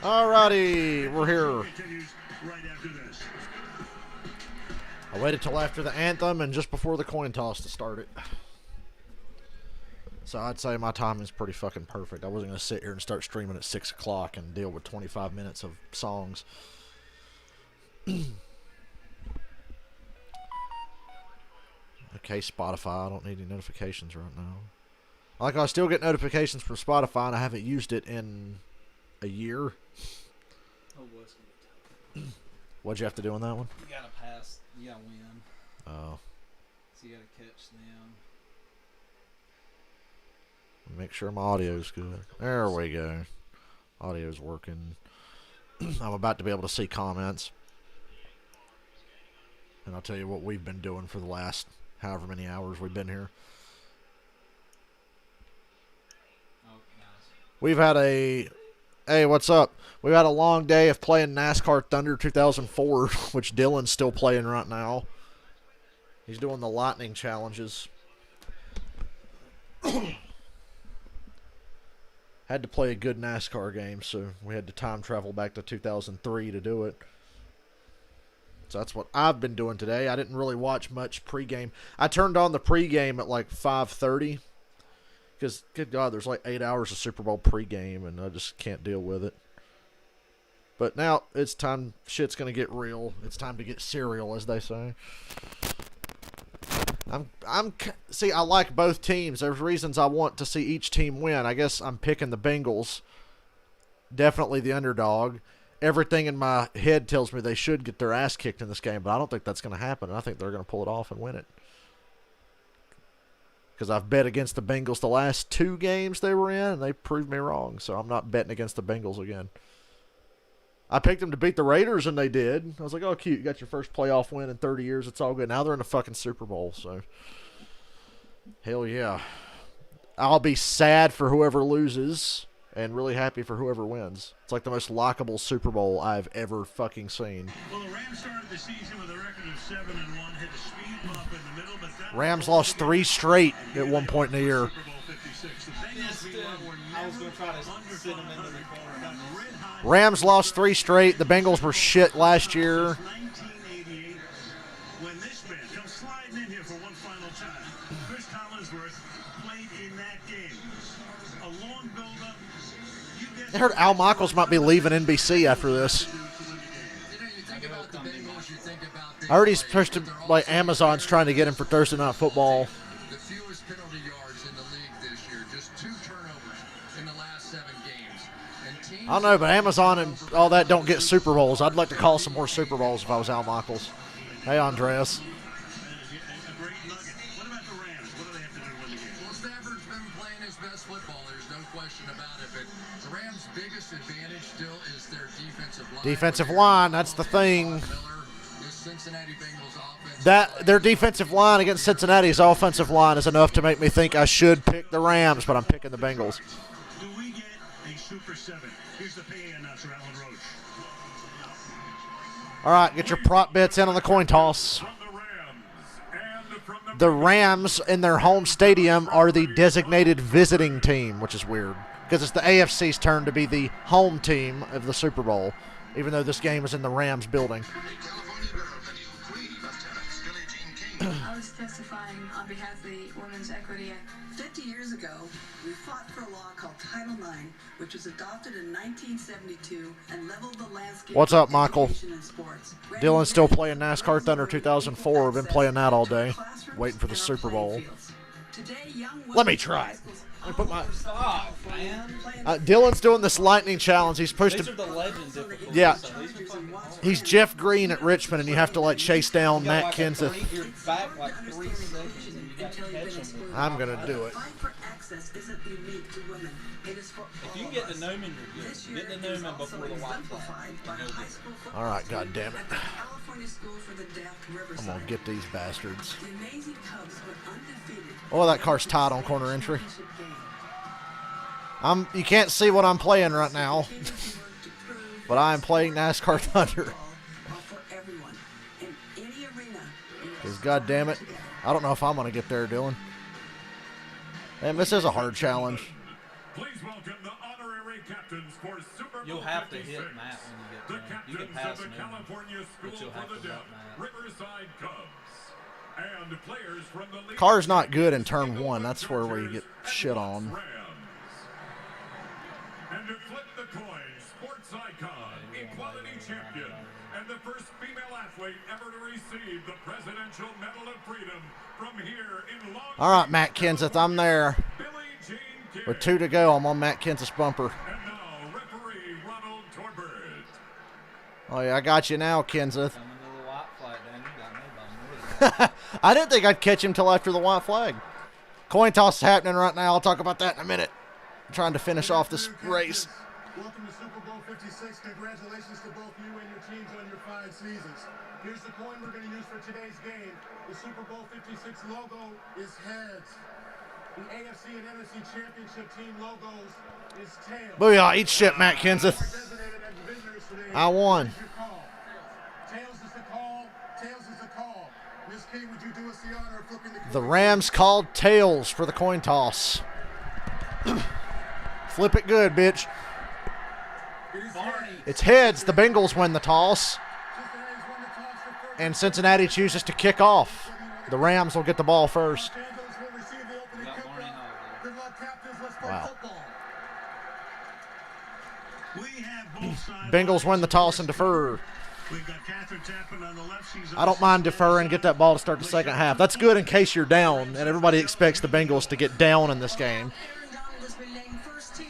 Alrighty, we're here. I waited till after the anthem and just before the coin toss to start it. So I'd say my timing is pretty fucking perfect. I wasn't going to sit here and start streaming at 6 o'clock and deal with 25 minutes of songs. Okay, Spotify. I don't need any notifications right now. Like, I still get notifications from Spotify, and I haven't used it in a year. Oh, boy, it's gonna be tough. What'd you have to do on that one? You gotta pass. You gotta win. Oh. So you gotta catch them. Make sure my audio's good. There we go. Audio's working. I'm about to be able to see comments. And I'll tell you what we've been doing for the last however many hours we've been here. Oh, nice. We've had a... Hey, what's up? We've had a long day of playing NASCAR Thunder 2004, which Dylan's still playing right now. He's doing the lightning challenges. Had to play a good NASCAR game, so we had to time travel back to 2003 to do it. So that's what I've been doing today. I didn't really watch much pregame. I turned on the pregame at like 5:30 because, good God, there's like 8 hours of Super Bowl pregame, and I just can't deal with it. But now it's time. Shit's gonna get real. It's time to get cereal, as they say. See, I like both teams. There's reasons I want to see each team win. I guess I'm picking the Bengals. Definitely the underdog. Everything in my head tells me they should get their ass kicked in this game, but I don't think that's going to happen. I think they're going to pull it off and win it. Because I've bet against the Bengals the last 2 games they were in, and they proved me wrong. So I'm not betting against the Bengals again. I picked them to beat the Raiders, and they did. I was like, oh, cute. You got your first playoff win in 30 years. It's all good. Now they're in the fucking Super Bowl, so. Hell yeah. I'll be sad for whoever loses and really happy for whoever wins. It's like the most likable Super Bowl I've ever fucking seen. Well, the Rams started the season with a record of 7-1, hit a speed bump in the middle, but Rams lost 3 straight at one point in the year. I was going to try to sit them into the corner. Rams lost 3 straight. The Bengals were shit last year. 1988, when this man comes sliding in here for one final time. Chris Collinsworth played in that game. A long build-up. I heard Al Michaels might be leaving NBC after this. I heard he's supposed to, like, Amazon's trying to get him for Thursday Night Football. The fewest penalty yards in the league this year, just 2 turnovers in the last 7 games. And teams I don't know, but Amazon and all that don't get Super Bowls. I'd like to call some more Super Bowls if I was Al Michaels. Hey, Andreas. A great nugget. What about the Rams? What do they have to do to win the game? Well, Stafford's been playing his best football. There's no question about it. But the Rams' biggest advantage still is their defensive line. Defensive line, that's the thing. This Cincinnati Bengals offense. Their defensive line against Cincinnati's offensive line is enough to make me think I should pick the Rams, but I'm picking the Bengals. Do we get a Super 7? Here's the PA announcer, Alan Roach. All right, get your prop bets in on the coin toss. From the Rams and from The Rams in their home stadium are the designated visiting team, which is weird because it's the AFC's turn to be the home team of the Super Bowl, even though this game is in the Rams building. I was testifying on behalf of the Women's Equity Act. 50 years ago, we fought for a law called Title IX, which was adopted in 1972 and leveled the landscape. What's up, Michael? of education in sports. Dylan's still playing NASCAR Thunder 2004. We've been playing that all day, waiting for the And our Super Bowl. playing fields. Today, young Let me women try it. Let me put my. Stop, man. Dylan's doing this lightning challenge. He's supposed These are to. the legend difficulties. Yeah. So these are fucking hard. He's Jeff Green at Richmond, and you have to like chase down You got Matt Kenseth. You're back like 3 seconds, and you got to catch them. I'm gonna do it. Fight for access isn't unique to women. It is for If you all can get of to us. Newman, you're good. This year Get to is Newman also before the white flag. exemplified by and a go high get it. school football All right, team God damn it. at the California School for the Deaf, Riverside. I'm gonna get these bastards. The amazing Cubs went undefeated. Oh, that car's tied on corner entry. Championship game. You can't see what I'm playing right now, but I am playing NASCAR Thunder. Because, God damn it, I don't know if I'm gonna get there, Dylan. And this is a hard challenge. Please welcome the honorary captains for Super Bowl You'll have to 56. hit Matt when you get The done. You can captains pass of the me, California but School you'll have for the to Deaf, let Matt. Riverside Cubs. And players from the league. Car's not good in turn one. That's where we get shit on. And to flip the coin, sports icon, equality champion, and the first female athlete ever to receive the Presidential Medal of Freedom from here in Long All right, Matt Kenseth, I'm there. Billie Jean King. With 2 to go, I'm on Matt Kenseth's bumper. And now, referee Ronald Torbert. Oh, yeah, I got you now, Kenseth. Coming to the white flag, Dan. You got me by more than that. I didn't think I'd catch him till after the white flag. Coin toss is happening right now. I'll talk about that in a minute. I'm trying to finish off this race. Welcome to Super Bowl 56. Congratulations to both you and your teams on your fine seasons. Here's the coin we're going to use for today's game. The Super Bowl 56 logo is heads. The AFC and NFC championship team logos is tails. Booyah, eat shit, Matt Kenseth. Designated as visitors today. I won. What is your call? Tails is the call. Tails is the call. Miss King, would you do us the honor of flipping the coin? The Rams called tails for the coin toss. Flip it good, bitch. It is Barney. heads. It's heads. The Bengals win the toss. Cincinnati's won the toss for first. And Cincinnati chooses to kick off. The Rams will get the ball first. Bengals will receive the opening got Barney kickoff. Hall. Good luck, captains. Let's play Wow. football. We have both sides. Bengals win the toss and defer. We've got Catherine Tappan on the left. She's on I don't the mind side. deferring, get that ball to start the second half. That's good in case you're down, and everybody expects the Bengals to get down in this game. Aaron Donald has been named first team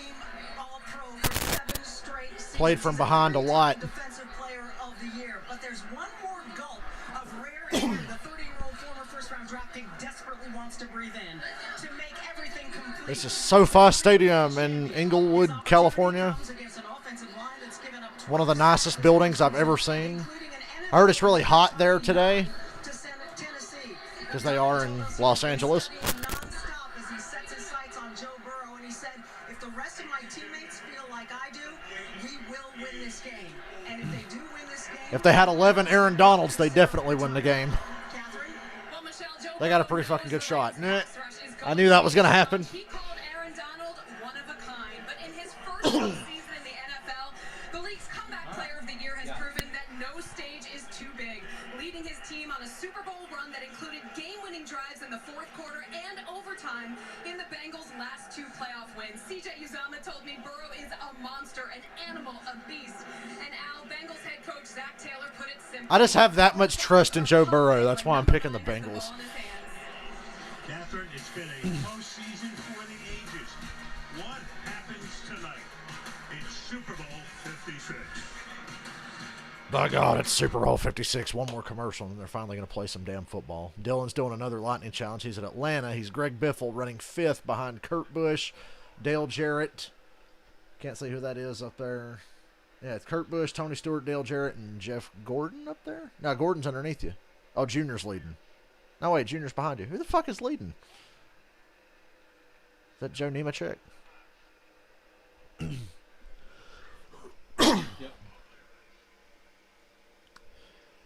All-Pro for 7 straight seasons. Played from behind a lot. Defensive player of the year. But there's one more gulp of rare air the 30-year-old former first-round draft pick desperately wants to breathe in to make everything complete. This is SoFi Stadium in Inglewood, California. One of the nicest buildings I've ever seen. I heard it's really hot there today because they are in Los Angeles. If they had 11 Aaron Donalds, they definitely win the game. They got a pretty fucking good shot. Nah, I knew that was going to happen. He called Aaron Donald one of a kind, but in his first season in the NFL, the league's comeback player of the year has proven that no stage is too big, leading his team on a Super Bowl run that included game-winning drives in the fourth quarter and overtime in the Bengals' last 2 playoff wins. CJ Uzama told me Burrow is a monster, an animal, a beast. And Al, Bengals head coach Zach Taylor put it simply. I just have that much trust in Joe Burrow. That's why I'm picking the Bengals. Catherine, it's been a postseason for the ages. What happens tonight? It's Super Bowl 56. By God, it's Super Bowl 56. One more commercial, and they're finally going to play some damn football. Dylan's doing another lightning challenge. He's at Atlanta. He's Greg Biffle running 5th behind Kurt Busch, Dale Jarrett. Can't see who that is up there. Yeah, it's Kurt Busch, Tony Stewart, Dale Jarrett, and Jeff Gordon up there. No, Gordon's underneath you. Oh, Junior's leading. No, wait, Junior's behind you. Who the fuck is leading? Is that Joe Nemechek?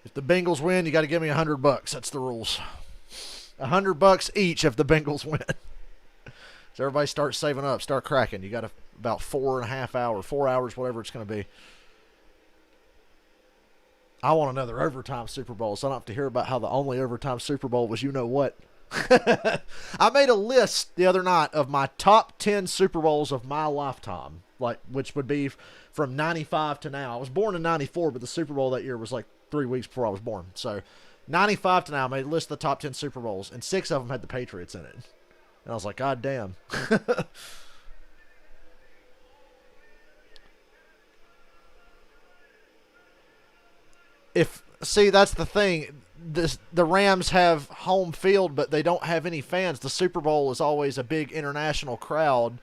If the Bengals win, you got to give me $100. That's the rules. $100 each if the Bengals win. So everybody start saving up, start cracking. You got about 4.5 hours, 4 hours, whatever it's going to be. I want another overtime Super Bowl, so I don't have to hear about how the only overtime Super Bowl was you know what. I made a list the other night of my top 10 Super Bowls of my lifetime, like which would be from 95 to now. I was born in 94, but the Super Bowl that year was like 3 weeks before I was born. So 95 to now, I made a list of the top 10 Super Bowls, and 6 of them had the Patriots in it. And I was like, God damn. See, that's the thing. The Rams have home field, but they don't have any fans. The Super Bowl is always a big international crowd,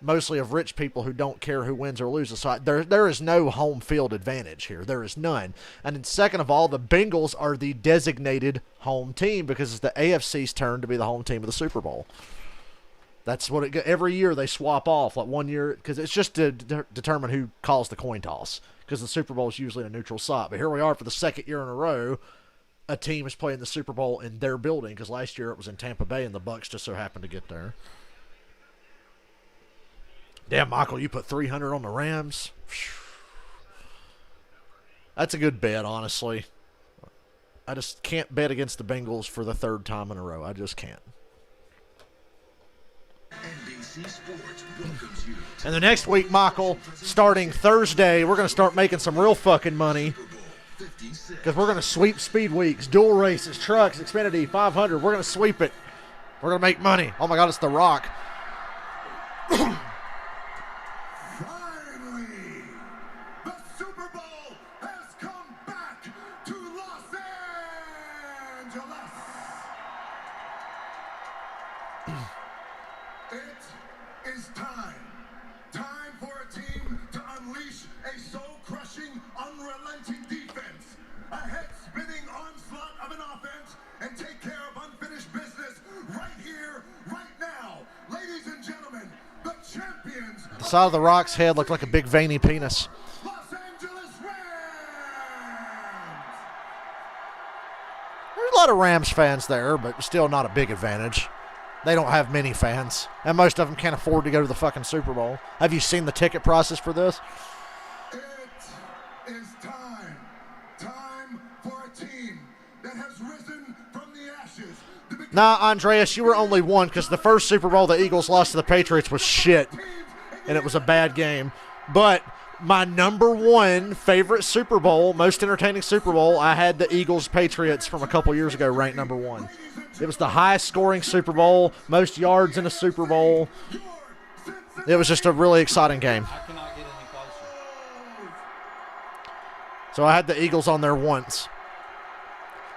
mostly of rich people who don't care who wins or loses. So there is no home field advantage here. There is none. And then second of all, the Bengals are the designated home team because it's the AFC's turn to be the home team of the Super Bowl. That's what every year they swap off. Like 1 year, because it's just to determine who calls the coin toss. Because the Super Bowl is usually in a neutral site. But here we are for the second year in a row. A team is playing the Super Bowl in their building. Because last year it was in Tampa Bay and the Bucs just so happened to get there. Damn, Michael, you put 300 on the Rams? That's a good bet, honestly. I just can't bet against the Bengals for the third time in a row. I just can't. And the next week, Michael, starting Thursday, we're going to start making some real fucking money. Because we're going to sweep speed weeks, dual races, trucks, Xfinity, 500. We're going to sweep it. We're going to make money. Oh, my God, it's The Rock. Finally, the Super Bowl has come back to Los Angeles. It is time. Time for a team to unleash a soul-crushing, unrelenting defense. A head-spinning onslaught of an offense and take care of unfinished business right here, right now. Ladies and gentlemen, the champions. The side of The Rock's head looked like a big veiny penis. Los Angeles Rams. There's a lot of Rams fans there, but still not a big advantage. They don't have many fans, and most of them can't afford to go to the fucking Super Bowl. Have you seen the ticket process for this? It is time. Time for a team that has risen from the ashes. Nah, Andreas, you were only one because the first Super Bowl the Eagles lost to the Patriots was shit, and it was a bad game. But my number one favorite Super Bowl, most entertaining Super Bowl, I had the Eagles-Patriots from a couple years ago ranked number one. It was the highest scoring Super Bowl, most yards in a Super Bowl. It was just a really exciting game. I cannot get any closer. So I had the Eagles on there once.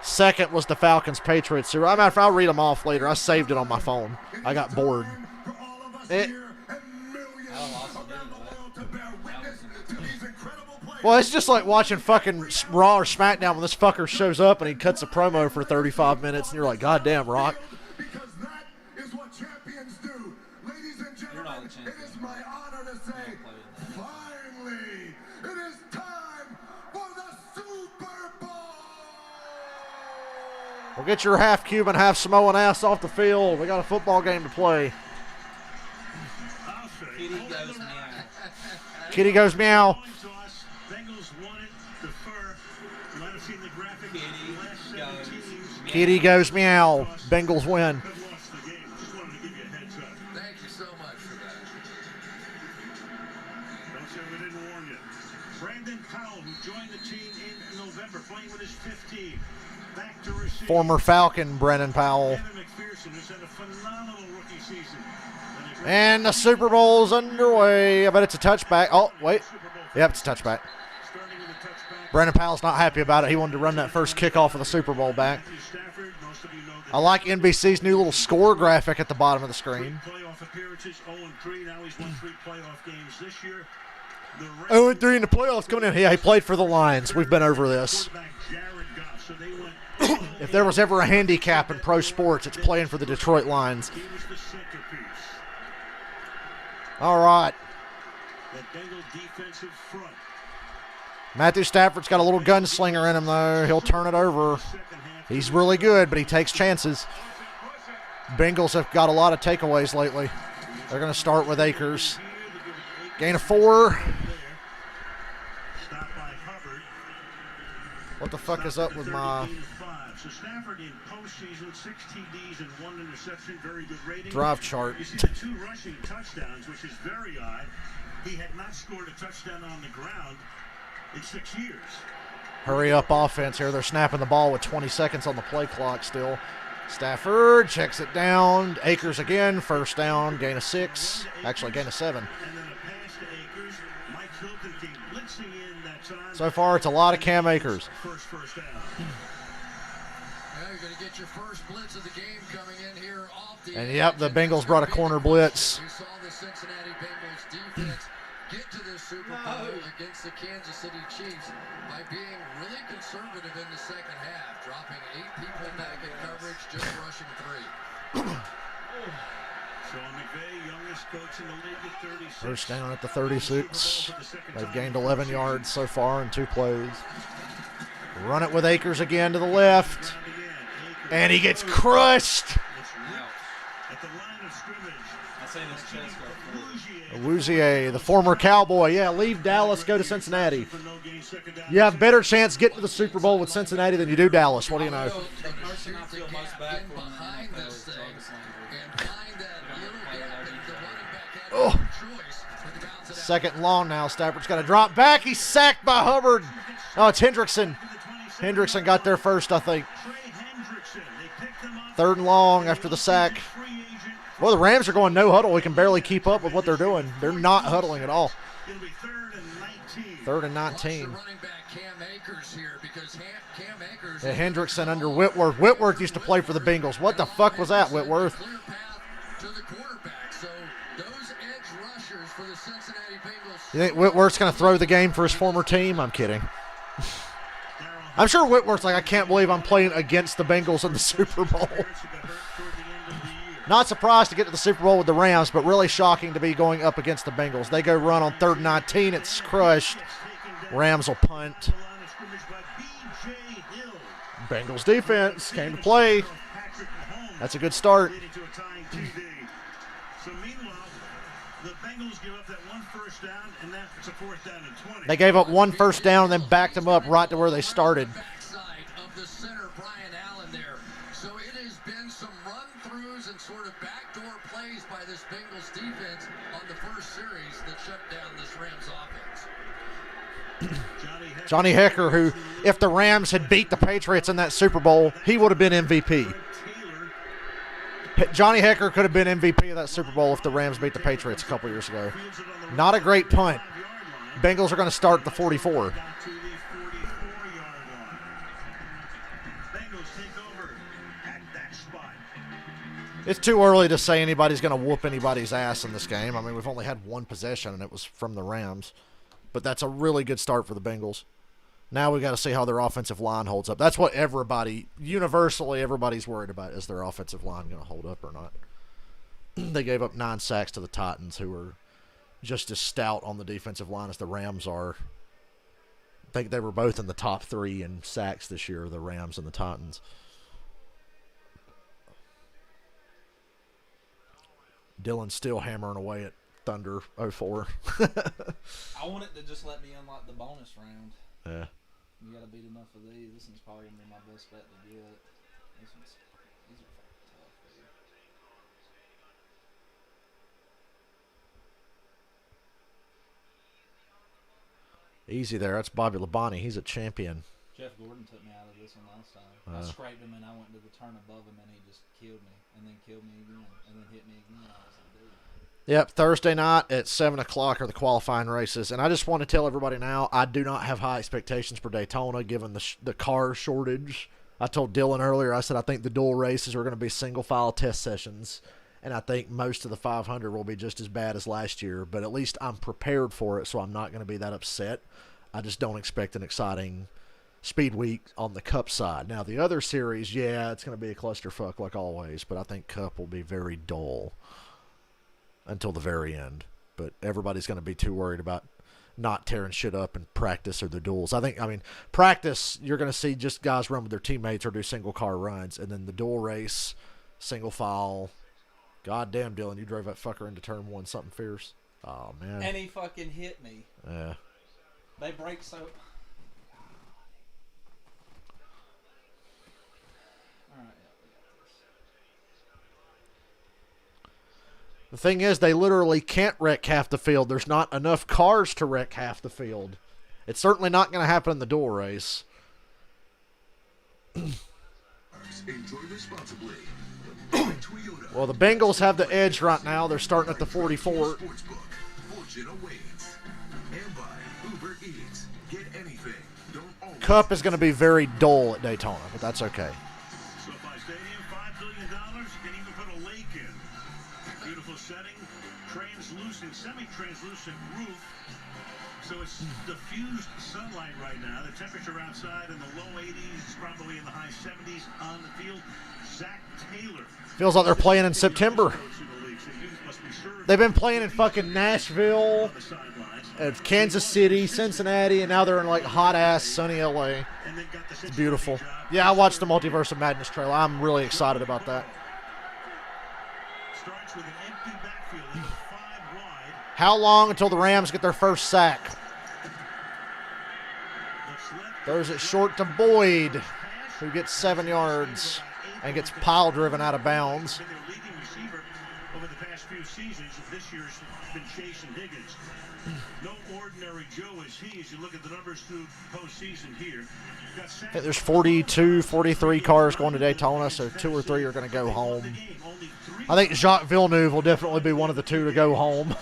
Second was the Falcons-Patriots Super Bowl. I'll read them off later. I saved it on my phone. I got bored. Well, it's just like watching fucking Raw or SmackDown when this fucker shows up and he cuts a promo for 35 minutes and you're like, God damn, Rock. Because that is what champions do. Ladies and gentlemen, it is my honor to say, finally, it is time for the Super Bowl. Well, get your half Cuban, half Samoan ass off the field. We got a football game to play. Kitty goes meow. Kitty goes meow. Kitty goes meow. Bengals win. Thank you so much for that. Don't say we didn't warn you. Brandon Powell, who joined the team in November, playing with his 15. Back to receive. Former Falcon, Brennan Powell. McPherson, who's had a phenomenal rookie season. And the Super Bowl's underway. I bet it's a touchback. Oh, wait. Yep, it's a touchback. Brandon Powell's not happy about it. He wanted to run that first kickoff of the Super Bowl back. I like NBC's new little score graphic at the bottom of the screen. 0-3, now he's won 3 playoff games this year. 0-3 in the playoffs coming in. Yeah, he played for the Lions. We've been over this. If there was ever a handicap in pro sports, it's playing for the Detroit Lions. All right. Matthew Stafford's got a little gunslinger in him, though. He'll turn it over. He's really good, but he takes chances. Bengals have got a lot of takeaways lately. They're going to start with Akers. Gain of 4. What the fuck is up with my drive chart? You see the 2 rushing touchdowns, which is very odd. He had not scored a touchdown on the ground in 6 years. Hurry up offense here. They're snapping the ball with 20 seconds on the play clock still. Stafford checks it down. Akers again. First down. Gain of 6. Actually, gain of 7. And then a pass to Akers. Mike Hilton came blitzing in that time. So far, it's a lot of Cam Akers. First down. Now you're going to get your first blitz of the game coming in here off the And yep, the Bengals brought a corner blitz. We saw the Cincinnati Bengals defense get to the Super Bowl against the Kansas City Chiefs by being really conservative in the second half, dropping 8 people back in coverage, just rushing 3. Sean McVay, youngest coach in the league at 36. First down at the 36. They've gained 11 yards so far in 2 plays. Run it with Akers again to the left. And he gets crushed. At the line of scrimmage. seen his chest go forward. Wouzier, the former Cowboy. Yeah, leave Dallas, go to Cincinnati. You have a better chance getting to the Super Bowl with Cincinnati than you do Dallas. What do you know? The person I feel most bad for in the behind NFL this is thing Jarvis Landry. and find that little gap that the running back had Oh. no choice but to bounce it out. Second and long now. Stafford's got to drop back. He's sacked by Hubbard. Oh, it's Hendrickson. Hendrickson got there first, I think. Third and long after the sack. Well, the Rams are going no huddle. We can barely keep up with what they're doing. They're not huddling at all. Third and 19. Running back Cam Akers here because Cam Akers Yeah, Hendrickson under Whitworth. Whitworth used to play for the Bengals. What the fuck was that, Whitworth? clear path to the quarterback. So those edge rushers for the Cincinnati Bengals. You think Whitworth's going to throw the game for his former team? I'm kidding. I'm sure Whitworth's like, I can't believe I'm playing against the Bengals in the Super Bowl. Not surprised to get to the Super Bowl with the Rams, but really shocking to be going up against the Bengals. They go run on 3rd and 19. It's crushed. Rams will punt. Bengals defense came to play. That's a good start. They gave up 1 first down and then backed them up right to where they started. Backside of the center, Brian Allen there. So it has been some run-throughs and sort of backdoor plays by this Bengals defense on the first series that shut down this Rams offense. Johnny Hecker, who, if the Rams had beat the Patriots in that Super Bowl, he would have been MVP. Johnny Hecker could have been MVP of that Super Bowl if the Rams beat the Patriots a couple years ago. Not a great punt. Bengals are going to start at the 44. It's too early to say anybody's going to whoop anybody's ass in this game. I mean, we've only had 1 possession, and it was from the Rams. But that's a really good start for the Bengals. Now we got to see how their offensive line holds up. That's what universally everybody's worried about. Is their offensive line going to hold up or not? They gave up 9 sacks to the Titans, who are just as stout on the defensive line as the Rams are. I think they were both in the top 3 in sacks this year, the Rams and the Titans. Dylan's still hammering away at Thunder 04. I want it to just let me unlock the bonus round. Yeah. You got to beat enough of these. This one's probably going to be my best bet to get. These are fucking tough, dude. Easy there. That's Bobby Labonte. He's a champion. Jeff Gordon took me out of this one last time. I scraped him and I went to the turn above him and he just killed me. And then killed me again. And then hit me again. I was like, dude. Yep, Thursday night at 7 o'clock are the qualifying races. And I just want to tell everybody now, I do not have high expectations for Daytona given the car shortage. I told Dylan earlier, I said I think the dual races are going to be single-file test sessions. And I think most of the 500 will be just as bad as last year. But at least I'm prepared for it, so I'm not going to be that upset. I just don't expect an exciting Speed Week on the Cup side. Now, the other series, yeah, it's going to be a clusterfuck like always. But I think Cup will be very dull until the very end. But everybody's going to be too worried about not tearing shit up in practice or the duels. I mean, practice, you're going to see just guys run with their teammates or do single car runs. And then the dual race, single file. God damn, Dylan, you drove that fucker into turn 1, something fierce. Oh, man. And he fucking hit me. Yeah. They break so... The thing is, they literally can't wreck half the field. There's not enough cars to wreck half the field. It's certainly not going to happen in the dual race. Enjoy responsibly. Well, the Bengals have the edge right now. They're starting at the 44. Sportsbook. Fortune awaits. And by Uber Eats. Get anything. Don't always. Cup is going to be very dull at Daytona, but that's okay. SoFi Stadium, $5 billion. You can even put a lake in. Beautiful setting, translucent, semi-translucent roof. So it's diffused sunlight right now. The temperature outside in the low 80s, probably in the high 70s on the field. Zach Taylor. Feels like they're playing in September. They've been playing in fucking Nashville, Kansas City, Cincinnati, and now they're in like hot-ass sunny LA. It's beautiful. Yeah, I watched the Multiverse of Madness trailer. I'm really excited about that. Starts with an empty backfield. How long until the Rams get their first sack? Throws it short to Boyd, who gets 7 yards and gets pile driven out of bounds. Been their leading receiver over the past few seasons. This year's been Chase and Higgins. No ordinary Joe is he as you look at the numbers through postseason here. I think there's 42, 43 cars going to Daytona, so 2 or 3 are going to go home. I think Jacques Villeneuve will definitely be one of the 2 to go home.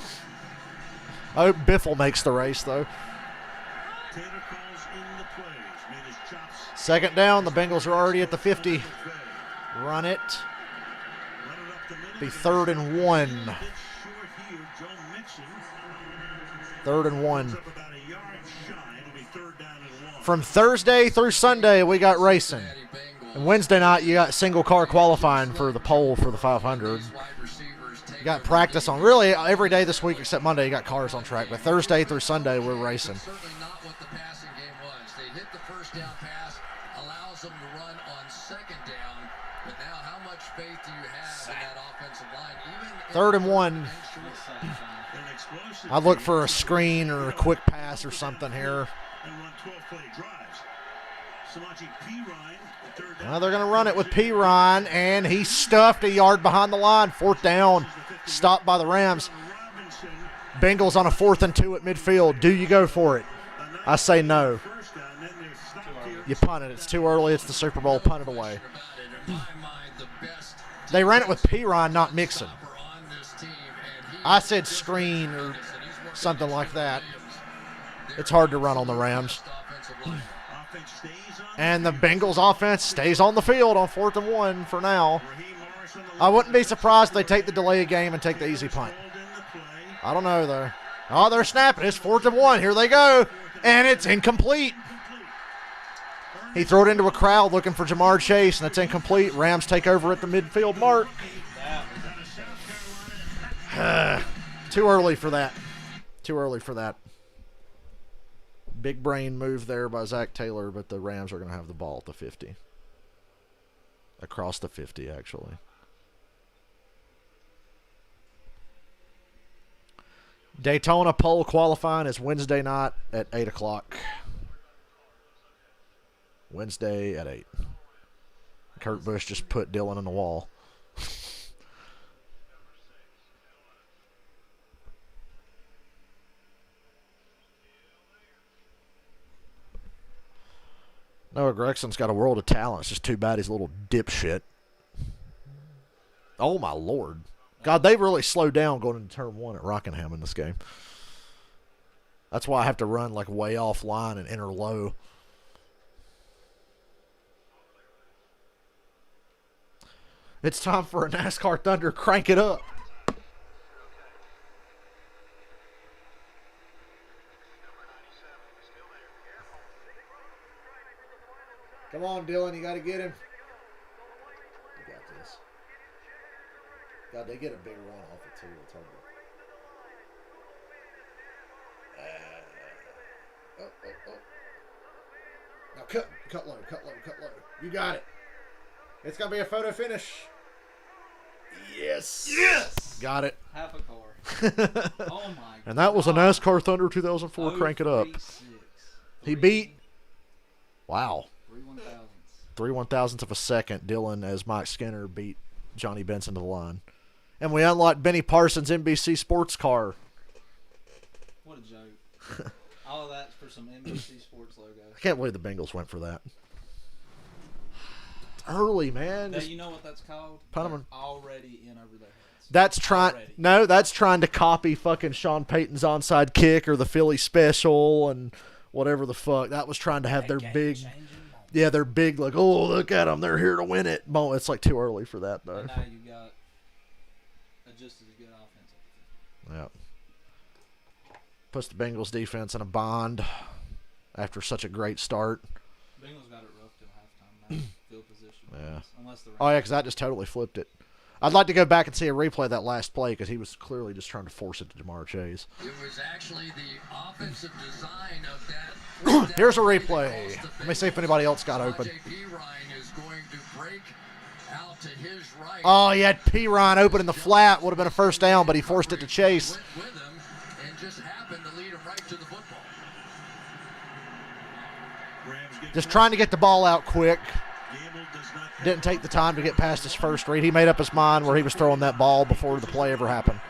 I hope Biffle makes the race, though. Second down, the Bengals are already at the 50. Run it. Be 3rd and 1. 3rd and 1. From Thursday through Sunday, we got racing. And Wednesday night, you got single car qualifying for the pole for the 500. You got practice on really every day this week except Monday. You got cars on track. But Thursday through Sunday, we're racing. Certainly not what the passing game was. They hit the first down pass, allows them to run on second down. But now, how much faith do you have in that offensive line? Even 3rd and 1. I'd look for a screen or a quick pass or something here. Well, they're going to run it with Pirine, and he stuffed a yard behind the line. 4th down, stopped by the Rams. Bengals on a 4th and 2 at midfield. Do you go for it? I say no. You punt it. It's too early. It's the Super Bowl. Punt it away. They ran it with Pirine, not Mixon. I said screen or something like that. It's hard to run on the Rams. And the Bengals offense stays on the field on 4th and 1 for now. I wouldn't be surprised if they take the delay of game and take the easy punt. I don't know, though. Oh, they're snapping. It's 4th and 1. Here they go. And it's incomplete. He threw it into a crowd looking for Jamar Chase, and it's incomplete. Rams take over at the midfield mark. Too early for that. Too early for that. Big brain move there by Zach Taylor, but the Rams are going to have the ball at the 50. Across the 50, actually. Daytona pole qualifying is Wednesday night at 8 o'clock. Wednesday at 8. Kurt Busch just put Dylan on the wall. Noah Gregson's got a world of talent. It's just too bad he's a little dipshit. Oh, my Lord. God, they really slowed down going into turn 1 at Rockingham in this game. That's why I have to run like way offline and enter low. It's time for a NASCAR Thunder. Crank it up. Come on, Dylan. You got to get him. You got this. God, they get a big run off it, too. It's hard to... Now cut low. You got it. It's going to be a photo finish. Yes. Got it. Half a car. Oh, my God. And that was a NASCAR Thunder 2004. Crank it up. He beat... Wow. 3 1,000ths of a second. Dylan, as Mike Skinner, beat Johnny Benson to the line. And we unlocked Benny Parsons' NBC sports car. What a joke. All of that's for some NBC sports logo. I can't believe the Bengals went for that. It's early, man. Now, you know what that's called? They're already in over their heads. That's trying to copy fucking Sean Payton's onside kick or the Philly special and whatever the fuck. That was trying to have their big... Yeah, they're big, like, oh, look at them. They're here to win it. Well, it's like too early for that, though. And now you got just as good offense. Yeah. Puts the Bengals defense in a bond after such a great start. Bengals got it rough till halftime. Now field position. Yeah. Unless the Oh, yeah, because that just totally flipped it. I'd like to go back and see a replay of that last play because he was clearly just trying to force it to Jamar Chase. It was actually the offensive design of that. Here's a replay. Let me see if anybody else got open. Oh, he had Pirine open in the flat. Would have been a first down, but he forced it to Chase. Just trying to get the ball out quick. Didn't take the time to get past his first read. He made up his mind where he was throwing that ball before the play ever happened.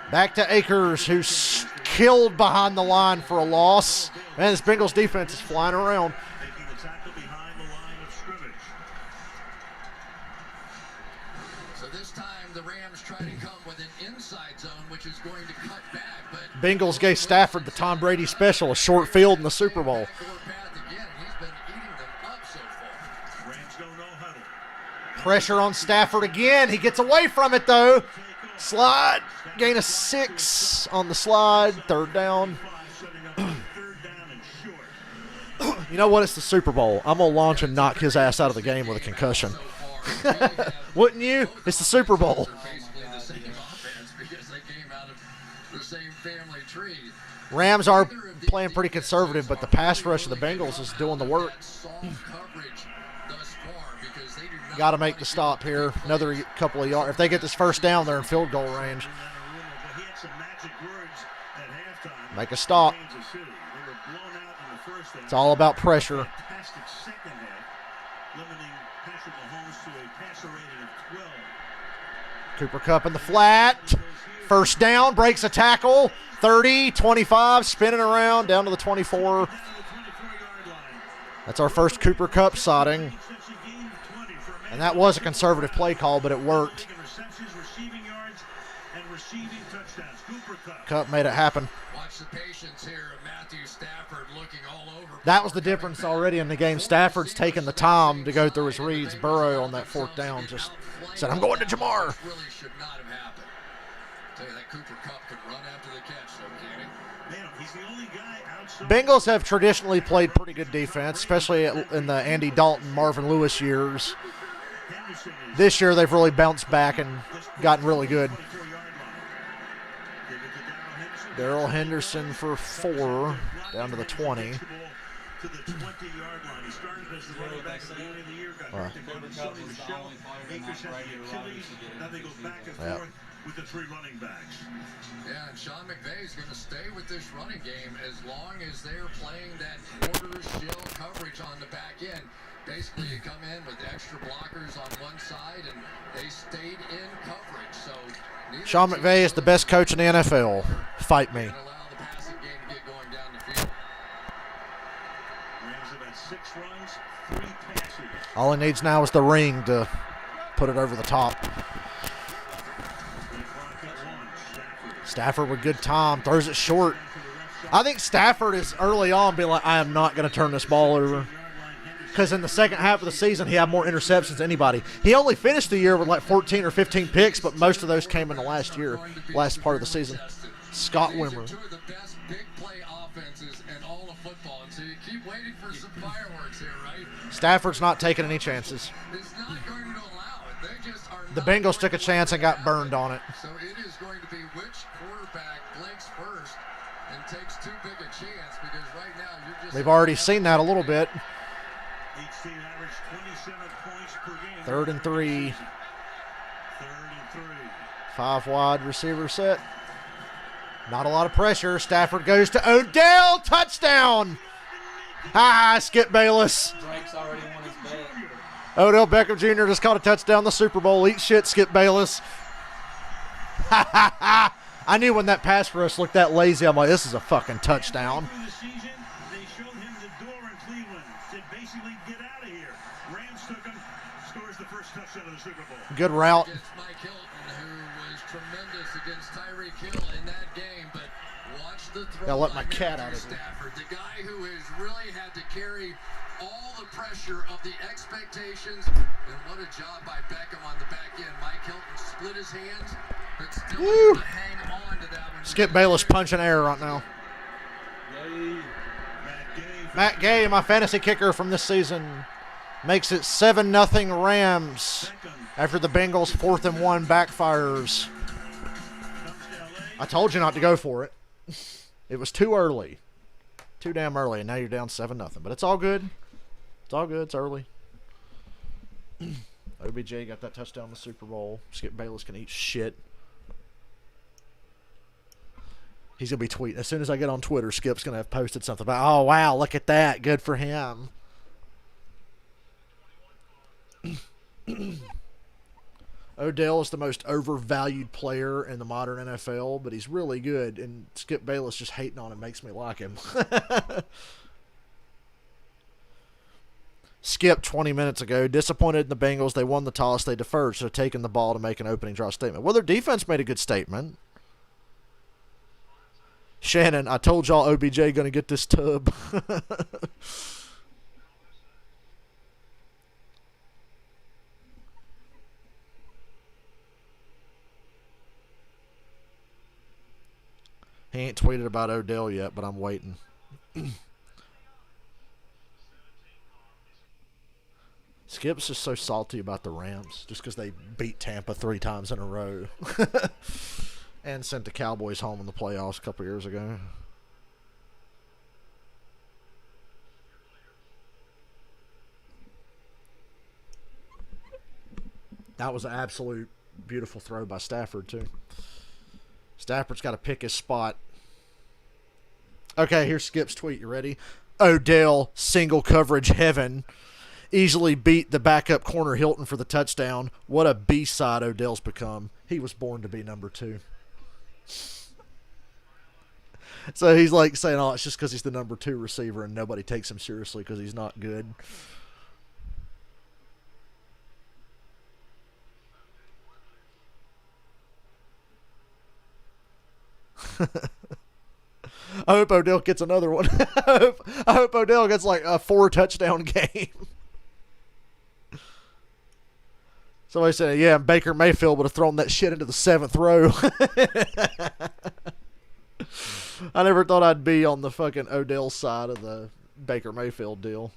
Back to Akers, who's killed behind the line for a loss. Man, this Bengals defense is flying around. So this time the Rams try to come with an inside zone, which is going to cut back. But Bengals gave Stafford the Tom Brady special, a short field in the Super Bowl. Pressure on Stafford again. He gets away from it, though. Slide. Gain of 6 on the slide. 3rd down. You know what? It's the Super Bowl. I'm going to launch and knock his ass out of the game with a concussion. Wouldn't you? It's the Super Bowl. Rams are playing pretty conservative, but the pass rush of the Bengals is doing the work. Got to make the stop here. Another couple of yards. If they get this first down, they're in field goal range. Make a stop. It's all about pressure. Cooper Kupp in the flat. First down, breaks a tackle. 30, 25, spinning around down to the 24. That's our first Cooper Kupp sighting. And that was a conservative play call, but it worked. Kupp made it happen. That was the difference already in the game. Stafford's taking the time to go through his reads. Burrow on that 4th down just said, I'm going to Jamar. Bengals have traditionally played pretty good defense, especially in the Andy Dalton, Marvin Lewis years. This year they've really bounced back and gotten really good. Darrell Henderson for 4, down to the 20. With the 3 running backs. Yeah, and Sean McVay is going to stay with this running game as long as they're playing that quarter shell coverage on the back end. Basically, you come in with extra blockers on one side, and they stayed in coverage. So Sean McVay is the best coach in the NFL. Fight me. allow the passing game to get going down the field. Rams have had 6 runs, 3 passes. All he needs now is the ring to put it over the top. Stafford with good time, throws it short. I think Stafford is early on being like, I am not going to turn this ball over. Because in the second half of the season, he had more interceptions than anybody. He only finished the year with like 14 or 15 picks, but most of those came in the last part of the season. Scott Wimmer. Two of the best big play offenses in all of football, and so you keep waiting for some fireworks here, right? Stafford's not taking any chances. It's not going to allow it. They just are The Bengals took a chance and got burned on it. So it is going to be which quarterback blinks first and takes too big a chance, because right now you're just... We've already seen that a little bit. Each team averaged 27 points per game. 3rd and 3. 3rd and 3. 5 wide receiver set. Not a lot of pressure. Stafford goes to Odell. Touchdown. Skip Bayless. Drake's already won his bet. Odell Beckham Jr. just caught a touchdown in the Super Bowl. Eat shit, Skip Bayless. I knew when that pass rush looked that lazy, I'm like, this is a fucking touchdown. Through the season, they showed him the door in Cleveland. Said basically, get out of here. Rams took him, scores the first touchdown of the Super Bowl. Good route. Against Mike Hilton, who was tremendous against Tyreek Hill in that game, but watch the throw. Gotta let my line cat there out to of here. Stafford, the guy who has really had to carry all the pressure of the expectations, and what a job by Beckham on the back end. Mike Hilton split his hands, but still able to hang on to that one. Skip Bayless punching air right now. Matt Gay, my fantasy kicker from this season, makes it 7-0 Rams after the Bengals' 4th and 1 backfires. I told you not to go for it. It was too early. Too damn early, and now you're down 7-0. But it's all good. It's all good. It's early. OBJ got that touchdown in the Super Bowl. Skip Bayless can eat shit. He's going to be tweeting. As soon as I get on Twitter, Skip's going to have posted something about, oh, wow, look at that. Good for him. Odell is the most overvalued player in the modern NFL, but he's really good, and Skip Bayless just hating on him makes me like him. Skip 20 minutes ago, disappointed in the Bengals. They won the toss. They deferred, so taking the ball to make an opening drive statement. Well, their defense made a good statement. Shannon, I told y'all OBJ going to get this tub. He ain't tweeted about Odell yet, but I'm waiting. Skip's just so salty about the Rams just because they beat Tampa 3 times in a row and sent the Cowboys home in the playoffs a couple years ago. That was an absolute beautiful throw by Stafford, too. Stafford's got to pick his spot. Okay, here's Skip's tweet. You ready? Odell, single coverage heaven. Easily beat the backup corner Hilton for the touchdown. What a B-side Odell's become. He was born to be number 2. So he's like saying, oh, it's just because he's the number 2 receiver and nobody takes him seriously because he's not good. I hope Odell gets another one. I hope Odell gets like a 4 touchdown game. Somebody said, yeah, Baker Mayfield would have thrown that shit into the 7th row. I never thought I'd be on the fucking Odell side of the Baker Mayfield deal.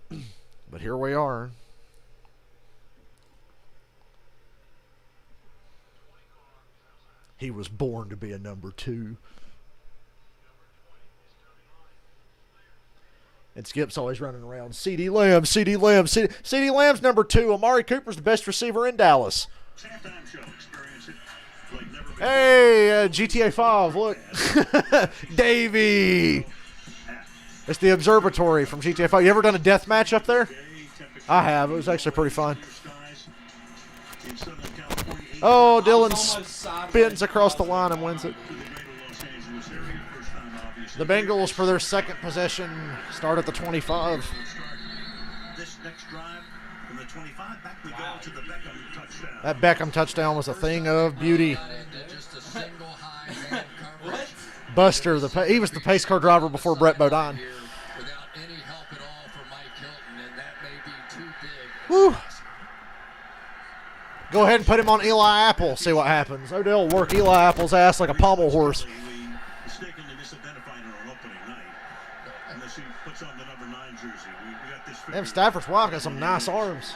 But here we are. He was born to be a number 2. And Skip's always running around. CeeDee Lamb, CeeDee Lamb, CeeDee Lamb's number 2. Amari Cooper's the best receiver in Dallas. Hey, GTA 5, look. Davey. It's the observatory from GTA 5. You ever done a death match up there? I have. It was actually pretty fun. Oh, Dylan spins across the line and wins it. The Bengals, for their second possession, start at the 25. This next drive from the 25, back we go to the Beckham touchdown. That Beckham touchdown was a thing of beauty. Buster, he was the pace car driver before Brett Bodine. Woo. Go ahead and put him on Eli Apple. See what happens. Odell will work Eli Apple's ass like a pommel horse. Damn, Stafford's wife got some nice arms.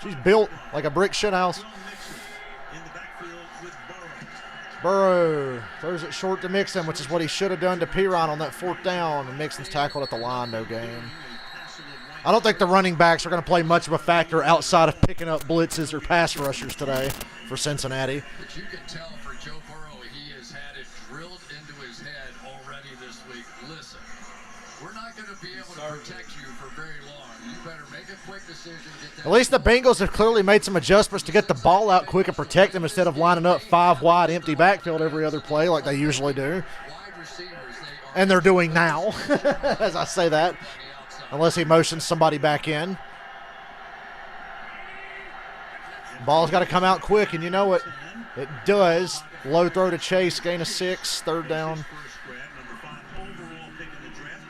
She's built like a brick shithouse. Burrow throws it short to Mixon, which is what he should have done to Piron on that 4th down. And Mixon's tackled at the line, no gain. I don't think the running backs are going to play much of a factor outside of picking up blitzes or pass rushers today for Cincinnati. But you can tell for Joe Burrow, he has had it drilled into his head already this week. Listen, we're not going to be able to protect you for very long. You better make a quick decision. At least the Bengals have clearly made some adjustments to get the ball out quick and protect them instead of lining up 5 wide empty backfield every other play like they usually do. And they're doing now, as I say that. Unless he motions somebody back in. Ball's got to come out quick, and you know it. It does. Low throw to Chase, gain of 6, 3rd down. Overall pick in the draft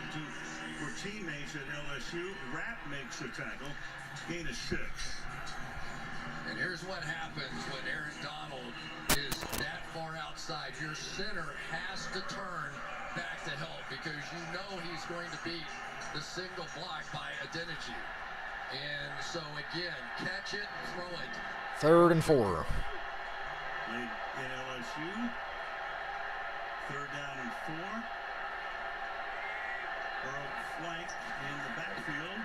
for teammates at LSU. Rapp makes the tackle, gain of 6. And here's what happens when Aaron Donald is that far outside. Your center has to turn back to help because you know he's going to beat the single block by Adeniji. And so again, catch it, throw it. 3rd and 4. Played in LSU. 3rd down and 4. Burrow flank in the backfield.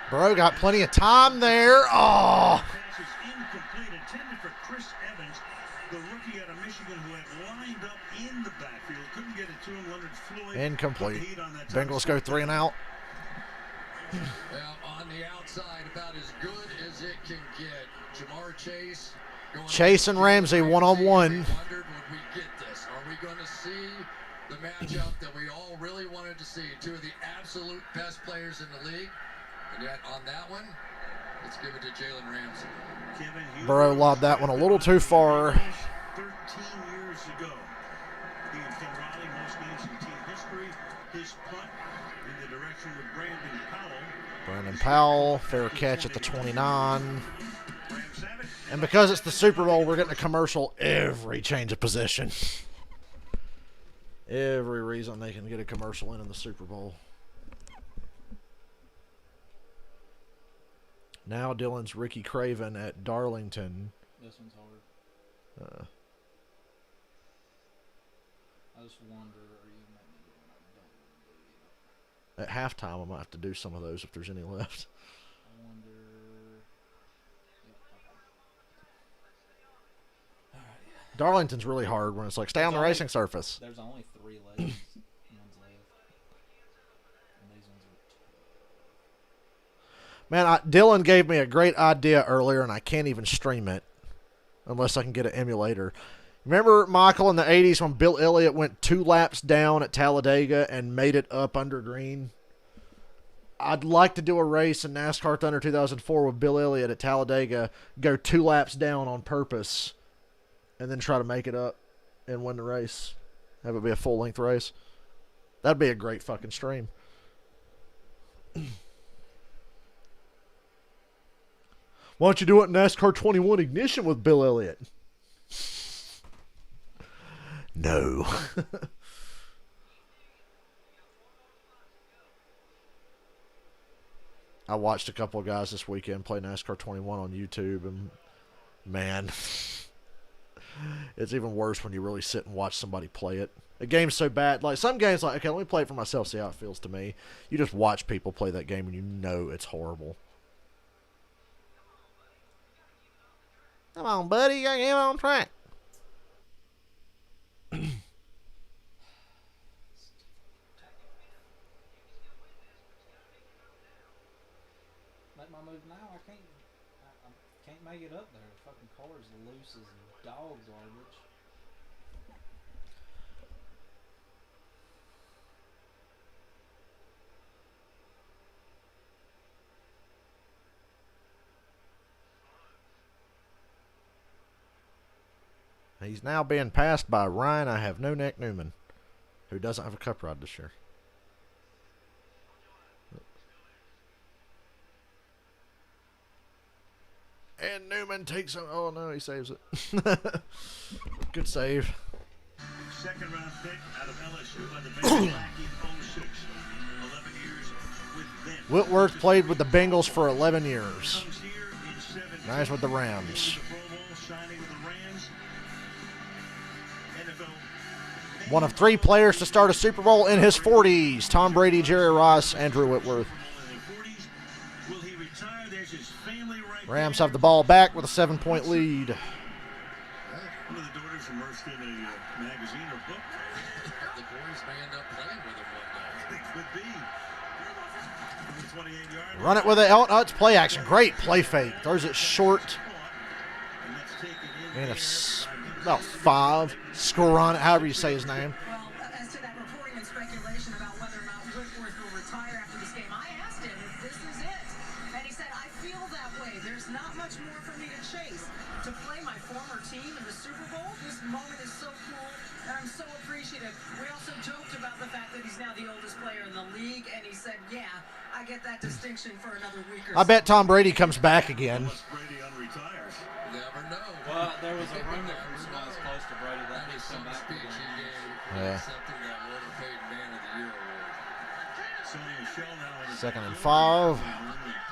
Burrow got plenty of time there. Oh. Pass is incomplete, intended for Chris Evans. The rookie out of Michigan who had lined up in the backfield, couldn't get it to him. Leonard Floyd. Incomplete. Bengals go 3 and out. Well, on the outside, about as good as it can get. Jamar Chase. Chase and Ramsey one-on-one. Wondered, would we get this? Are we going to see the matchup that we all really wanted to see? Two of the absolute best players in the league. And yet on that one, let's give it to Jalen Ramsey. Burrow lobbed that one a little too far. 13 years ago, he and Ken Riley, most games in team history. His punt in the direction of Brandon Powell, fair catch at the 29. And because it's the Super Bowl, we're getting a commercial every change of possession. Every reason they can get a commercial in the Super Bowl. Now Dylan's Ricky Craven at Darlington. This one's hard. I just wonder, are you going to make me do one I don't want to do? At halftime, I might have to do some of those if there's any left. I wonder. Yep, okay. All right, yeah. Darlington's really hard when it's like, stay on the racing surface. There's only 3 legs. One's left. And these ones are 2. Man, Dylan gave me a great idea earlier, and I can't even stream it unless I can get an emulator. Remember, Michael, in the 80s when Bill Elliott went 2 laps down at Talladega and made it up under green? I'd like to do a race in NASCAR Thunder 2004 with Bill Elliott at Talladega, go 2 laps down on purpose, and then try to make it up and win the race. Have it be a full-length race. That'd be a great fucking stream. Why don't you do it in NASCAR 21 Ignition with Bill Elliott? No. I watched a couple of guys this weekend play NASCAR 21 on YouTube, and man, it's even worse when you really sit and watch somebody play it. A game's so bad. Like some games, like, okay, let me play it for myself, see how it feels to me. You just watch people play that game, and you know it's horrible. Come on, buddy, you gotta get on track. Make my move now. I can't make it up there. The fucking car's loose as dog garbage. He's now being passed by Ryan I Have No Neck Newman, who doesn't have a cup ride this year. And Newman takes him. Oh, no, he saves it. Good save. Second round pick out of LSU by the Bengals back in 06. 11 years with them. Whitworth played with the Bengals for 11 years. Nice with the Rams. One of 3 players to start a Super Bowl in his 40s. Tom Brady, Jerry Rice, Andrew Whitworth. Rams have the ball back with a 7-point lead. One of the daughters immersed in a magazine or book. The boys may end up playing with him one day. It could be. From the 28-yard Run it with it. Oh, it's play action. Great play fake. Throws it short. And it's about 5. Score on it, however you say his name. Well, as to that reporting and speculation about whether or not Whitworth will retire after this game, I asked him if this is it. And he said, I feel that way. There's not much more for me to chase. To play my former team in the Super Bowl, this moment is so cool, and I'm so appreciative. We also joked about the fact that he's now the oldest player in the league, and he said, yeah, I get that distinction for another week or so. I bet Tom Brady comes back again. Brady unretires. Never know. Well, there was a rumor from somebody close to Brady that he'd come back Speech he again. gave. Yeah. Something that Walter Payton Man of the Year award. Sonny Michel now on his 2nd and 5.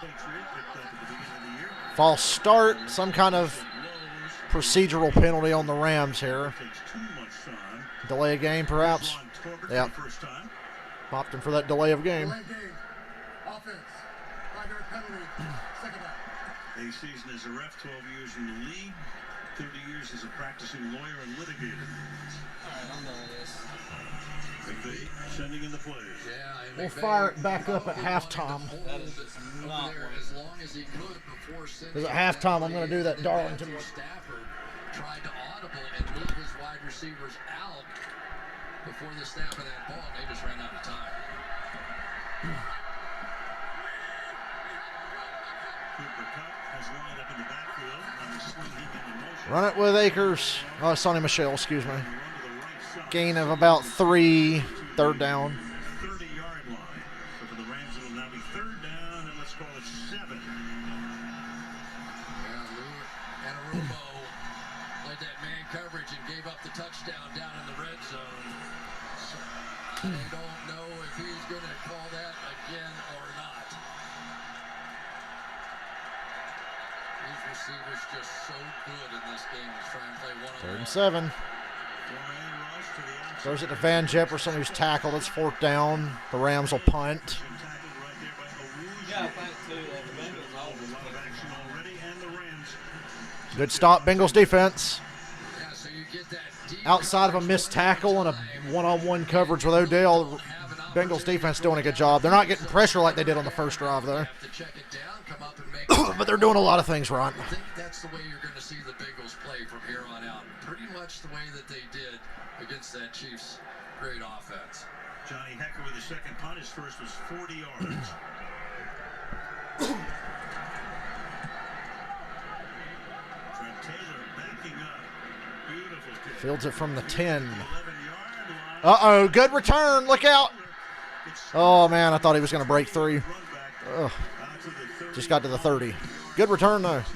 Patriot picked up at the beginning of the year. False start. Some kind of procedural penalty on the Rams here. Takes too much time. Delay of game, perhaps. Ron Torbert Yep. for the first time. Popped him for that delay of game. Delay game. Offense. 5-yard penalty. Second down. A season as a ref, 12 years in the league. 30 years as a practicing lawyer and litigator. All right, I'm done with this. McVay sending in the players. Yeah, and We'll McVay fire it back up at probably wanted to halftime. hold That is just over not there working. as long as he could before sending Because at it halftime, that I'm going to way. do that And then Darlington Matthew one. Stafford tried to audible and move his wide receivers out before the snap of that ball, and they just ran out of time. Cooper Kupp has lined up in the backfield on the swing he got in motion. Run it with Akers. Oh, Sonny Michel, excuse me. Run to the right side. Gain of about 3, third down. 30-yard line. So for the Rams, it'll now be third down, and let's call it 7. Yeah, and Arubo played that man coverage and gave up the touchdown down in the red zone. So I don't know if he's going to call that again or not. These receivers just so good in this game to try and play one-on-one. 3rd and 7. Four-man rush to the outside. Throws it to Van Jefferson, who's tackled. It's 4th down. The Rams will punt. Been tackled right there by Owusu. Yeah, I think too. The Bengals A always lot of action already, and the Rams. Good stop, Bengals defense. Yeah, so you get that deep Outside of a missed tackle and a one-on-one coverage with Odell, Bengals defense doing a good job. They're not getting pressure like they did on the first drive, though. have to check it down, come up and make But they're doing a lot of things right. I think that's the way you're going to see the Bengals play from here on out. Pretty much the way that they did against that Chiefs' great offense. Johnny Hecker with the second punt. His first was 40 yards. Trent Taylor backing up. Beautiful kick. Fields it from the 10. 11-yard line. Uh-oh, good return. Look out. Oh, man, I thought he was going to break 3. Run back Ugh. out to the 30. Just got to the 30. Good return, though. 2:09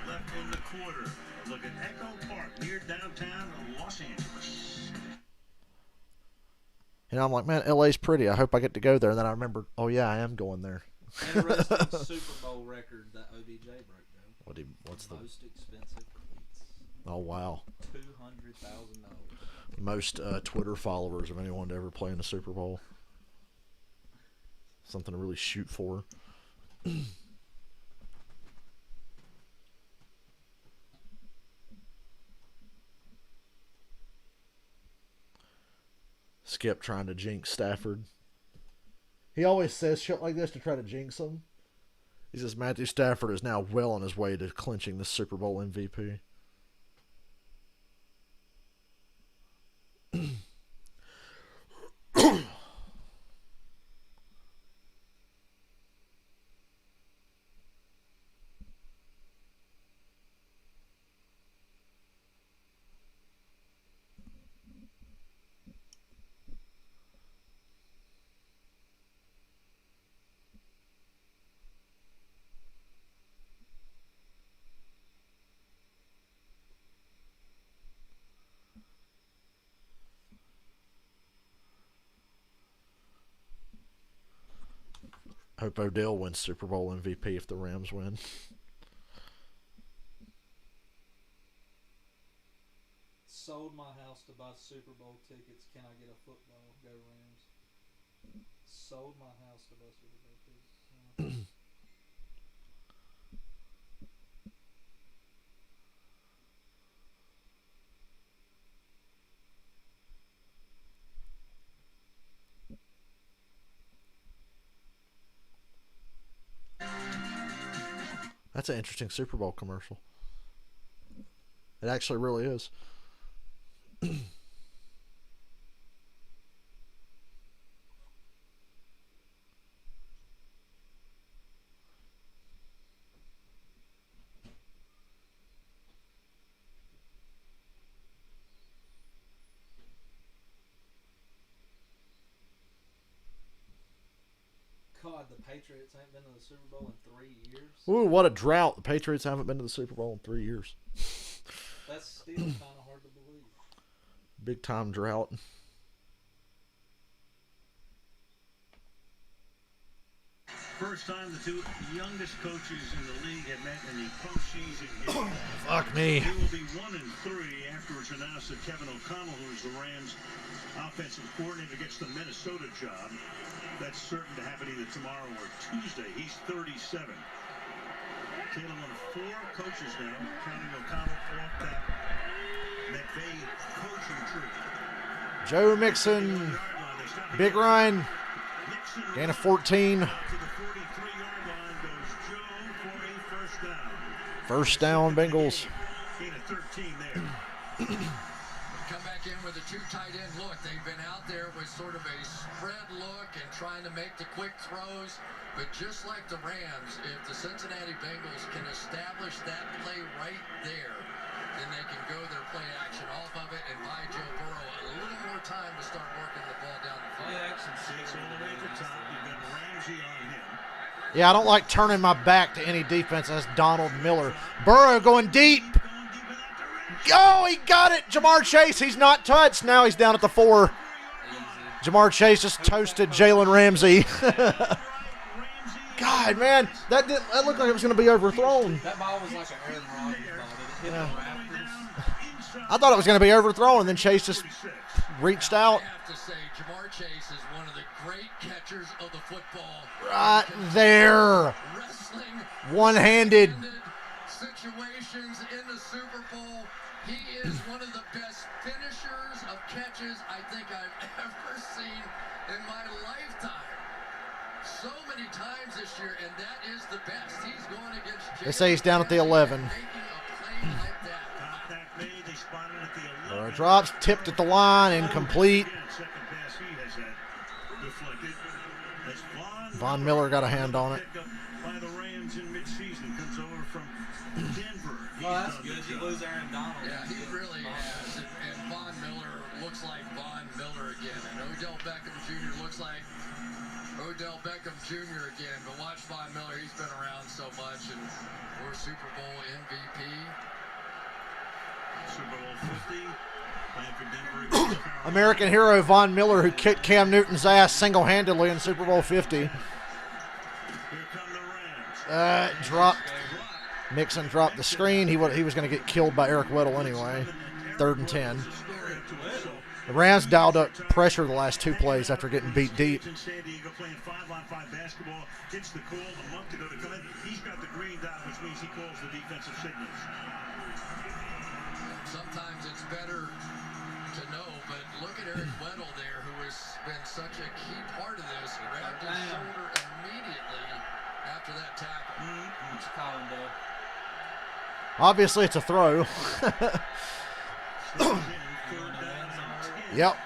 left in the quarter. Look at Echo Park near downtown Los Angeles. And I'm like, man, LA's pretty. I hope I get to go there. And then I remembered, oh, yeah, I am going there. Interesting Super Bowl record that OBJ broke down. What's the... Most expensive cleats. Oh, wow. $200,000. Most Twitter followers of anyone to ever play in the Super Bowl. Something to really shoot for. Skip trying to jinx Stafford. He always says shit like this to try to jinx him. He says Matthew Stafford is now well on his way to clinching the Super Bowl MVP. Hope Odell wins Super Bowl MVP if the Rams win. Sold my house to buy Super Bowl tickets. Can I get a football? Go Rams. Sold my house to buy Super Bowl tickets. That's an interesting Super Bowl commercial. It actually really is. God, the Patriots ain't been to the Super Bowl in 3 years. Ooh, what a drought. The Patriots haven't been to the Super Bowl in 3 years. That's still kind of hard to believe. Big time drought. First time the two youngest coaches in the league have met in the postseason game. Fuck me. They will be 1-3 after it's announced that Kevin O'Connell, who is the Rams' offensive coordinator, gets the Minnesota job. That's certain to happen either tomorrow or Tuesday. He's 37. Taylor won 4 coaches now, counting O'Connell off that McVay coaching tree. Joe Mixon, Big Ryan, gain of 14. To the 43-yard line goes Joe for a first down. First down, Bengals. Gain of 13 there. Come back in with a 2 tight end look. They've been out there with sort of a spread look and trying to make the quick throws. But just like the Rams, if the Cincinnati Bengals can establish that play right there, then they can go their play action off of it and buy Joe Burrow a little more time to start working the ball down the field. Takes all the way to the top. You've got Ramsey on him. Yeah, I don't like turning my back to any defense. That's Donald Miller. Burrow going deep. Oh, he got it. Jamar Chase, he's not touched. Now he's down at the 4. Jamar Chase just toasted Jalen Ramsey. God, man, that looked like it was going to be overthrown. That ball was like an Aaron Rodgers ball. Did it hit the rafters? I thought it was going to be overthrown, and then Chase just reached out. I have to say, Jamar Chase is one of the great catchers of the football. Right there. Wrestling, One-handed. situations in the Super Bowl. He is one of the best finishers of catches I think I've ever seen in my lifetime. So many times this year, and that is the best. He's going against Jalen. They say he's down at the 11. Making a play like that. Contact made. They spotted at the 11. Drops, tipped at the line, incomplete. Second pass he has had deflected. That's Von Miller got a hand on it. Picked up by the Rams in midseason. Comes over from Denver. Oh, that's good. You lose Aaron Donald. Yeah, he really has. And Von Miller looks like Von Miller again. And Odell Beckham Jr. looks like Odell Beckham Jr. again. But watch Von Miller. He's been around so much. And we're Super Bowl MVP. Super Bowl 50. Playing for Denver against Carolina. American hero Von Miller, who kicked Cam Newton's ass single-handedly in Super Bowl 50. Here come the Rams. Dropped. Mixon dropped the screen. He was going to get killed by Eric Weddle anyway. 3rd and 10. The Rams dialed up pressure the last 2 plays after getting beat deep. San Diego playing 5-on-5 basketball. Gets the call a month ago to come in. He's got the green dot, which means he calls the defensive signals. Sometimes it's better to know, but look at Eric Weddle there, who has been such a key part of this. He grabbed his shoulder immediately after that tackle. What's calling, though? Obviously, it's a throw. Yep.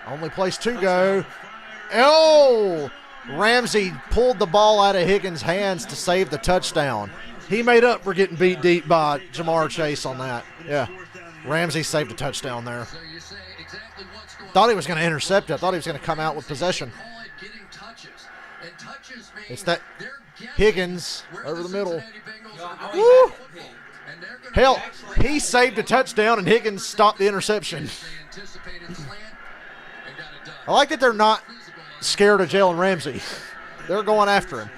Only place to go. Oh! Ramsey pulled the ball out of Higgins' hands to save the touchdown. He made up for getting beat deep by Jamar Chase on that. Yeah. Ramsey saved a touchdown there. Thought he was going to intercept it. I thought he was going to come out with possession. It's that Higgins over the middle. Woo! Hell, he saved a touchdown and Higgins stopped the interception. I like that they're not scared of Jalen Ramsey. They're going after him.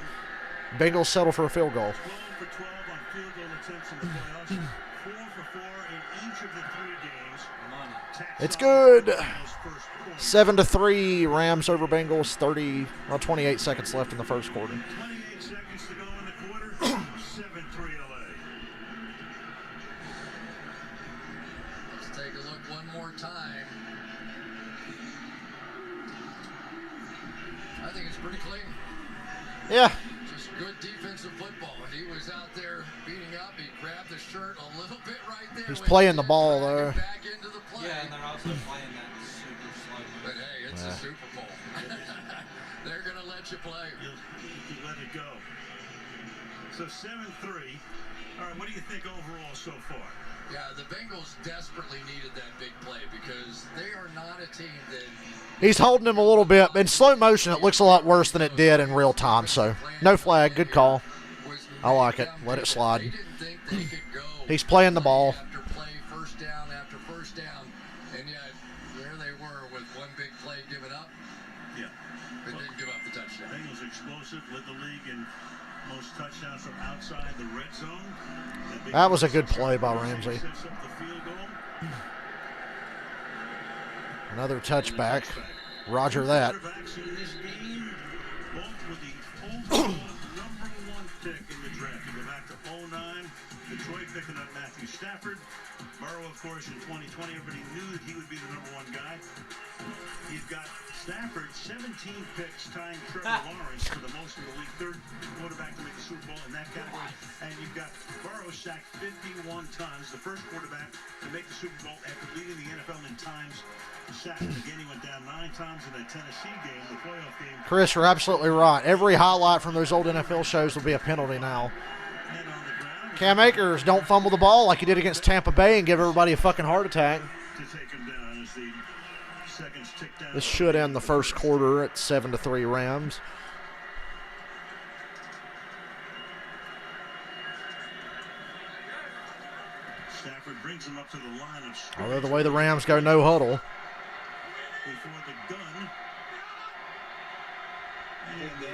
Bengals settle for a field goal. 12 for 12 on field goal attempts in the playoffs. 4 for 4 in each of the 3 games. It's good. 7-3, Rams over Bengals. 28 seconds left in the first quarter. 28 seconds to go in the quarter. 7-3 LA. Let's take a look one more time. I think it's pretty clean. Yeah. Just good defensive football. He was out there beating up. He grabbed the shirt a little bit right there. He's playing the ball, though. Back into the play. Yeah, and they're also playing that super slow. But hey, it's a Super Bowl. They're going to let you play. You let it go. So 7-3. All right, what do you think overall so far? Yeah, the Bengals desperately needed that big play because they are not a team that... He's holding him a little bit. In slow motion, it looks a lot worse than it did in real time. So, no flag. Good call. I like it. Let it slide. He's playing the ball. After play, first down after first down, and yet there they were with one big play given up. Yeah. But didn't give up the touchdown. Bengals explosive, led the league in most touchdowns from outside the red zone. That was a good play by Ramsey. Sets up the field goal. Another touchback. Roger that. Quarterbacks in this game, both with the overall #1 pick in the draft. You go 09, Detroit picking up Matthew Stafford. Burrow, of course, in 2020, everybody knew that he would be the #1 guy. He's got Stafford 17 picks, tying Trevor Lawrence for the most in the league, third quarterback to make the Super Bowl in that category. And you've got Burrow sacked 51 times, the first quarterback to make the Super Bowl after leading the NFL in times sacked. Again, he went down 9 times in that Tennessee game, the playoff game. Chris, you're absolutely right. Every highlight from those old NFL shows will be a penalty now. And on the ground, Cam Akers, don't fumble the ball like he did against Tampa Bay and give everybody a fucking heart attack. to take him down as the seconds tick down. This should end the first quarter at 7-3 Rams. Stafford brings him up to the line of scrimmage. Although the way the Rams go, no huddle. Before the gun. And they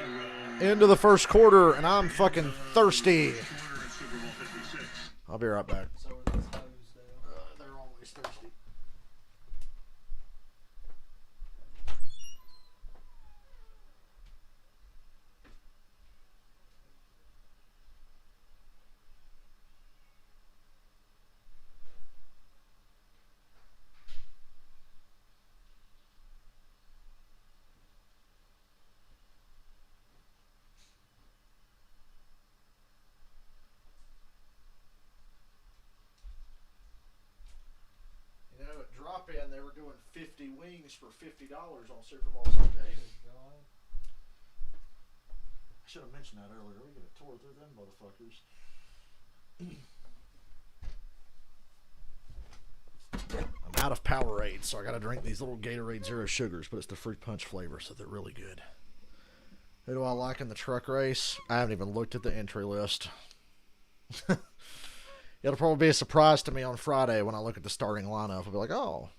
roll. Into the first quarter, and I'm fucking thirsty. Quarter in Super Bowl 56. I'll be right back. So are these hoes down. They're always thirsty. You know, at drop-in, they were doing 50 wings for $50 on Super Bowl Sunday. God. I should have mentioned that earlier. We're going to tore through them motherfuckers. I'm out of Powerade, so I got to drink these little Gatorade Zero Sugars, but it's the fruit punch flavor, so they're really good. Who do I like in the truck race? I haven't even looked at the entry list. It'll probably be a surprise to me on Friday when I look at the starting lineup. I'll be like, oh.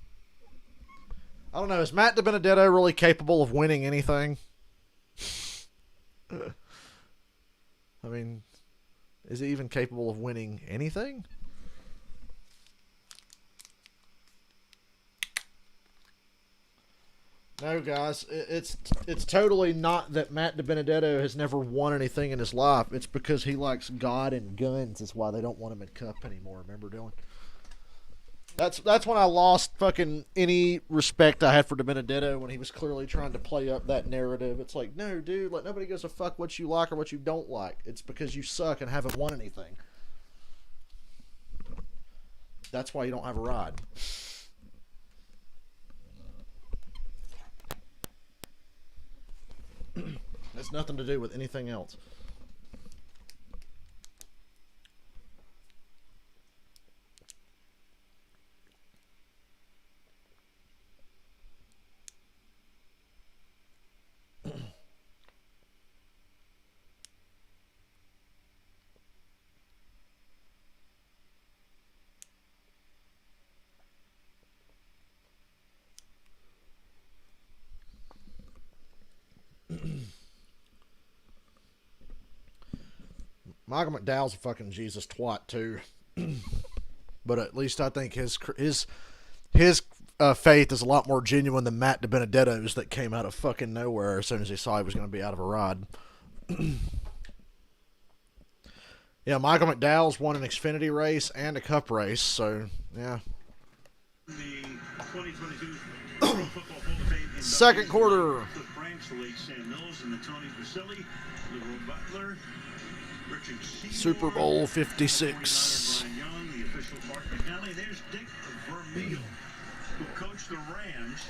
I don't know. Is Matt DiBenedetto really capable of winning anything? I mean, is he even capable of winning anything? No, guys, it's totally not that Matt DiBenedetto has never won anything in his life. It's because he likes God and guns. That's why they don't want him in Cup anymore. Remember, Dylan? That's when I lost fucking any respect I had for DiBenedetto, when he was clearly trying to play up that narrative. It's like, no, dude, like, nobody gives a fuck what you like or what you don't like. It's because you suck and haven't won anything. That's why you don't have a ride. Has nothing to do with anything else. Michael McDowell's a fucking Jesus twat too, but at least I think his faith is a lot more genuine than Matt DiBenedetto's that came out of fucking nowhere as soon as he saw he was going to be out of a ride. Yeah, Michael McDowell's won an Xfinity race and a Cup race, so yeah. The 2022 Pro Football Hall of Fame Second quarter. Cliff Franks, the late Sam Mills, and the Tony Baselli, LeRoy Butler, Richard Seymour, Super Bowl 56. Brian Young, the official Mark McNally. There's Dick Vermeil, who coached the Rams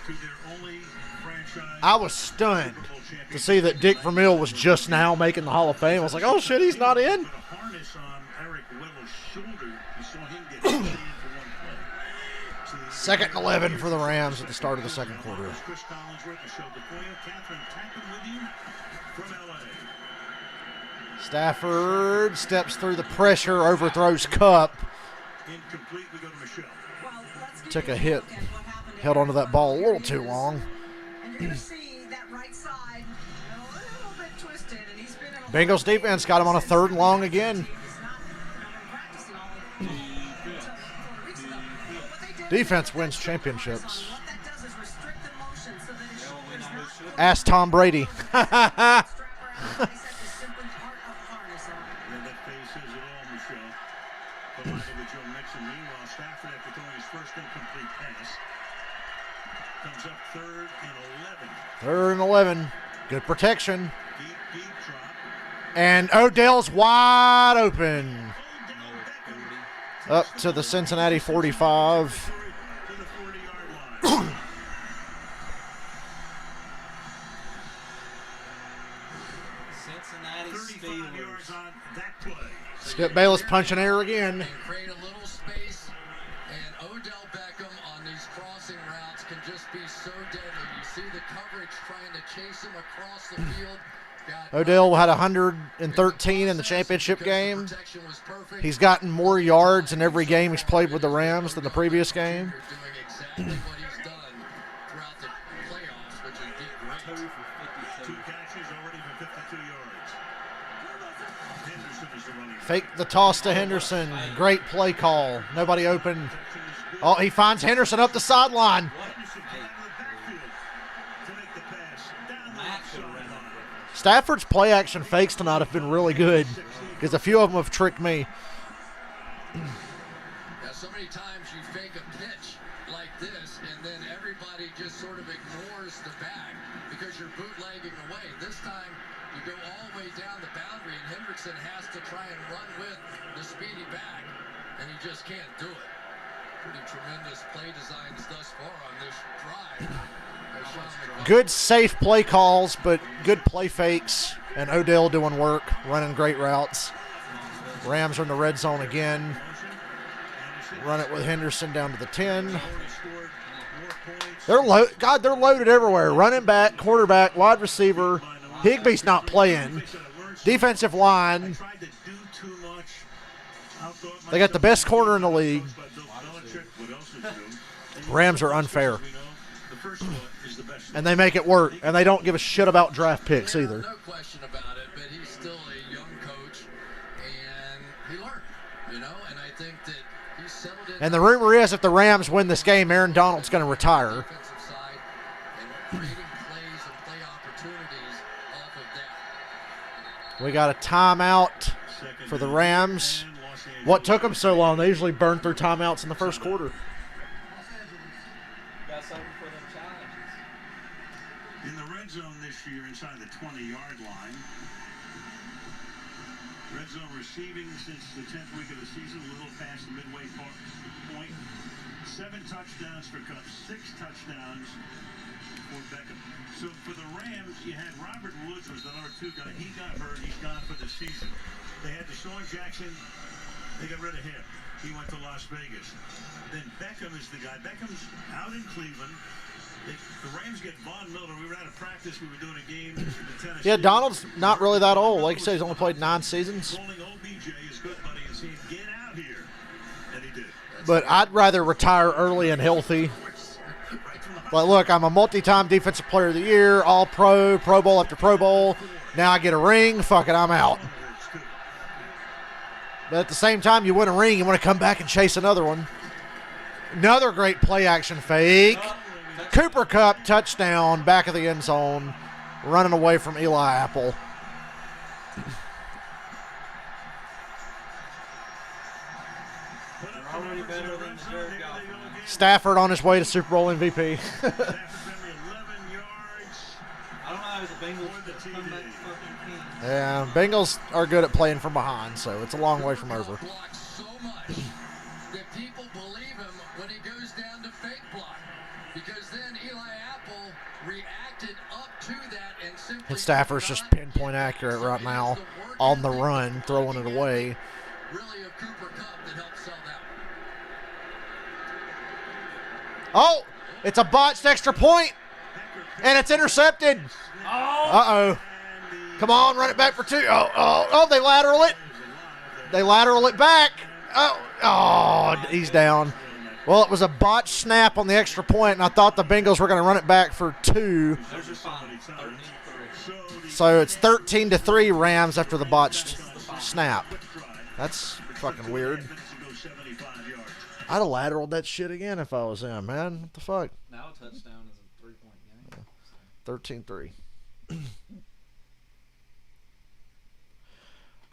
to their only franchise. I was stunned Super Bowl championship to see that Dick Vermeil was just now making the Hall of Fame. I was like, oh shit, he's not in. Put a harness on Eric Weddle's shoulder. You saw him get hit for one play. Second and 11 for the Rams at the start of the second quarter. Chris Collinsworth, Michelle DeFoya, Catherine Tappan with you from LA. Stafford steps through the pressure, overthrows Cup. Incomplete, we go to Michelle. Well, let's give Took you a hit. look at what happened Held onto that ball a little here. too long. And you're going to see that right side a little bit twisted, and he's been in a Bengals defense got him on a third and long again. He's not practicing all of weeks ago. But what they did Defense is wins what championships. that does is restrict the motion so that his shoulder's not Ask Tom Brady. strap around. They said it's simply part of harness on. And that faces after throwing his first incomplete pass. Comes up 3rd and 11. 3rd and 11. Good protection. Deep drop. And Odell's wide open. Up to the Cincinnati 45. To the 40-yard line. Cincinnati 35 yards Steelers. on that play. Skip Bayless punching air again. And create a little space, and Odell Beckham on these crossing routes can just be so deadly. You see the coverage trying to chase him across the field. Odell had 113 in the championship game. He's gotten more yards in every game he's played with the Rams than the previous game. Doing exactly what he's done throughout the playoffs, which would be great. 2 catches already for 52 yards. Henderson is the running back. Fake the toss to Henderson. Great play call. Nobody open. Oh, he finds Henderson up the sideline. Henderson came out of the backfield to make the pass down the sideline. Stafford's play action fakes tonight have been really good because a few of them have tricked me. Yeah, so many times you fake a pitch like this, and then everybody just sort of ignores the back because you're bootlegging away. This time, you go all the way down the boundary, and Hendrickson has to try and run with the speedy back, and he just can't do it. Pretty tremendous play designs thus far on this drive. Good safe play calls, but good play fakes. And Odell doing work, running great routes. Rams are in the red zone again. Run it with Henderson down to the 10. They're loaded everywhere. Running back, quarterback, wide receiver. Higbee's not playing. Defensive line. They got the best corner in the league. Rams are unfair. And they make it work. And they don't give a shit about draft picks either. No question about it, but he's still a young coach, and he learned, and I think that he's settled in. And the rumor is if the Rams win this game, Aaron Donald's going to retire. Defensive side and creating plays and play opportunities off of that. We got a timeout for the Rams. What took them so long? They usually burn through timeouts in the first quarter. Got something for them challenges. In the red zone this year inside the 20-yard line. Red zone receiving since the 10th week of the season, a little past the midway point. 7 touchdowns for Cup, 6 touchdowns for Beckham. So for the Rams, you had Robert Woods was the number 2 guy. He got hurt. He's gone for the season. They had Deshaun Jackson. They got rid of him. He went to Las Vegas. Then Beckham is the guy. Beckham's out in Cleveland. The Rams get Von Miller. We were out of practice. We were doing a game in Tennessee. Yeah, Donald's not really that old. Like you said, he's only played 9 seasons. Calling OBJ, his good buddy, and saying, "Get out here," and he did. But I'd rather retire early and healthy. Like, look, I'm a multi-time defensive player of the year, all-pro, Pro Bowl after Pro Bowl. Now I get a ring. Fuck it, I'm out. But at the same time, you win a ring, you want to come back and chase another one. Another great play-action fake. Cooper Kupp, touchdown, back of the end zone, running away from Eli Apple. They're already better than the Jared Goff. Stafford on his way to Super Bowl MVP. I don't know how the Bengals just come back to fucking king. Yeah, Bengals are good at playing from behind, so it's a long way from over. Blocks so much that people believe him when he goes down to fake block, because then Eli Apple reacted up to that and simply. And Stafford's just pinpoint accurate right now on the run, throwing it away. Really a Cooper Kupp that helped sell that one. Oh, it's a botched extra point, and it's intercepted. Uh-oh. Come on, run it back for 2. Oh, they lateral it. They lateral it back. Oh, he's down. Well, it was a botched snap on the extra point, and I thought the Bengals were going to run it back for 2. There's your final. 13-3. So it's 13-3 Rams after the botched snap. That's fucking weird. I'd have lateraled that shit again if I was him, man. What the fuck? Now a touchdown is a 3-point game. 13-3.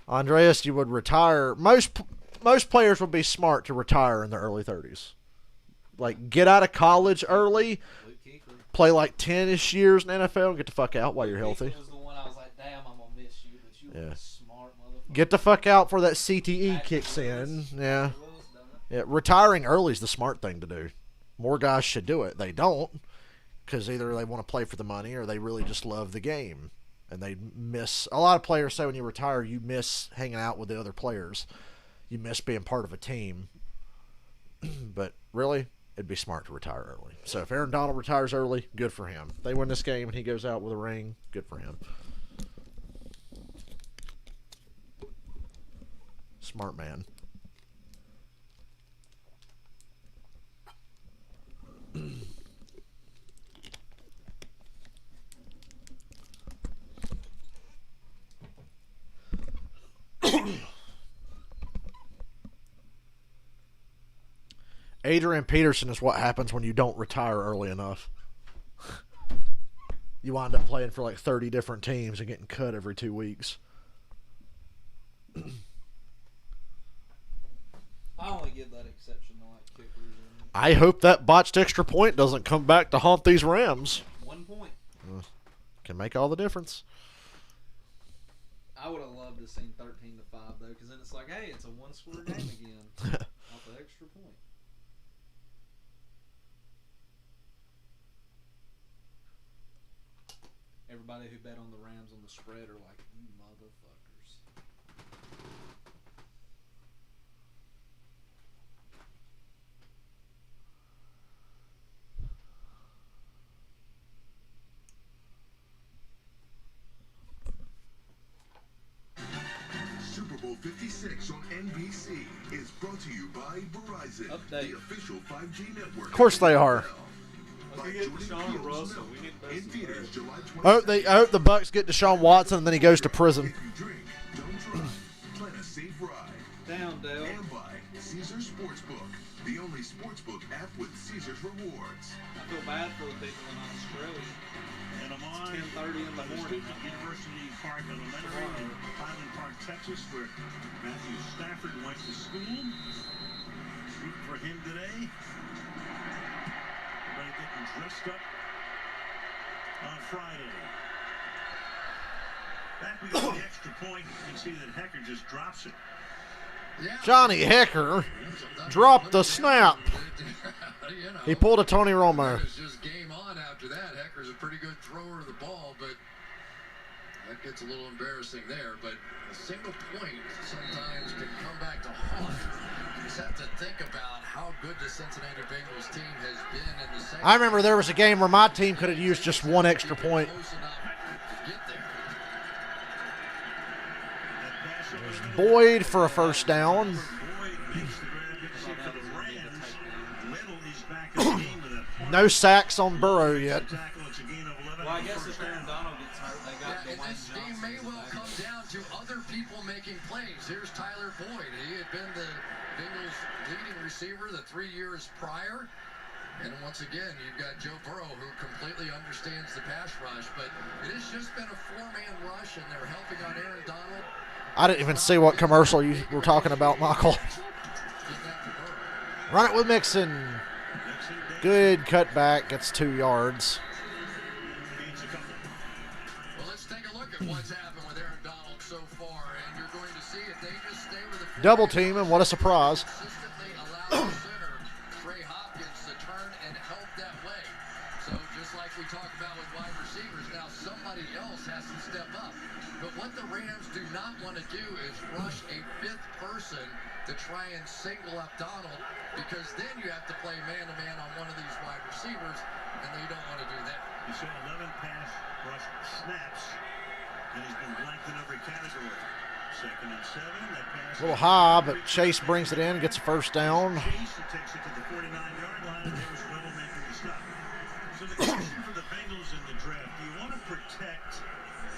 Andreas, you would retire. most players would be smart to retire in their early 30s. Like, get out of college early, play like 10-ish years in NFL, and get the fuck out while you're healthy. Was the one I was like, damn, I'm gonna miss you, but you were a smart motherfucker. Get the fuck out before that CTE kicks in. Yeah. Yeah, retiring early is the smart thing to do. More guys should do it. They don't, because either they want to play for the money or they really just love the game. And they miss. A lot of players say when you retire, you miss hanging out with the other players. You miss being part of a team. But really, it'd be smart to retire early. So if Aaron Donald retires early, good for him. If they win this game and he goes out with a ring, good for him. Smart man. Adrian Peterson is what happens when you don't retire early enough. You wind up playing for like 30 different teams and getting cut every 2 weeks. I only give that exception to like kickers. And I hope that botched extra point doesn't come back to haunt these Rams. 1 point. Can make all the difference. I would have loved to have seen 13-5 though, because then it's like, hey, it's a one-score game again off the extra point. Everybody who bet on the Rams on the spread are like, you motherfuckers. Super Bowl 56 on NBC is brought to you by Verizon, the official 5G network. Of course they are. I hope the Bucks get Deshaun Watson and then he goes to prison. If you drink, don't drive. Plan a safe ride. Down, Dale. And by Caesars Sportsbook, the only sportsbook app with Caesars rewards. I feel bad for the people in Australia. And I'm on 10:30 in the morning. University Park Elementary in Highland Park, Texas, where Matthew Stafford went to school. Root for him today. Everybody getting dressed up on Friday. Back we go to the extra point. You can see that Hecker just drops it. Johnny Hecker dropped the snap. He pulled a Tony Romo. It was just game on after that. Hecker's a pretty good thrower of the ball, but that gets a little embarrassing there. But a single point sometimes can come back to haunt. You just have to think about how good the Cincinnati Bengals team has been in the second. I remember there was a game where my team could have used just one extra point. Boyd for a first down. No sacks on Burrow yet. Well, I guess if Aaron Donald gets hurt, they got And this game may well come down to other people making plays. Here's Tyler Boyd. He had been the Bengals' leading receiver the 3 years prior. And once again, you've got Joe Burrow, who completely understands the pass rush. But it has just been a four-man rush, and they're helping on Aaron Donald. I didn't even see what commercial you were talking about, Michael. Run it with Mixon. Good cutback. Gets 2 yards. Well, let's take a look at what's happened with Aaron Donald so far. And you're going to see if they just stay with the Double team, and what a surprise. consistently allow the center, Trey Hopkins, to turn and help that way. So just like we talked about with wide receivers, now somebody else has to step up. But what the Rams do not want to do is rush a fifth person to try and single up Donald, because then you have to play man-to-man on one of these wide receivers, and they don't want to do that. You saw 11 pass rush snaps, and he's been blanked in every category. 2nd and 7, that pass. A little high, but Chase brings it in, gets a first down. Chase takes it to the 49-yard line, and there's Weddle making the stop. So the question for the Bengals in the draft, do you want to protect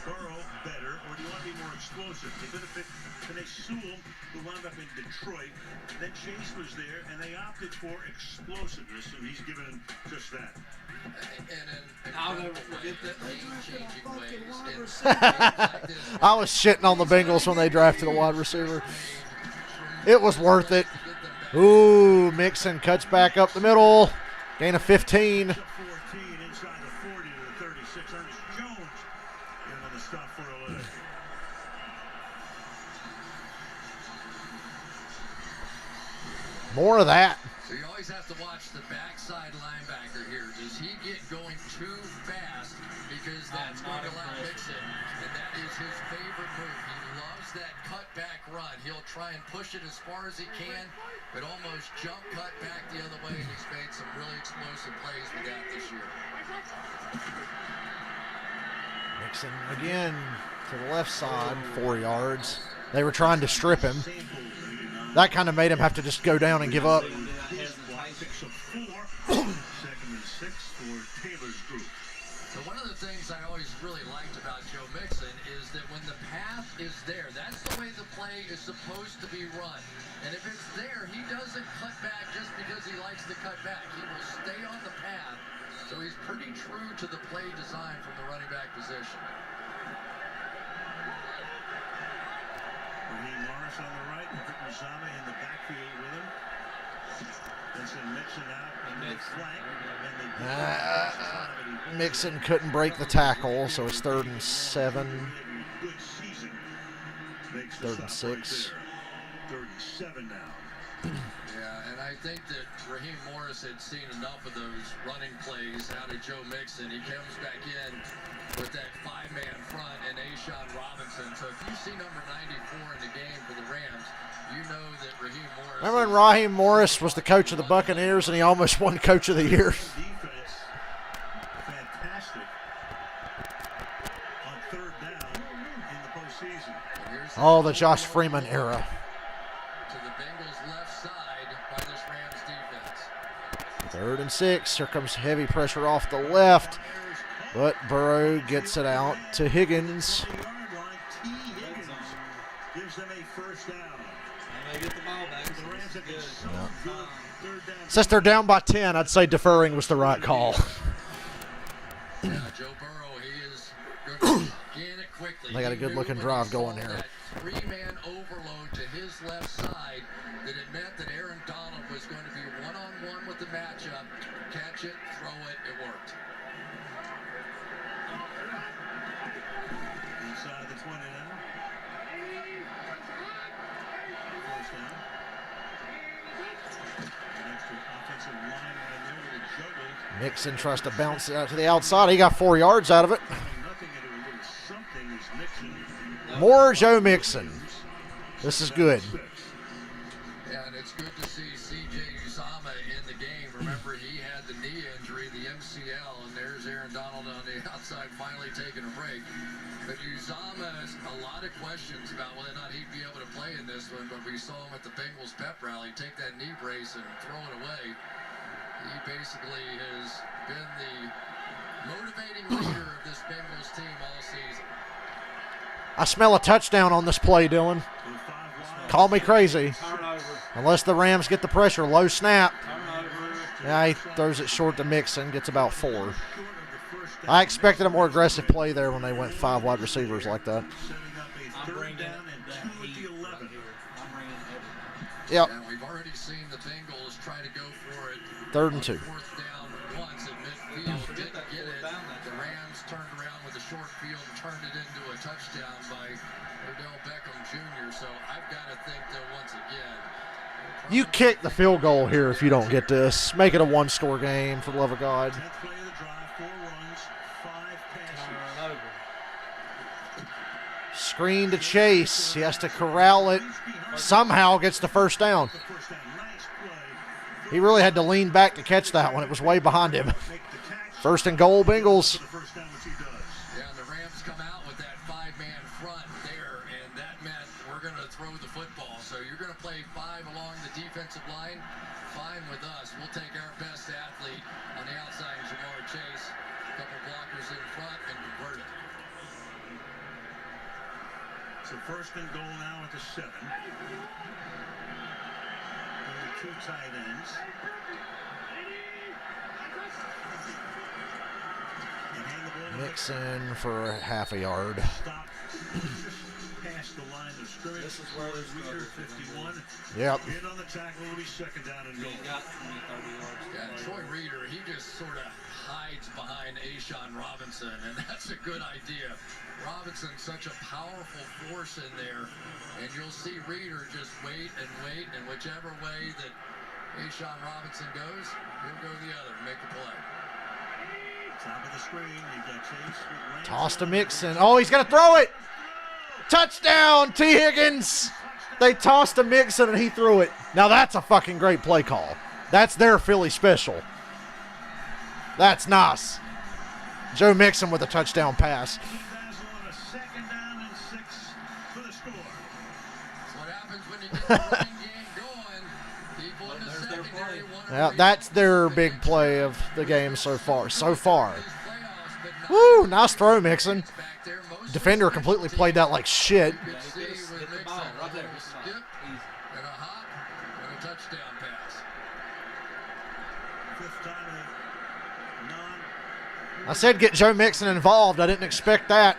Burrow better, or do you want to be more explosive? They benefit Penei Sewell, who wound up in Detroit. Then Chase was there, and they opted for explosiveness, and he's given just that. I'll never forget that. I was shitting on the Bengals when they drafted a wide receiver. It was worth it. Ooh, Mixon cuts back up the middle. Gain of 15. 14 inside the 40 to the 36. Ernest Jones in on the stop for a leg. More of that. So you always have to watch the backside linebacker here. Does he get going too fast? Because that's going to allow Mixon, and that is his favorite move. He loves that cutback run. He'll try and push it as far as he can, but almost jump cut back the other way, and he's made some really explosive plays with that this year. Mixon again to the left side, 4 yards. They were trying to strip him. That kind of made him have to just go down and give up. Second and 6 for Taylor's group. So one of the things I always really liked about Joe Mixon is that when the path is there, that's the way the play is supposed to be run. And if it's there, he doesn't cut back just because he likes to cut back. He will stay on the path. So he's pretty true to the play design from the running back position. Raheem Morris on the right, Vic Uzama in the backfield with him. Then send Mixon out into the flank. Mixon couldn't break the tackle, so it's 3rd and 7. Good season. Makes 3rd and 6. 3rd and 7 now. Yeah, and I think that Raheem Morris had seen enough of those running plays out of Joe Mixon. He comes back in with that 5-man front and A'Shawn Robinson. So if you see number 94 in the game for the Rams, you know that Raheem Morris... Remember when Raheem Morris was the coach of the Buccaneers and he almost won Coach of the Year? Defense, fantastic on 3rd down in the postseason. Oh, the Josh Freeman era. To the Bengals left side by this Rams defense. 3rd and 6. Here comes heavy pressure off the left. But Burrow gets it out to Higgins. Gives them a 1st down. And they get the ball back. The Rams have been so good. 3rd down. Since they're down by 10, I'd say deferring was the right call. Yeah, Joe Burrow, he is going to gain it quickly. They got a good-looking drive going here. That 3-man overload to his left side, that it meant that Aaron Donald was going to be one-on-one with the matchup. Catch it, throw it, it worked. Inside the 20 now. 1st down. An extra offensive line right there with a juggle. Nixon tries to bounce it out to the outside. He got 4 yards out of it. Nothing into a little something is Nixon. More Joe Mixon. This is good. Yeah, and it's good to see C.J. Uzama in the game. Remember, he had the knee injury, the MCL, and there's Aaron Donald on the outside finally taking a break. But Uzama has a lot of questions about whether or not he'd be able to play in this one, but we saw him at the Bengals pep rally take that knee brace and throw it away. He basically has been the motivating leader of this Bengals team all season. I smell a touchdown on this play, Dylan. Call me crazy. Turnover. Unless the Rams get the pressure. Low snap. Turnover. Yeah, he throws it short to Mixon, gets about 4. I expected a more aggressive play there when they went 5 wide receivers like that. I'm bringing that heat right here. I'm bringing everything. Yep. And we've already seen the Bengals try to go for it. 3rd and 2. 4th down once at midfield, didn't get it. The Rams turned around with a short field and turned it into a touchdown by Odell Beckham Jr. So I've got to think that once again. You kick the field goal here if you don't get this. Make it a 1-score game, for the love of God. 10th play of the drive, 4 runs, 5 passes. Turnover. Screen to Chase. He has to corral it. Somehow gets the 1st down. The 1st down, nice play. He really had to lean back to catch that one. It was way behind him. 1st and goal, Bengals. The 1st down, which he does. Yeah, and the Rams come out with that 5-man front there, and that meant we're going to throw the football. So you're going to play 5 along the defensive line. Fine with us. We'll take our best athlete on the outside, Jamar Chase. A couple blockers in front and convert it. So 1st and goal now at the 7. Only 2 tight ends. And hand the ball to Mixon for half a yard. stop. Past the line of scrimmage. This is where there's Reader, struggle. 51. Yep. Hit on the tackle. It'll be second down and He goal. got 20, 30 yards. Yeah, Troy Reader, he just sort of hides behind Ashawn Robinson, and that's a good idea. Robinson's such a powerful force in there, and you'll see Reader just wait, and whichever way that Ashawn Robinson goes, he'll go the other, make a play. Top of the screen, you got Chase. Toss to Mixon. Oh, he's going to throw it. Touchdown, T. Higgins. They tossed to Mixon, and he threw it. Now, that's a fucking great play call. That's their Philly special. That's nice. Joe Mixon with a touchdown pass. Second down and 6 for the score. That's what happens when you get the running game going. People in the secondary want to Yeah, that's their big play of the game so far. Woo, nice throw, Mixon. Defender completely played that like shit. Yeah, get the ball right there. Skip and a hop and a touchdown pass. Fifth time in non. I said get Joe Mixon involved. I didn't expect that.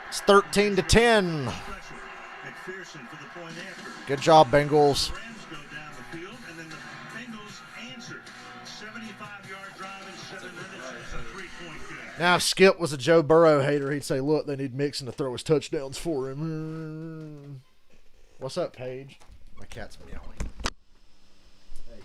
It's 13-10. McPherson for the point after. Good job, Bengals. Rams go down the field, and then the Bengals answer. 75-yard drive in 7 minutes. A 3-point game. Now, if Skip was a Joe Burrow hater, he'd say, look, they need Mixon to throw his touchdowns for him. What's up, Paige? My cat's meowing. Hey.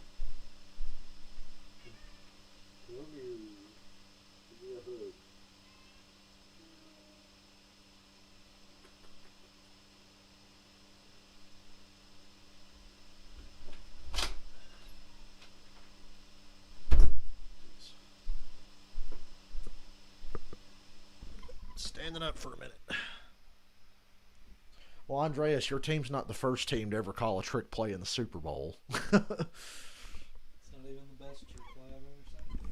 Standing up for a minute. Well, Andreas, your team's not the first team to ever call a trick play in the Super Bowl. It's not even the best trick play I've ever seen.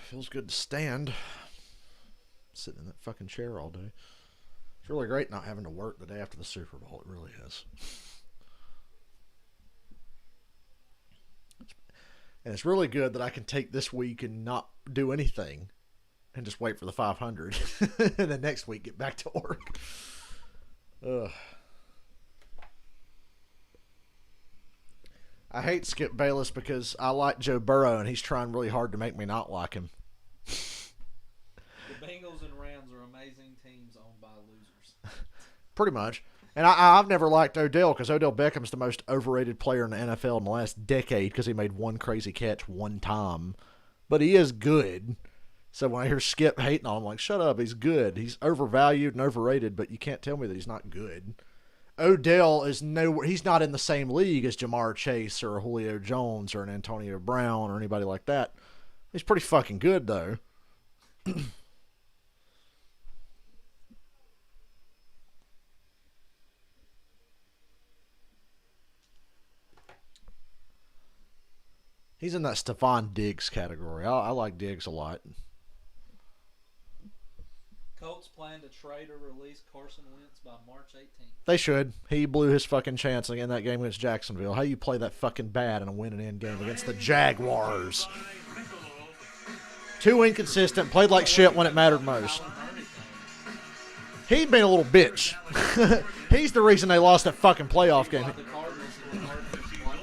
Feels good to stand. Sitting in that fucking chair all day. It's really great not having to work the day after the Super Bowl. It really is. And it's really good that I can take this week and not do anything and just wait for the 500 and then next week get back to work. Ugh. I hate Skip Bayless because I like Joe Burrow and he's trying really hard to make me not like him. The Bengals and Rams are amazing teams owned by losers. Pretty much. And I've never liked Odell because Odell Beckham's the most overrated player in the NFL in the last decade because he made one crazy catch one time. But he is good. So when I hear Skip hating on him, I'm like, shut up, he's good. He's overvalued and overrated, but you can't tell me that he's not good. Odell is he's not in the same league as Jamar Chase or Julio Jones or an Antonio Brown or anybody like that. He's pretty fucking good, though. He's in that Stephon Diggs category. I like Diggs a lot. Colts plan to trade or release Carson Wentz by March 18th. They should. He blew his fucking chance in that game against Jacksonville. How you play that fucking bad in a win-and-end game against the Jaguars? Too inconsistent. Played like shit when it mattered most. He'd been a little bitch. He's the reason they lost that fucking playoff game.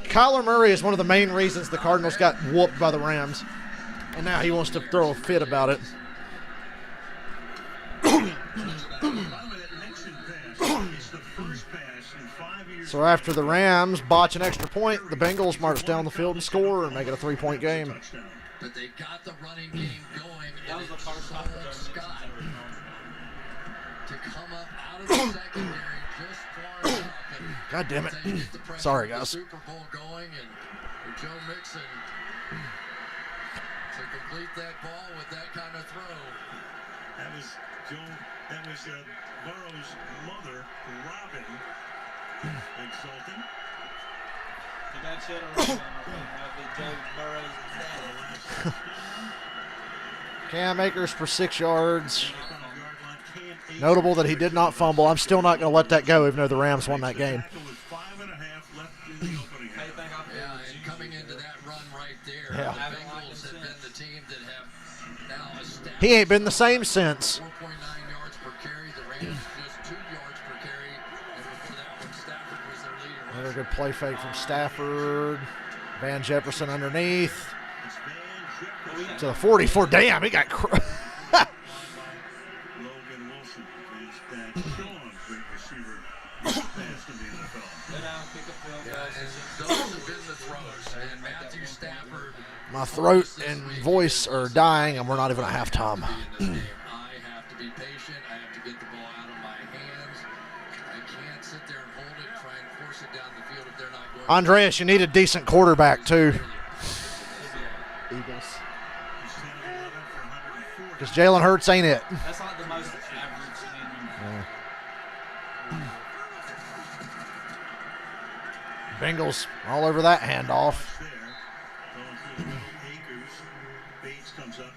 Kyler Murray is one of the main reasons the Cardinals got whooped by the Rams. And now he wants to throw a fit about it. So after the Rams botch an extra point, the Bengals march down the field and score and make it a 3-point game. But they got the running game going. That was the first time Scott to come up out of the secondary just far enough. God damn it. Sorry, guys. Super Bowl going and for Joe Mixon to complete that ball with that kind of throw. That was Burrow's mother, Robin, exulting. If that shit around, might be Joe Burrow's dad. Cam Akers for 6 yards. Notable that he did not fumble. I'm still not going to let that go even though the Rams won that game. Yeah, and coming into that run right there, Yeah. the Bengals have been the team that have now established. He ain't been the same since. 4.9 yards per carry. The Rams just 2 yards per carry. And before that one, Stafford was their leader. Another good play fake from Stafford. Van Jefferson underneath. To the 44. Damn, he got Logan Wilson is that Sean, great receiver, passed in the NFL. Yeah, and those have been the throws. And Matthew Stafford. My throat and voice are dying, and we're not even at halftime. I have to be patient. I have to get the ball out of my hands. I can't sit there and hold it, try and force it down the field if they're not going. Andreas, you need a decent quarterback, too. Eagles. Because Jalen Hurts ain't it. That's like the most average thing. Bengals all over that handoff. Bates comes up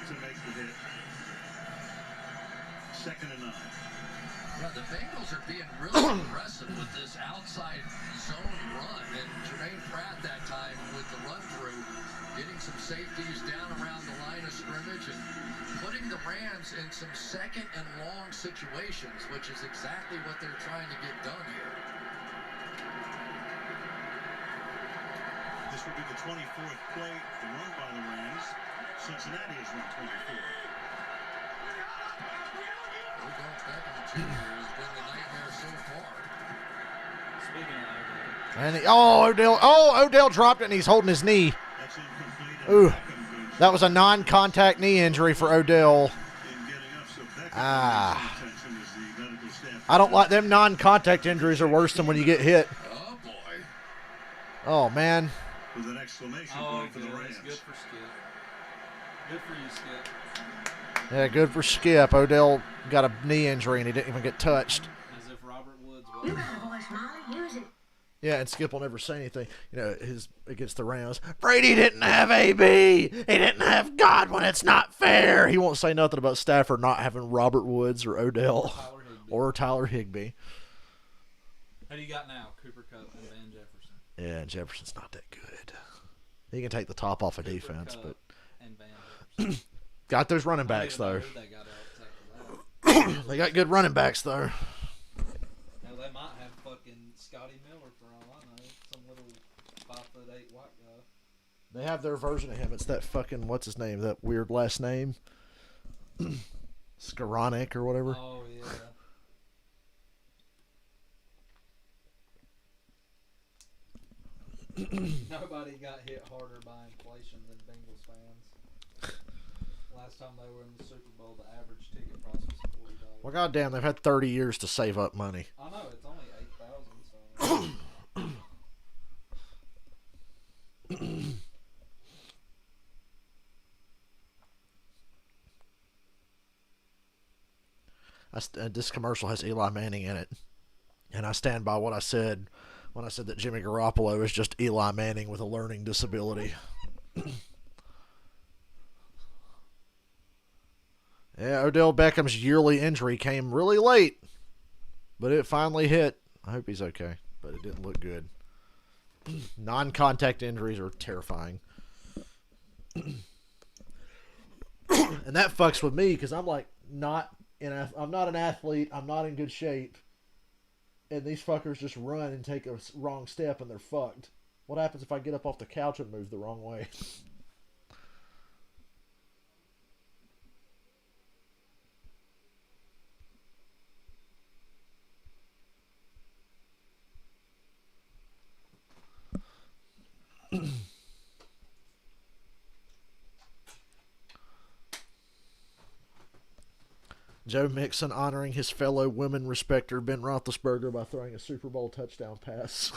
to make the hit. 2nd and 9. Yeah, the Bengals are being really aggressive with this outside zone run. And Jermaine Pratt that time with the run through, getting some safeties down around the line of scrimmage and putting the Rams in some 2nd and long situations, which is exactly what they're trying to get done here. This will be the 24th play run by the Rams. Cincinnati has run 24. Odell Beckham Jr. has been the nightmare so far. Speaking of And Odell dropped it, and he's holding his knee. That's incomplete. Ooh, that was a non-contact knee injury for Odell. In getting up, so Beckham Ah. attention as the medical staff. I don't like them non-contact injuries are worse than when you get hit. Oh, boy. Oh, man. With an exclamation Oh, point for the good. Rams. That's good for Skip. Good for you, Skip. Yeah, good for Skip. Odell got a knee injury, and he didn't even get touched. As if Robert Woods was. You got a voice, Molly. Use it. Yeah, and Skip will never say anything. You know, against the Rams. Brady didn't have AB. He didn't have Godwin. It's not fair. He won't say nothing about Stafford not having Robert Woods or Odell or Tyler Higbee. Who do you got now? Cooper Kupp and Van Jefferson. Yeah, Jefferson's not that good. He can take the top off of Cooper defense, Kupp but and Van Jefferson. got those running I backs don't though. even know who they got out after that. They got good running backs though. Now they might have fucking Scotty Miller for all I know. Some little 5'8" white guy. They have their version of him. It's that fucking what's his name? That weird last name, Skoranek or whatever. Oh yeah. Nobody got hit harder by inflation than Bengals fans. Last time they were in the Super Bowl, the average ticket price was $40. Well, goddamn, they've had 30 years to save up money. I know it's only 8,000. So. This commercial has Eli Manning in it, and I stand by what I said when I said that Jimmy Garoppolo is just Eli Manning with a learning disability. Yeah, Odell Beckham's yearly injury came really late, but it finally hit. I hope he's okay, but it didn't look good. Non-contact injuries are terrifying. And that fucks with me because I'm like I'm not an athlete. I'm not in good shape. And these fuckers just run and take a wrong step and they're fucked. What happens if I get up off the couch and move the wrong way? Joe Mixon honoring his fellow women respecter Ben Roethlisberger by throwing a Super Bowl touchdown pass.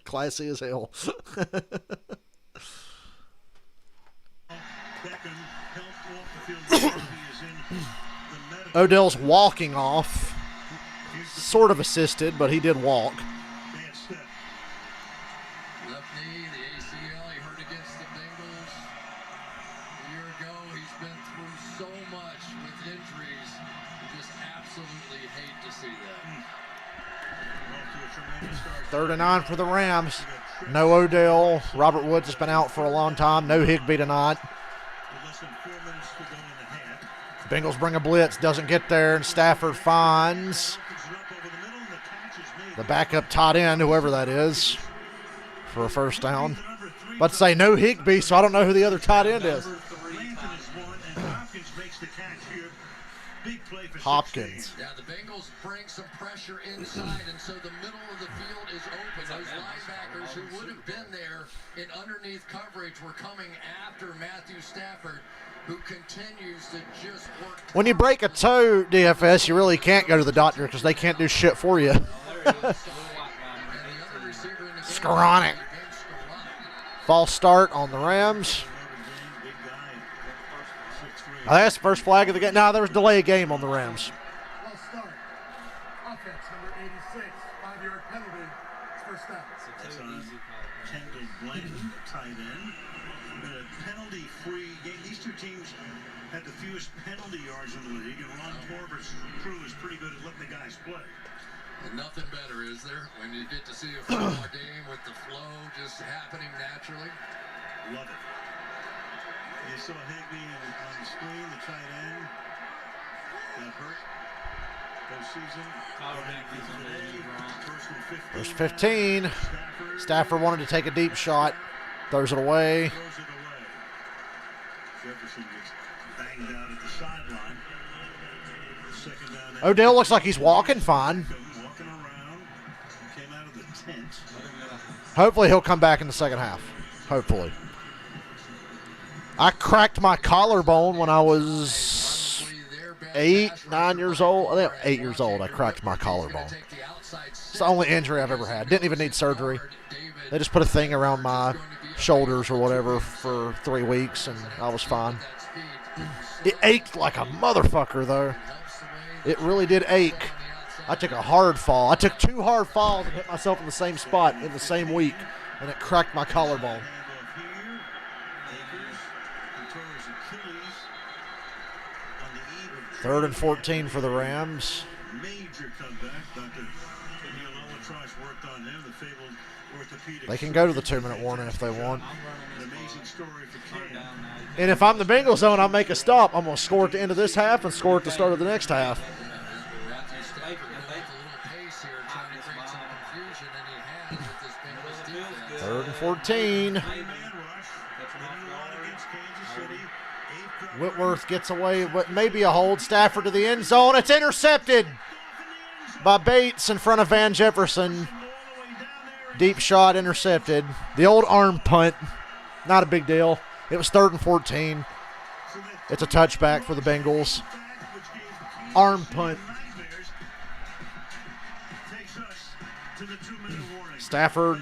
Classy as hell. Odell's walking off. Sort of assisted, but he did walk. see that. Off to a tremendous start. 3rd and 9 for the Rams. No Odell. Robert Woods has been out for a long time. No Higbee tonight. With less than 4 minutes to go in the half. Bengals bring a blitz. Doesn't get there. And Stafford finds the backup tight end, whoever that is, for a first down. About to say no Higbee, so I don't know who the other tight end is. Hopkins. Yeah, the Bengals bring some pressure inside, and so the middle of the field is open. Those linebackers who would have been there in underneath coverage were coming after Matthew Stafford, who continues to just work. When you break a toe, DFS, you really can't go to the doctor because they can't do shit for you. Skoronic. False start on the Rams. I think that's the first flag of the game. No, there was delay of game on the Rams. False start. Offense, number 86, 5-yard penalty. First down. That's on Kendall Blanton, tight end. Been a penalty-free game. These two teams had the fewest penalty yards in the league, and Ron Torbert's crew is pretty good at letting the guys play. And nothing better, is there, when you get to see a football game with the flow just happening naturally? Love it. You saw Higbee on the screen, the tight end. Got hurt. Postseason. First 15. Stafford wanted to take a deep shot. Throws it away. Jefferson gets banged out at the sideline. Second down. Odell looks like he's walking fine. Walking around. Came out of the tent. Hopefully he'll come back in the second half. Hopefully. I cracked my collarbone when I was 8, 9 years old. I think 8 years old, I cracked my collarbone. It's the only injury I've ever had. Didn't even need surgery. They just put a thing around my shoulders or whatever for 3 weeks, and I was fine. It ached like a motherfucker, though. It really did ache. I took a hard fall. I took 2 hard falls and hit myself in the same spot in the same week, and it cracked my collarbone. 3rd and 14 for the Rams. Major comeback. Dr. Neil Olatrosh worked on him, the fabled orthopedic. They can go to the 2-minute warning if they want. An amazing story for King. And if I'm the Bengals zone, I'll make a stop. I'm going to score at the end of this half and score at the start of the next half. 3rd and 14. Whitworth gets away, but maybe a hold. Stafford to the end zone. It's intercepted by Bates in front of Van Jefferson. Deep shot intercepted. The old arm punt. Not a big deal. It was 3rd and 14. It's a touchback for the Bengals. Arm punt. Stafford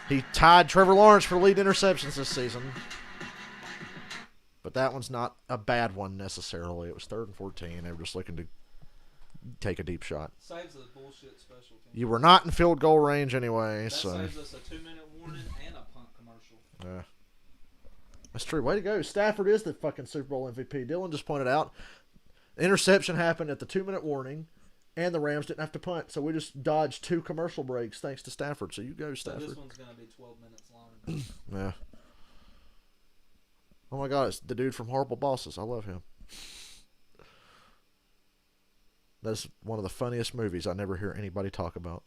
he tied Trevor Lawrence for lead interceptions this season. But that one's not a bad one necessarily. It was 3rd and 14. They were just looking to take a deep shot. Saves the bullshit special team. You were not in field goal range anyway, that so. Saves us a 2-minute warning and a punt commercial. Yeah. That's true. Way to go. Stafford is the fucking Super Bowl MVP. Dylan just pointed out. Interception happened at the 2-minute warning, and the Rams didn't have to punt. So we just dodged 2 commercial breaks thanks to Stafford. So you go, Stafford. So this one's going to be 12 minutes long. Yeah. Oh my God, it's the dude from Horrible Bosses. I love him. That's one of the funniest movies I never hear anybody talk about.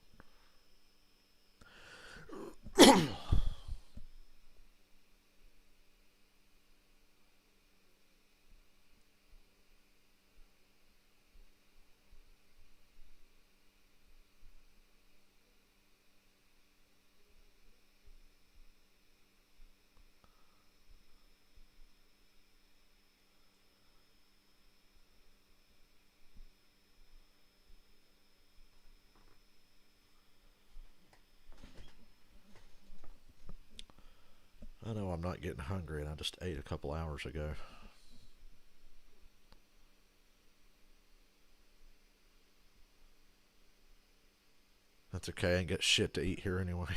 I know I'm not getting hungry, and I just ate a couple hours ago. That's okay. I ain't got shit to eat here anyway.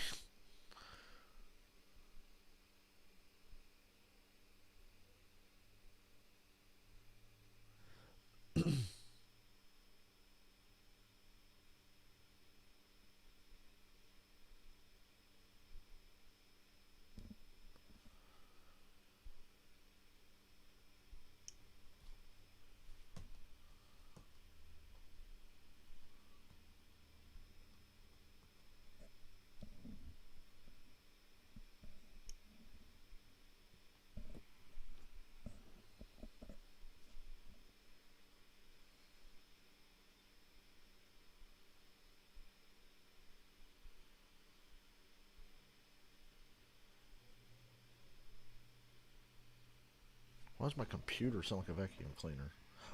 Why does my computer sound like a vacuum cleaner?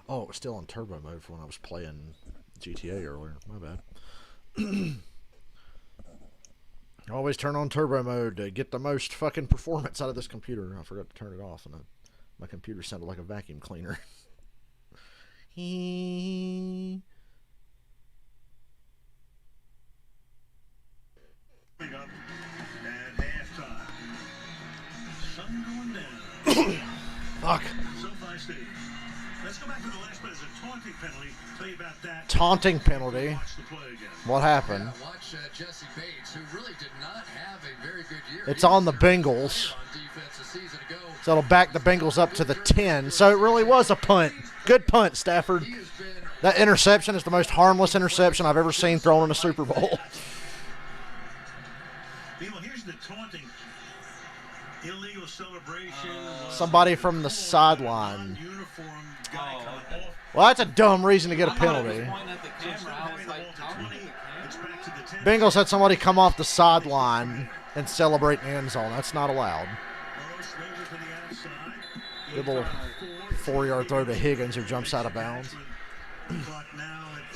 Oh, it was still on turbo mode for when I was playing GTA earlier. My bad. Always turn on turbo mode to get the most fucking performance out of this computer. I forgot to turn it off, and my computer sounded like a vacuum cleaner. Coming up at halftime. Sun going down. Fuck. SoFi Stadium. Let's go back to the last play. There's a taunting penalty. Tell you about that. Taunting penalty. Watch the play again. What happened? Yeah, watch Jesse Bates, who really did not have a very good year. It's on the Bengals. On defense a season ago. So it'll back the Bengals up to the 10. So it really was a punt. Good punt, Stafford. He has been That interception is the most harmless interception I've ever seen thrown in a Super Bowl. Well, here's the taunting. Illegal celebration. Somebody from the sideline. Uniform guy coming off. Well, that's a dumb reason to get a penalty. Pointing at the camera, I was like, talking to the camera. It's back to the 10. Bengals had somebody come off the sideline and celebrate in the end zone. That's not allowed. Burrow swings it to the outside. Good little 4-yard throw to Higgins, who jumps out of bounds. Clock now at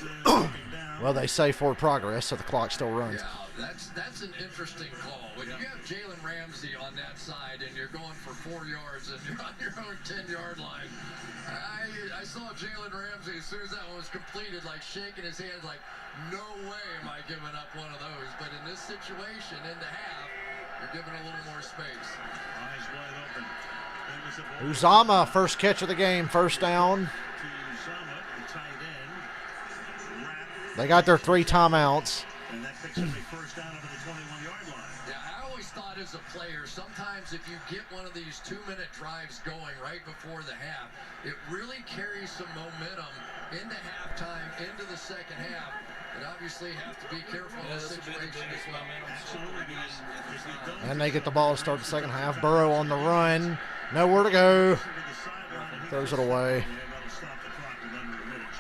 down. Well, they say forward progress, so the clock still runs. Yeah, that's an interesting call. When you have Jalen Ramsey on that side and you're going for 4 yards and you're on your own 10-yard line, I saw Jalen Ramsey as soon as that one was completed, like shaking his head, like, no way am I giving up one of those. But in this situation, in the half, you're giving a little more space. Eyes wide open. Uzama, first catch of the game, first down. To Uzama, the tight end. Wrap, They got their 3 timeouts. and that picks up a first down over the 21-yard line. Yeah, I always thought as a player, sometimes if you get one of these 2-minute drives going right before the half, it really carries some momentum into halftime, into the second half. But obviously have to be careful in this situation as well. Absolutely, because if you don't And they get the ball to start the second half. Burrow on the run. Nowhere to go. to the sideline, Throws it away. yeah, that'll stop the clock in under a minute.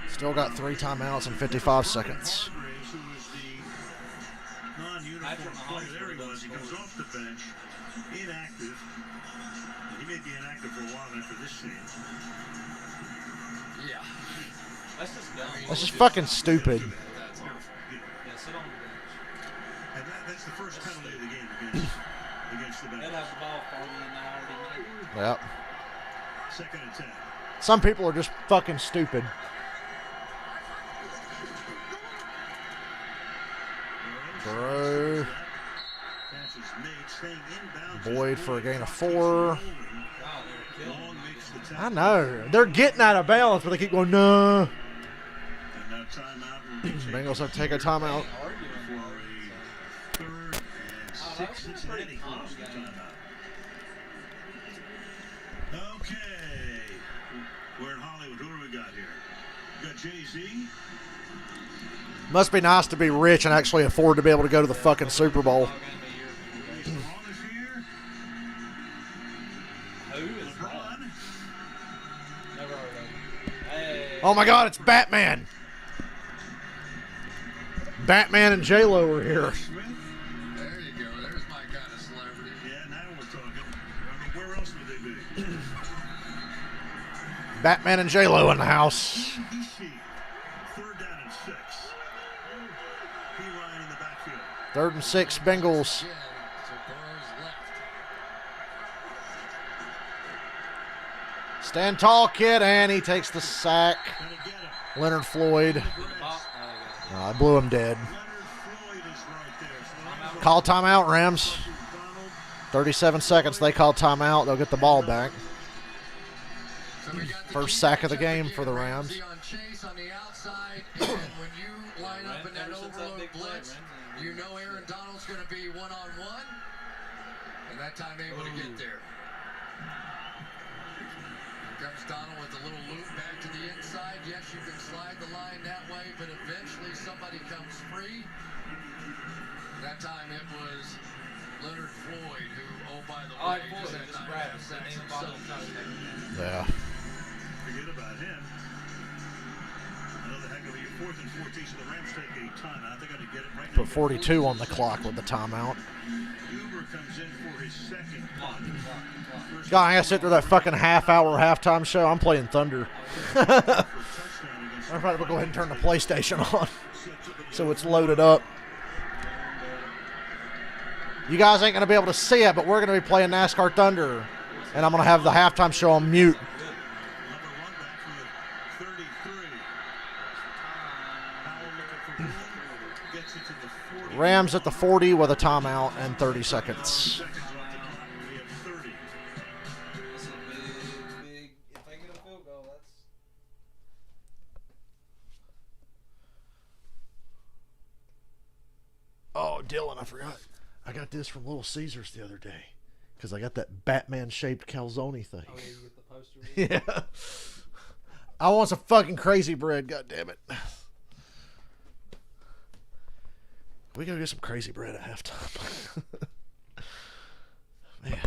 Chase Still got 3 timeouts and 55 seconds. Hargraves, who was the non-uniform player, there he was. He comes off the bench, inactive. He may be inactive for a while after this scene. Yeah. That's just dumb. That's just fucking stupid. That's awful. Yeah, sit on the bench. And that's the first penalty of the game against the They'd Bengals. have the ball 40 and already made. Yep. Second and 10. Some people are just fucking stupid. Burrow. Catch is made, staying inbound. Boyd for a gain of 4. Long makes the tackle. I know. They're getting out of balance, but they keep going, no. And now timeout will be taken Bengals have to take a timeout. for a 3rd and 6. It's heading close to timeout. Okay. We're in Hollywood. Who do we got here? We got Jay-Z. Must be nice to be rich and actually afford to be able to go to the fucking Super Bowl. Mason Long is here. Who is that? LeBron. Never heard of him. Hey. Oh my God, it's Batman. Batman and J-Lo are here. Smith. There you go. There's my kind of celebrity. Yeah, now we're talking. I mean, where else would they be? Batman and J-Lo in the house. DC. 3rd down and 6. P. Ryan in the backfield. 3rd and 6, Bengals. Again, to Burrow's left. Stand tall, kid, and he takes the sack. Gonna get him. Leonard Floyd. Oh, I blew him dead. Leonard Floyd is right there. So now Call timeout, Rams. Donald. 37 seconds. They call timeout. They'll get the ball back. So we got the First key sack of the matchup game again. for the Rams. Ramsey on Chase on the outside, and when you line up in that Ever since that overload big play, blitz, Ramsey. you know Aaron Donald's going to be one-on-one, and that time able to get there. Here comes Donald with a little loop back to the inside. Yes, you can slide the line that way, but eventually somebody comes free. That time it was Leonard Floyd, who, oh, by the way, Floyd had just 9.5 grabbed it. sacks Didn't bother himself. to touch it. Yeah. Forget about him. Another heck of a 4th 4th and 14, so the Rams take a timeout. They got to get it right now. Put 42 on the clock with the timeout. Uber comes in for his second punt. God, I gotta sit through that fucking half-hour halftime show. I'm playing Thunder. I'm probably go ahead and turn the PlayStation on so it's loaded up. You guys ain't gonna be able to see it, but we're gonna be playing NASCAR Thunder, and I'm gonna have the halftime show on mute. Rams at the 40 with a timeout and 30 seconds. If they get a field goal, that's. Oh, Dylan, I forgot. I got this from Little Caesars the other day because I got that Batman-shaped calzone thing. Oh, yeah, you get the poster. Yeah. I want some fucking crazy bread, god damn it. We gotta get some crazy bread at halftime. Man.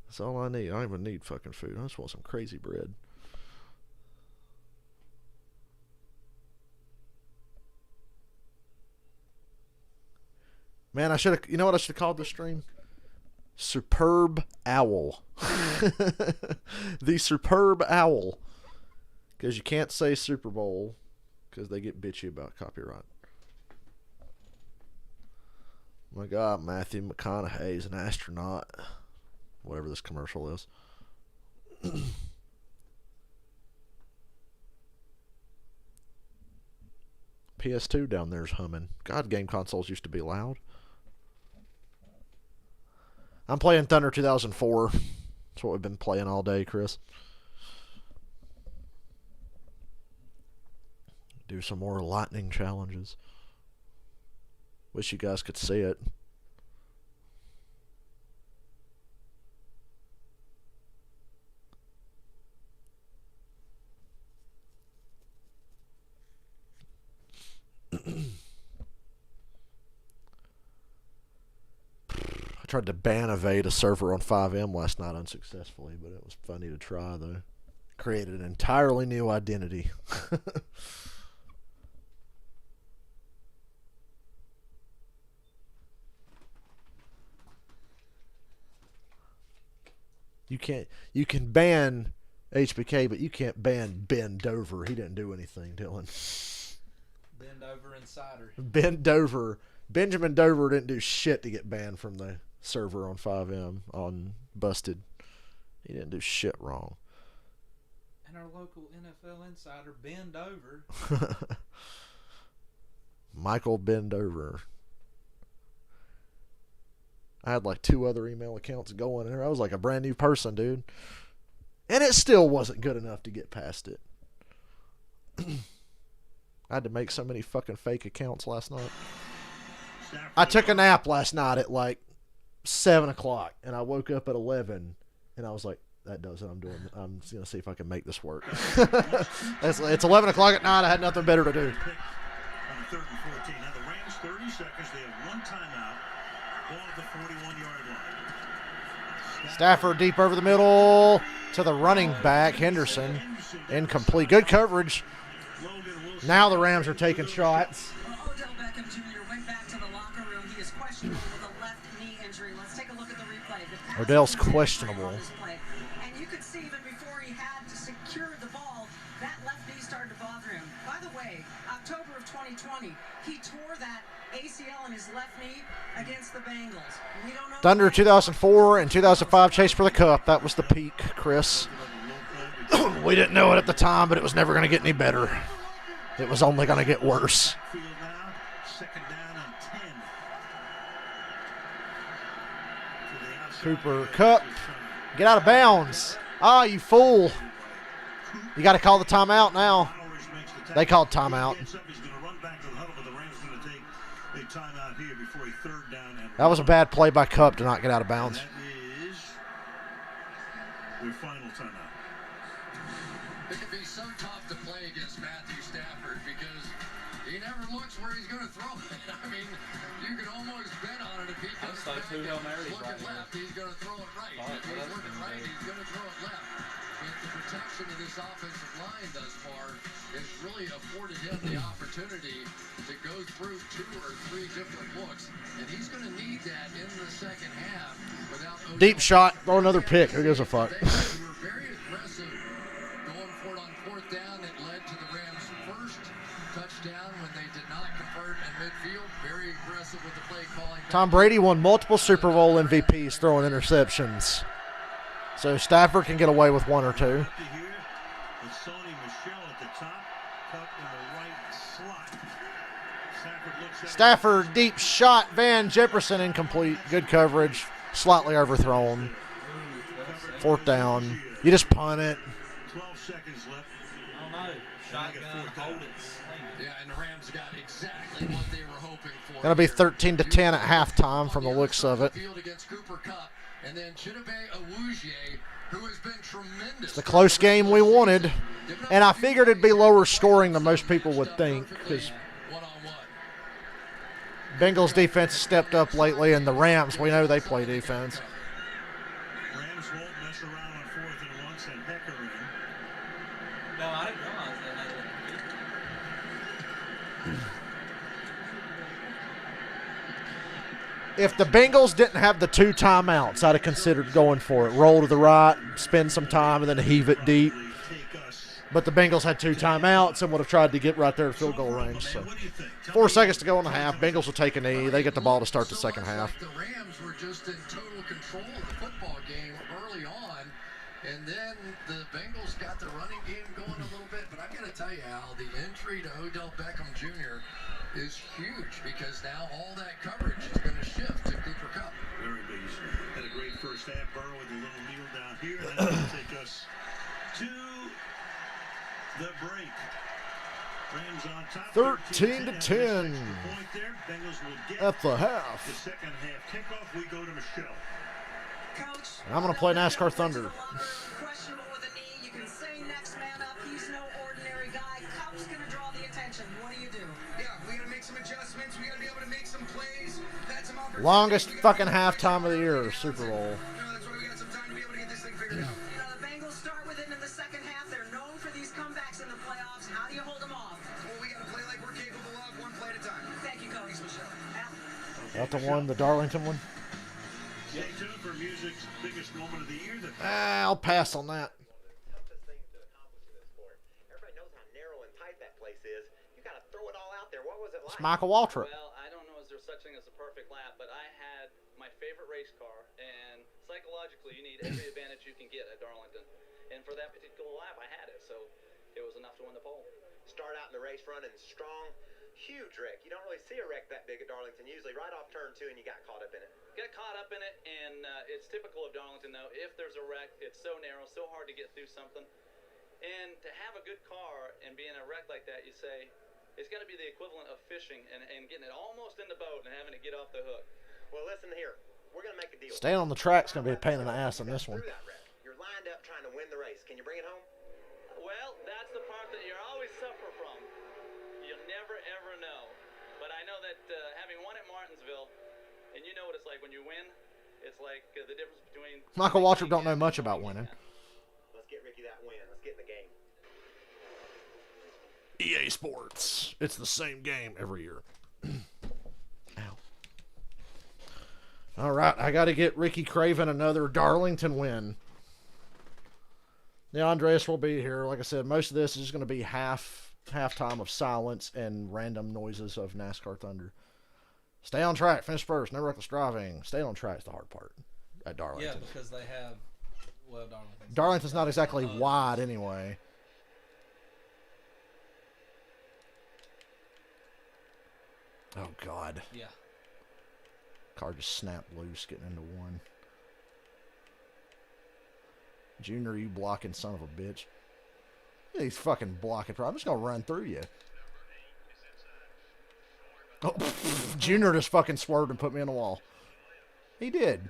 That's all I need. I don't even need fucking food. I just want some crazy bread. Man, I should have, you know what I should have called this stream? Superb Owl. The Superb Owl. Because you can't say Super Bowl because they get bitchy about copyright. My God, Matthew McConaughey's an astronaut. Whatever this commercial is. PS2 down there's humming. God, game consoles used to be loud. I'm playing Thunder 2004. That's what we've been playing all day, Chris. Do some more lightning challenges. Wish you guys could see it. I tried to ban evade a server on 5M last night unsuccessfully, but it was funny to try, though. Created an entirely new identity. You can ban HBK, but you can't ban Ben Dover. He didn't do anything, Dylan. Bend over insider. Ben Dover. Benjamin Dover didn't do shit to get banned from the server on 5M on Busted. He didn't do shit wrong. And our local NFL insider, Ben Dover. Michael Ben Dover. I had like 2 other email accounts going, and I was like a brand new person, dude. And it still wasn't good enough to get past it. I had to make so many fucking fake accounts last night. I took a nap last night at like 7 o'clock, and I woke up at 11, and I was like, that does it. I'm just going to see if I can make this work. It's 11 o'clock at night. I had nothing better to do. On 3rd and 14. Now the Rams 30 seconds. They have 1 timeout. Ball at the 41-yard line. Stafford deep over the middle to the running back, Henderson. Incomplete. Good coverage. Now the Rams are taking shots. Odell Beckham Jr. went back to the locker room. He is questionable with a left knee injury. Let's take a look at the replay. Odell's questionable. And you could see that before he had to secure the ball, that left knee started to bother him. By the way, October of 2020, he tore that ACL in his left knee against the Bengals. We don't know. Thunder 2004 and 2005 chase for the cup. That was the peak, Chris. We didn't know it at the time, but it was never going to get any better. It was only going to get worse. Cooper Kupp. Get out of bounds. Ah, you fool. You got to call the timeout now. They called timeout. That was a bad play by Kupp to not get out of bounds. Their final timeout. It can be so tough to play against Matthew Stafford because he never looks where he's going to throw it. I mean, you could almost bet on it if he comes back and he's looking left, he's going to throw it right. If he's looking right, he's going to throw it left. protection of this offensive line thus far has really afforded him the opportunity to go through 2 or 3 different looks, and he's going to need that in the second half. Without Deep shot, throw another pick. Who gives a fuck? They were very aggressive going for it on 4th down. It led to the Rams' first touchdown when they did not convert in midfield. Very aggressive with the play calling. Tom Brady won multiple Super Bowl MVPs throwing interceptions. So Stafford can get away with 1 or 2. Here with Sony Michel at the top, cut in the right slot. Stafford looks at Stafford, deep shot. Van Jefferson incomplete. Good coverage. Slightly overthrown. 4th down. You just punt it. 12 seconds left. I don't know. Shotgun, hold it. Yeah, and the Rams got exactly what they were hoping for. Going to be 13-10 at halftime from the looks of it. Field against Cooper Kupp, and then Chidobe Awuzie, who has been tremendous. It's the close game we wanted. And I figured it'd be lower scoring than most people would think, because Bengals defense stepped up lately, and the Rams, we know they play defense. Rams won't mess around on 4th and 1, send Hecker in. No, I didn't realize that. If the Bengals didn't have the 2 timeouts, I'd have considered going for it. Roll to the right, spend some time, and then heave it deep. But the Bengals had 2 timeouts and would have tried to get right there at field goal range. So 4 seconds to go in the half. Bengals will take a knee. They get the ball to start the second half. The Rams were just in total control of the football game early on, and then the Bengals got the running game going a little bit. But I got to tell you, Al, the entry to Odell Beckham Jr. is huge because now all that coverage is going to shift to Cooper Kupp. Very big. Had a great first half. Burrow with a little kneel down here. That's going to take us to the break. Rams on top. 13-10 at the half. The second half kickoff. We go to Michelle. Coach, I'm going to play NASCAR Thunder. questionable with a knee. You can say next man up. He's no ordinary guy. Kupp's going to draw the attention. What do you do? Yeah, we got to make some adjustments. We got to be able to make some plays. That's some opportunities. Longest fucking halftime of the year, Super Bowl. That's why we got some time to be able to get this thing figured out. You know, the Bengals start with it in the second half. They're known for these comebacks in the playoffs. How do you hold them off? Well, we got to play like we're capable of, one play at a time. Thank you, Coach. Michelle. That the one, the Darlington one? Stay tuned for music's biggest moment of the year. I'll pass on that. Toughest thing to accomplish in this sport. Everybody knows how narrow and tight that place is. You got to throw it all out there. What was it like? It's Michael Waltrip. Well, I don't know is there such thing as a perfect lap, but I had my favorite race car, and psychologically, you need every advantage you can get at Darlington. And for that particular lap, I had it, so it was enough to win the pole. Start out in the race running strong. Huge wreck. You don't really see a wreck that big at Darlington. Usually right off turn 2 and you got caught up in it. Got caught up in it, and it's typical of Darlington, though. If there's a wreck, it's so narrow, so hard to get through something. And to have a good car and be in a wreck like that, you say, it's got to be the equivalent of fishing and getting it almost in the boat and having to get off the hook. Well, listen here. We're going to make a deal. Staying on the track's going to be a pain in the ass on this one. You're lined up trying to win the race. Can you bring it home? Well, that's the part that you always suffer from. You'll never, ever know. But I know that having won at Martinsville, and you know what it's like when you win, it's like the difference between... Michael Waltrip don't know much about winning. Let's get Ricky that win. Let's get in the game. EA Sports. It's the same game every year. Ow. All right, I got to get Ricky Craven another Darlington win. The Andreas will be here. Like I said, most of this is going to be halftime of silence and random noises of NASCAR Thunder. Stay on track, finish first, never reckless driving. Stay on track is the hard part at Darlington. Yeah, because they have, well, Darlington's not exactly wide anyway. Oh, God. Yeah. Car just snapped loose getting into one. Junior, you blocking son of a bitch. Yeah, he's fucking blocking. I'm just going to run through you. Oh, Junior just fucking swerved and put me in the wall. He did.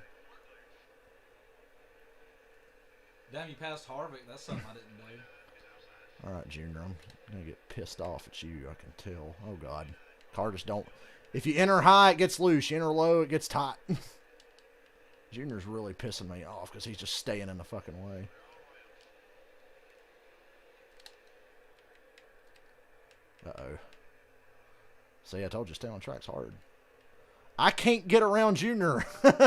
Damn, you passed Harvick. That's something I didn't do. All right, Junior, I'm going to get pissed off at you. I can tell. Oh, God. Car just don't. If you enter high, it gets loose. You enter low, it gets tight. Junior's really pissing me off because he's just staying in the fucking way. Uh-oh. See, I told you, staying on track's hard. I can't get around Junior. That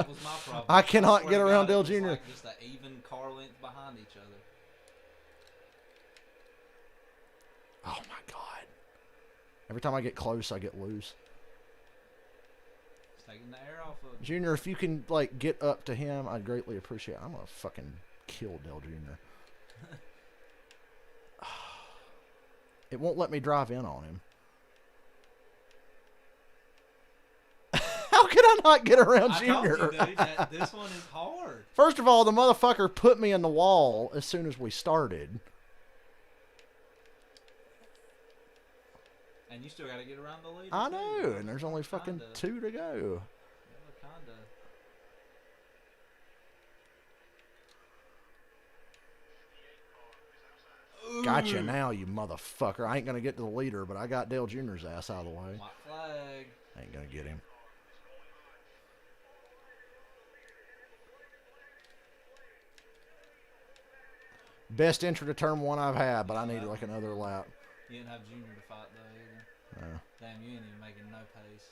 was my problem. I cannot get around Dale It Jr. was like just an even car length behind each other. Oh, my God. Every time I get close, I get loose. It's taking the air off of him. Junior, if you can, like, get up to him, I'd greatly appreciate it. I'm going to fucking kill Dale Jr. It won't let me drive in on him. How can I not get around Junior? Told you, dude, that this one is hard. First of all, the motherfucker put me in the wall as soon as we started. And you still got to get around the lead. I know, and there's only fucking 2 to go. Gotcha now, you motherfucker. I ain't going to get to the leader, but I got Dale Jr.'s ass out of the way. White flag. I ain't going to get him. Best entry to turn 1 I've had, but I need like another lap. You didn't have Junior to fight though either. No. Damn, you ain't even making no pace.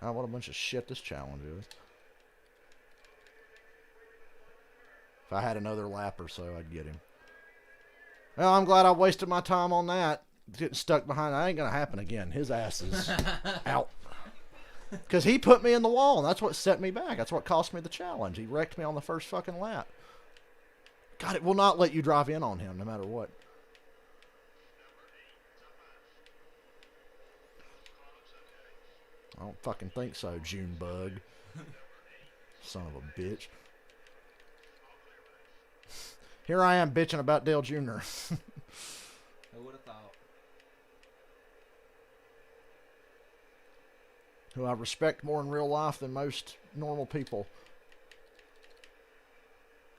Oh, what a bunch of shit this challenge is. If I had another lap or so, I'd get him. Well, I'm glad I wasted my time on that. Getting stuck behind. That ain't going to happen again. His ass is out. Because he put me in the wall, and that's what set me back. That's what cost me the challenge. He wrecked me on the first fucking lap. God, it will not let you drive in on him no matter what. I don't fucking think so, Junebug. Son of a bitch. Here I am bitching about Dale Jr. Who would have thought? Who I respect more in real life than most normal people.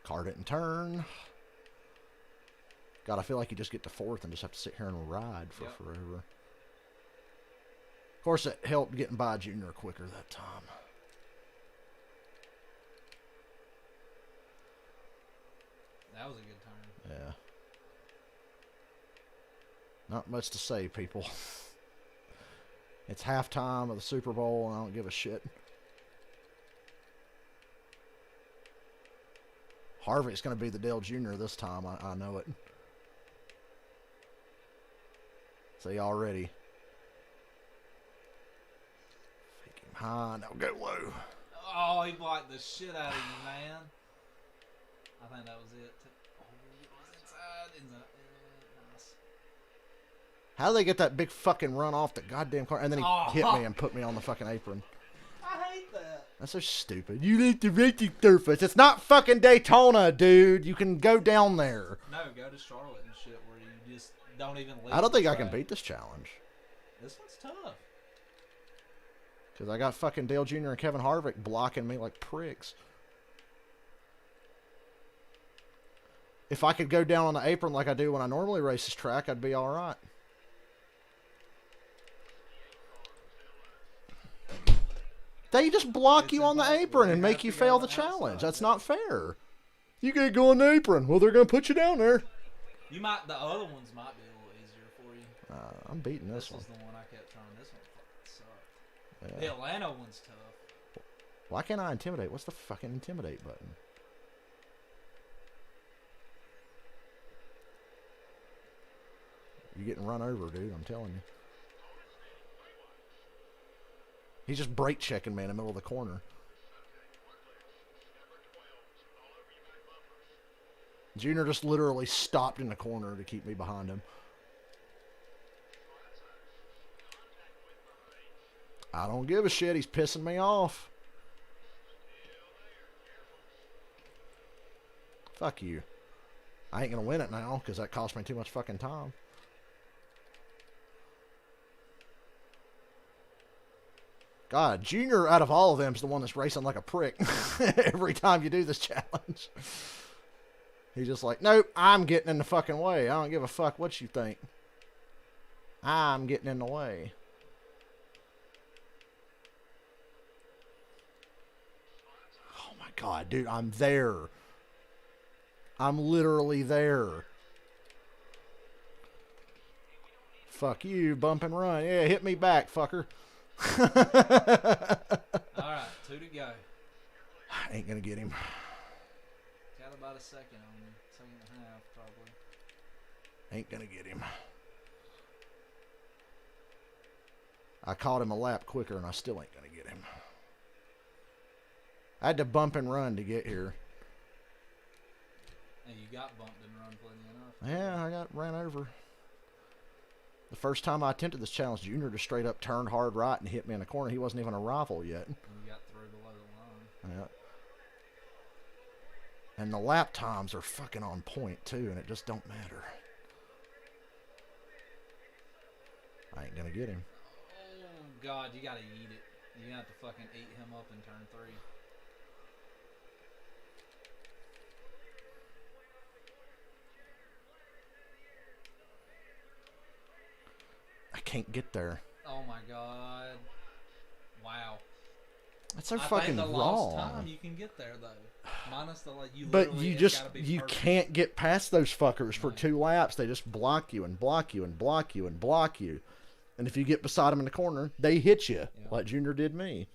Car didn't turn. God, I feel like you just get to 4th and just have to sit here and ride for forever. Of course, it helped getting by Junior quicker that time. That was a good turn. Yeah. Not much to say, people. It's halftime of the Super Bowl, and I don't give a shit. Harvick's going to be the Dale Jr. this time. I know it. See, already. Fake him high. Now go low. Oh, he blocked the shit out of you, man. I think that was it. Oh, it was inside. Nice. How do they get that big fucking run off the goddamn car? And then he hit me and put me on the fucking apron. I hate that. That's so stupid. You need to racing surface. It's not fucking Daytona, dude. You can go down there. No, go to Charlotte and shit where you just don't even leave. I don't think I can beat this challenge. This one's tough. Because I got fucking Dale Jr. and Kevin Harvick blocking me like pricks. If I could go down on the apron like I do when I normally race this track, I'd be alright. They just block you on the apron and make you fail the challenge. That's not fair. You can't go on the apron. Well, they're going to put you down there. You might. The other ones might be a little easier for you. I'm beating this one. This is the one I kept trying. This one fucking sucked. Yeah. The Atlanta one's tough. Why can't I intimidate? What's the fucking intimidate button? You're getting run over, dude. I'm telling you. He's just brake checking me in the middle of the corner. Junior just literally stopped in the corner to keep me behind him. I don't give a shit. He's pissing me off. Fuck you. I ain't going to win it now because that cost me too much fucking time. God, Junior, out of all of them, is the one that's racing like a prick every time you do this challenge. He's just like, nope, I'm getting in the fucking way. I don't give a fuck what you think. I'm getting in the way. Oh my God, dude, I'm there. I'm literally there. Fuck you, bump and run. Yeah, hit me back, fucker. All right, 2 to go. I ain't gonna get him. Got about a second on him. Second and a half, probably. Ain't gonna get him. I caught him a lap quicker, and I still ain't gonna get him. I had to bump and run to get here. And you got bumped and run plenty enough. Yeah, I got ran over. The first time I attempted this challenge, Junior just straight up turned hard right and hit me in the corner. He wasn't even a rival yet. And you got through below the line. Yeah. And the lap times are fucking on point, too, and it just don't matter. I ain't gonna get him. Oh, God, you gotta eat it. You're gonna have to fucking eat him up in turn 3. I can't get there. Oh, my God. Wow. That's so I fucking think the wrong. lost time you can get there, though. Minus the, like, But you just, gotta be you perfect. can't get past those fuckers for 2 laps. They just block you and block you and block you and block you. And if you get beside them in the corner, they hit you, like Junior did me.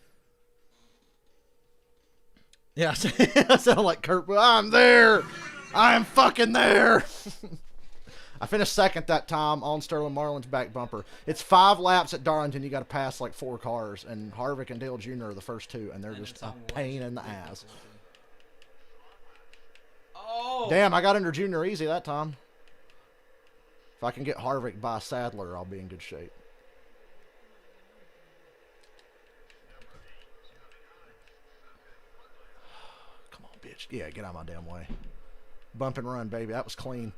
Yeah, I sound like Kurt. I'm there. I am fucking there. I finished second that time on Sterling Marlin's back bumper. It's 5 laps at Darlington. You got to pass like 4 cars, and Harvick and Dale Jr. are the first 2, and they're just a pain in the ass. Oh! Damn, I got under Junior easy that time. If I can get Harvick by Sadler, I'll be in good shape. Come on, bitch. Yeah, get out of my damn way. Bump and run, baby. That was clean.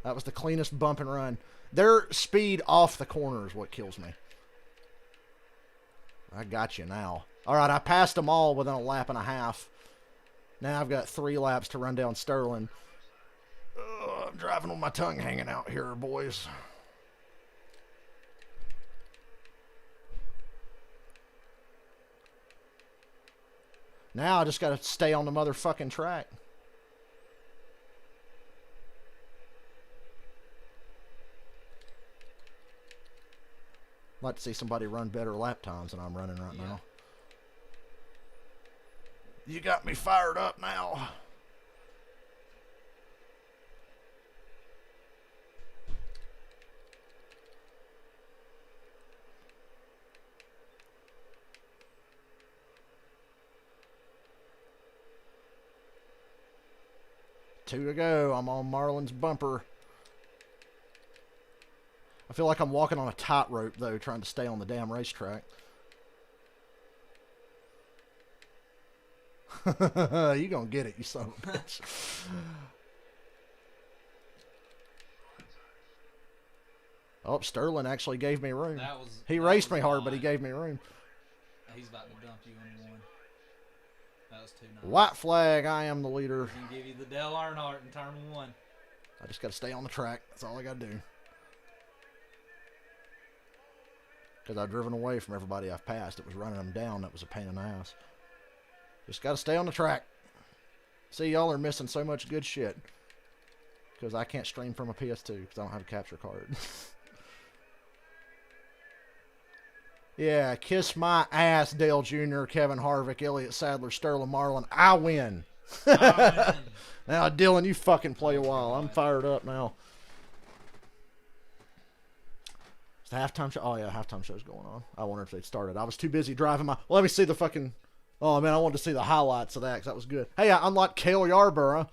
That was the cleanest bump and run. Their speed off the corner is what kills me. I got you now. All right, I passed them all within a lap and a half. Now I've got 3 laps to run down Sterling. I'm driving with my tongue hanging out here, boys. Now I just got to stay on the motherfucking track. I'd like to see somebody run better lap times than I'm running right now. You got me fired up now. Two to go. I'm on Marlin's bumper. I feel like I'm walking on a tightrope, though, trying to stay on the damn racetrack. You gonna get it, you son of a bitch. Oh, Sterling actually gave me room. He raced me hard, but he gave me room. He's about to dump you in 1. That was 2 nice. White flag, I am the leader. He can give you the Dale Earnhardt in turn 1. I just got to stay on the track. That's all I got to do. Because I've driven away from everybody I've passed. It was running them down. That was a pain in the ass. Just got to stay on the track. See, y'all are missing so much good shit. Because I can't stream from a PS2 because I don't have a capture card. Yeah, kiss my ass, Dale Jr., Kevin Harvick, Elliott Sadler, Sterling Marlin. I win. Now, Dylan, you fucking play a while. I'm fired up now. Is the halftime show? Oh, yeah, halftime show's going on. I wonder if they'd started. I was too busy driving my... Let me see the fucking... Oh, man, I wanted to see the highlights of that because that was good. Hey, I unlocked Cale Yarborough.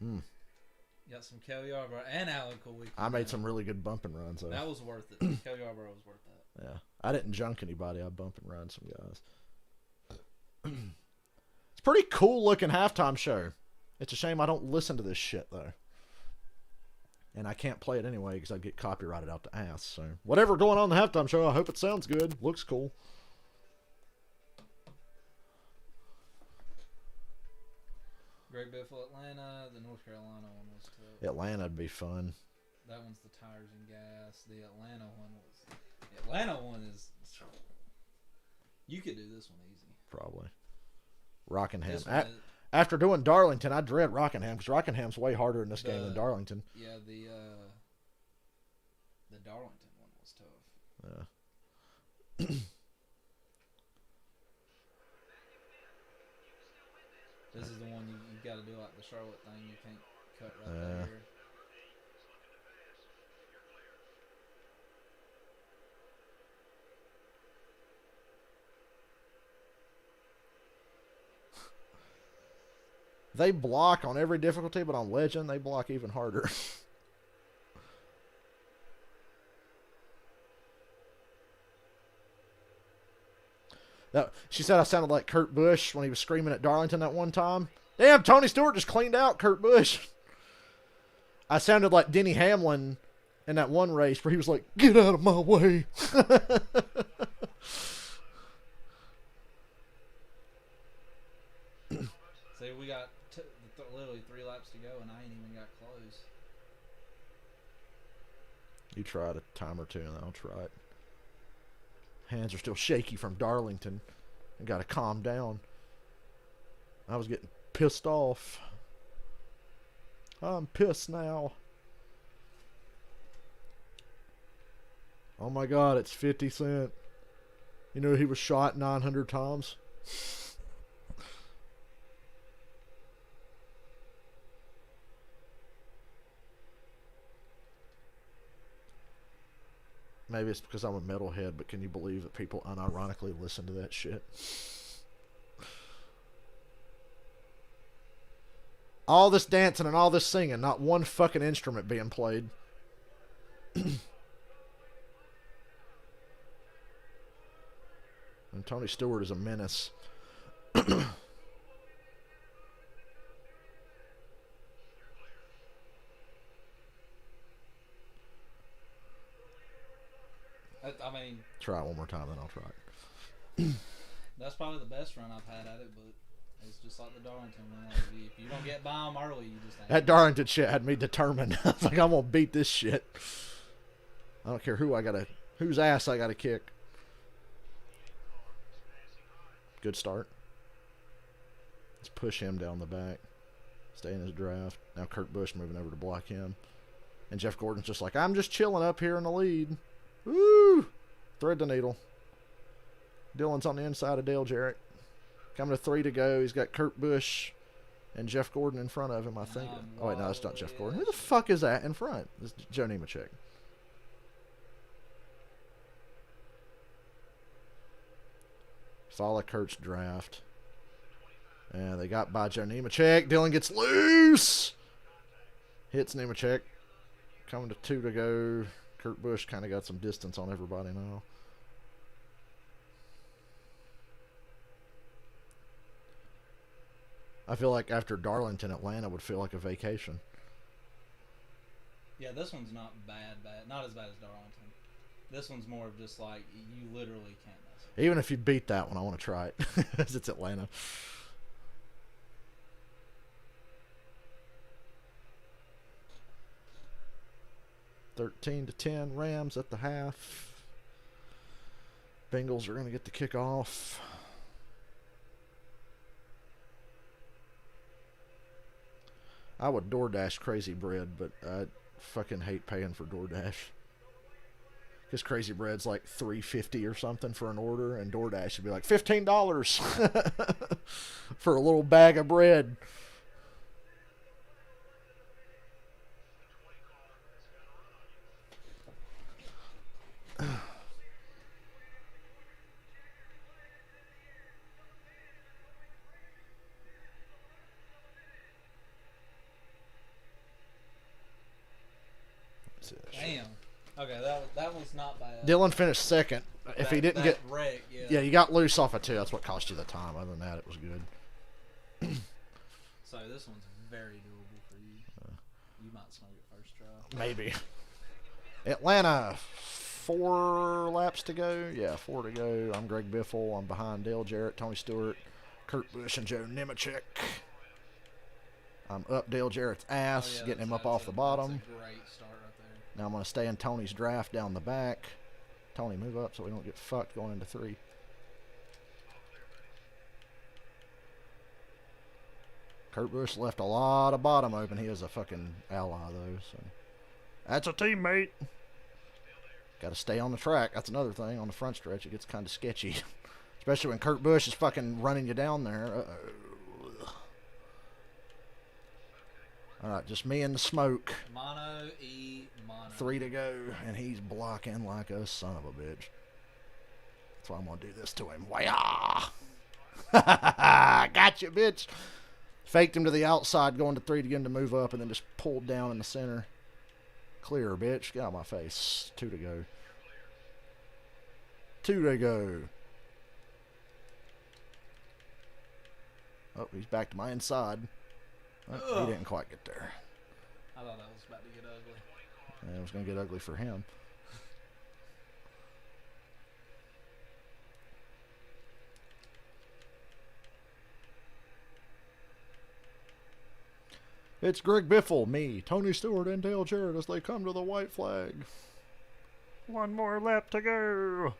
Got some Cale Yarborough and Alan Kulwicki. I made some really good bump and runs. Though. That was worth it. Cale Yarborough was worth that. Yeah. I didn't junk anybody. I bump and run some guys. It's a pretty cool looking halftime show. It's a shame I don't listen to this shit, though. And I can't play it anyway because I'd get copyrighted out the ass. So whatever going on in the halftime show, I hope it sounds good. Looks cool. Great bit for Atlanta. The North Carolina one was tough. Atlana'd be fun. That one's the tires and gas. The Atlanta one is... You could do this one easy. Probably. Rockingham. After doing Darlington, I dread Rockingham because Rockinham's way harder in this game than Darlington. Yeah, the Darlington one was tough. Yeah. This is the one you got to do like the Charlotte thing. You can't cut right there. They block on every difficulty, but on Legend, they block even harder. She said I sounded like Kurt Busch when he was screaming at Darlington that one time. Damn, Tony Stewart just cleaned out Kurt Busch. I sounded like Denny Hamlin in that one race where he was like, "Get out of my way." See, we got literally 3 laps to go, and I ain't even got close. You try a time or two, and I'll try it. Hands are still shaky from Darlington. I got to calm down. I was getting pissed off. I'm pissed now. Oh my God, it's 50 Cent. You know he was shot 900 times? Maybe it's because I'm a metalhead, but can you believe that people unironically listen to that shit? All this dancing and all this singing, not one fucking instrument being played. And Tony Stewart is a menace. I mean, try it one more time, then I'll try it. That's probably the best run I've had at it, but it's just like the Darlington one. Like, if you don't get by them early, you just ain't. That Darlington shit had me determined. I was like, I'm gonna beat this shit. I don't care whose ass I gotta kick. Good start. Let's push him down the back. Stay in his draft. Now Kurt Busch moving over to block him. And Jeff Gordon's just like, I'm just chilling up here in the lead. Woo! Thread the needle. Dylan's on the inside of Dale Jarrett. Coming to 3 to go. He's got Kurt Busch and Jeff Gordon in front of him, I think. Oh, wait, no, it's not Jeff Gordon. Who the fuck is that in front? It's Joe Nemechek. Follow Kurt's draft. And they got by Joe Nemechek. Dylan gets loose. Hits Nemechek. Coming to 2 to go. Kurt Busch kind of got some distance on everybody now. I feel like after Darlington, Atlanta would feel like a vacation. Yeah, this one's not bad. Not as bad as Darlington. This one's more of just like, you literally can't mess it. Even if you beat that one, I want to try it. Because it's Atlanta. (13-10) Rams at the half. Bengals are going to get the kickoff. I would DoorDash Crazy Bread, but I fucking hate paying for DoorDash. Because Crazy Bread's like $3.50 or something for an order, and DoorDash would be like $15 for a little bag of bread. Damn. Okay, that was not bad. Dylan finished second. If he didn't get wreck, yeah, you got loose off of 2. That's what cost you the time. Other than that, it was good. So this one's very doable for you. You might snag it first try. Maybe. Atlanta, 4 laps to go. Yeah, 4 to go. I'm Greg Biffle. I'm behind Dale Jarrett, Tony Stewart, Kurt Busch, and Joe Nemechek. I'm up Dale Jarrett's ass, getting him up off the bottom. That's a great start right there. Now I'm going to stay in Tony's draft down the back. Tony, move up so we don't get fucked going into 3. Kurt Busch left a lot of bottom open. He is a fucking ally, though. So that's a teammate. Got to stay on the track. That's another thing. On the front stretch, it gets kind of sketchy. Especially when Kurt Busch is fucking running you down there. Uh-oh. All right, just me and the smoke. Mono. 3 to go, and he's blocking like a son of a bitch. That's why I'm going to do this to him. Wah! Gotcha, bitch. Faked him to the outside, going to 3 to get him to move up, and then just pulled down in the center. Clear, bitch. Get out of my face. 2 to go. 2 to go. Oh, he's back to my inside. Oh, he didn't quite get there. I thought that was about to get ugly. Yeah, it was going to get ugly for him. It's Greg Biffle, me, Tony Stewart, and Dale Jarrett as they come to the white flag. 1 more lap to go.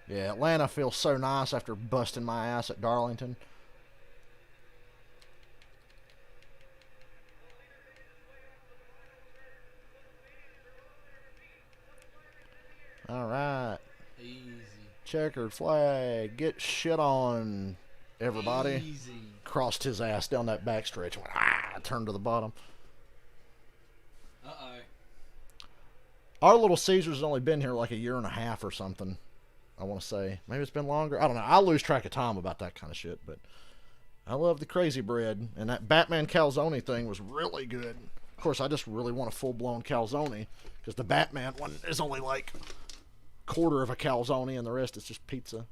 Yeah, Atlanta feels so nice after busting my ass at Darlington. All right. Easy. Checkered flag. Get shit on, everybody. Easy. Crossed his ass down that backstretch. Went, turned to the bottom. Uh-oh. Our Little Caesar's only been here like a year and a half or something. I want to say. Maybe it's been longer. I don't know. I lose track of time about that kind of shit, but I love the crazy bread. And that Batman calzone thing was really good. Of course, I just really want a full-blown calzone because the Batman one is only like quarter of a calzone and the rest is just pizza.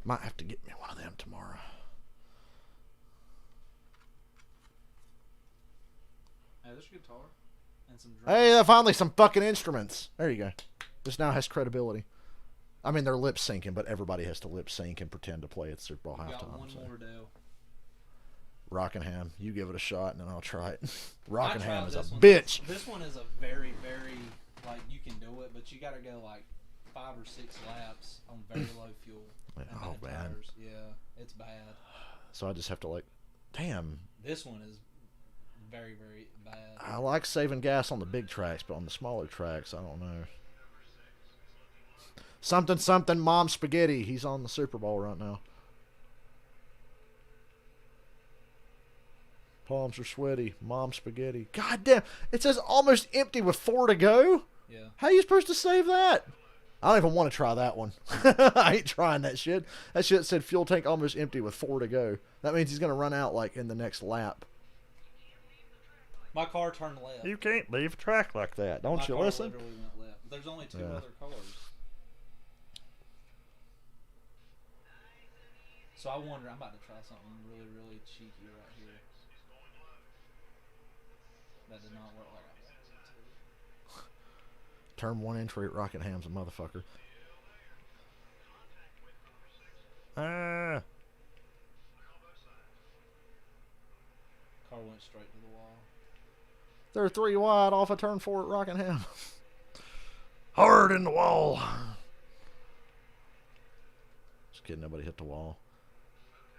Might have to get me one of them tomorrow. Hey, there's a guitar and some drums. Hey, finally some fucking instruments. There you go. This now has credibility. I mean, they're lip syncing, but everybody has to lip sync and pretend to play at Super Bowl halftime. Got one more, Dale. Rockingham, you give it a shot, and then I'll try it. Rockingham is a one. bitch. This one is a very, very, like, you can do it, but you got to go, like, 5 or 6 laps on very low fuel. Oh, man. Tires. Yeah, it's bad. So I just have to, like, damn. This one is very, very bad. I like saving gas on the big tracks, but on the smaller tracks, I don't know. Something, Mom Spaghetti. He's on the Super Bowl right now. Palms are sweaty. Mom Spaghetti. God damn. It says almost empty with 4 to go? Yeah. How are you supposed to save that? I don't even want to try that one. I ain't trying that shit. That shit said fuel tank almost empty with 4 to go. That means he's going to run out like in the next lap. My car turned left. You can't leave a track like that. Don't you car listen? literally went left. There's only 2 other cars. So I wonder, I'm about to try something really, really cheeky right here. That did not work like I wanted it to. Turn 1 entry at Rockingham's a motherfucker. Car went straight to the wall. They're 3 wide off a turn 4 at Rockingham. Hard in the wall. Just kidding, nobody hit the wall.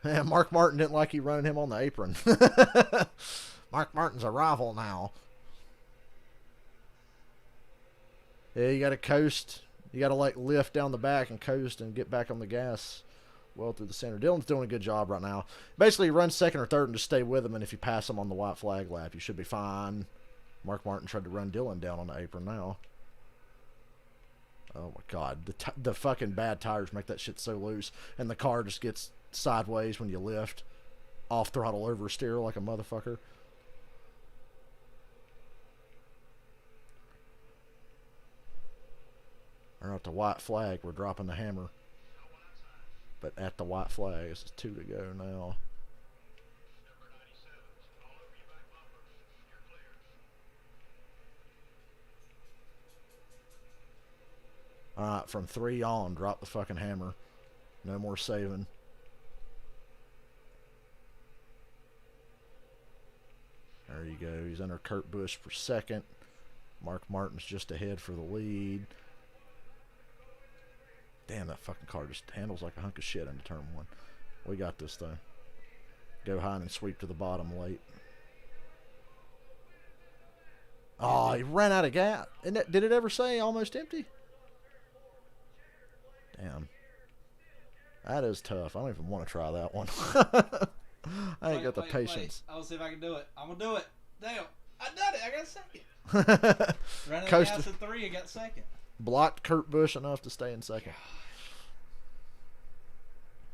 Yeah, Mark Martin didn't like you running him on the apron. Mark Martin's a rival now. Yeah, you got to coast. You got to like lift down the back and coast and get back on the gas well through the center. Dylan's doing a good job right now. Basically, run second or third and just stay with him, and if you pass him on the white flag lap, you should be fine. Mark Martin tried to run Dylan down on the apron now. Oh, my God. The fucking bad tires make that shit so loose, and the car just gets sideways when you lift. Off throttle oversteer like a motherfucker. Or at the white flag, we're dropping the hammer. But at the white flag, this is 2 to go now. Alright, from 3 on, drop the fucking hammer. No more saving. There you go. He's under Kurt Busch for second. Mark Martin's just ahead for the lead. Damn, that fucking car just handles like a hunk of shit into turn one. We got this, though. Go high and sweep to the bottom late. Oh, he ran out of gas. Did it ever say almost empty? Damn. That is tough. I don't even want to try that one. I ain't got the patience. I'll see if I can do it. I'm going to do it. Damn. I done it. I got second. Ran out of gas at 3 and got second. Blocked Kurt Busch enough to stay in second.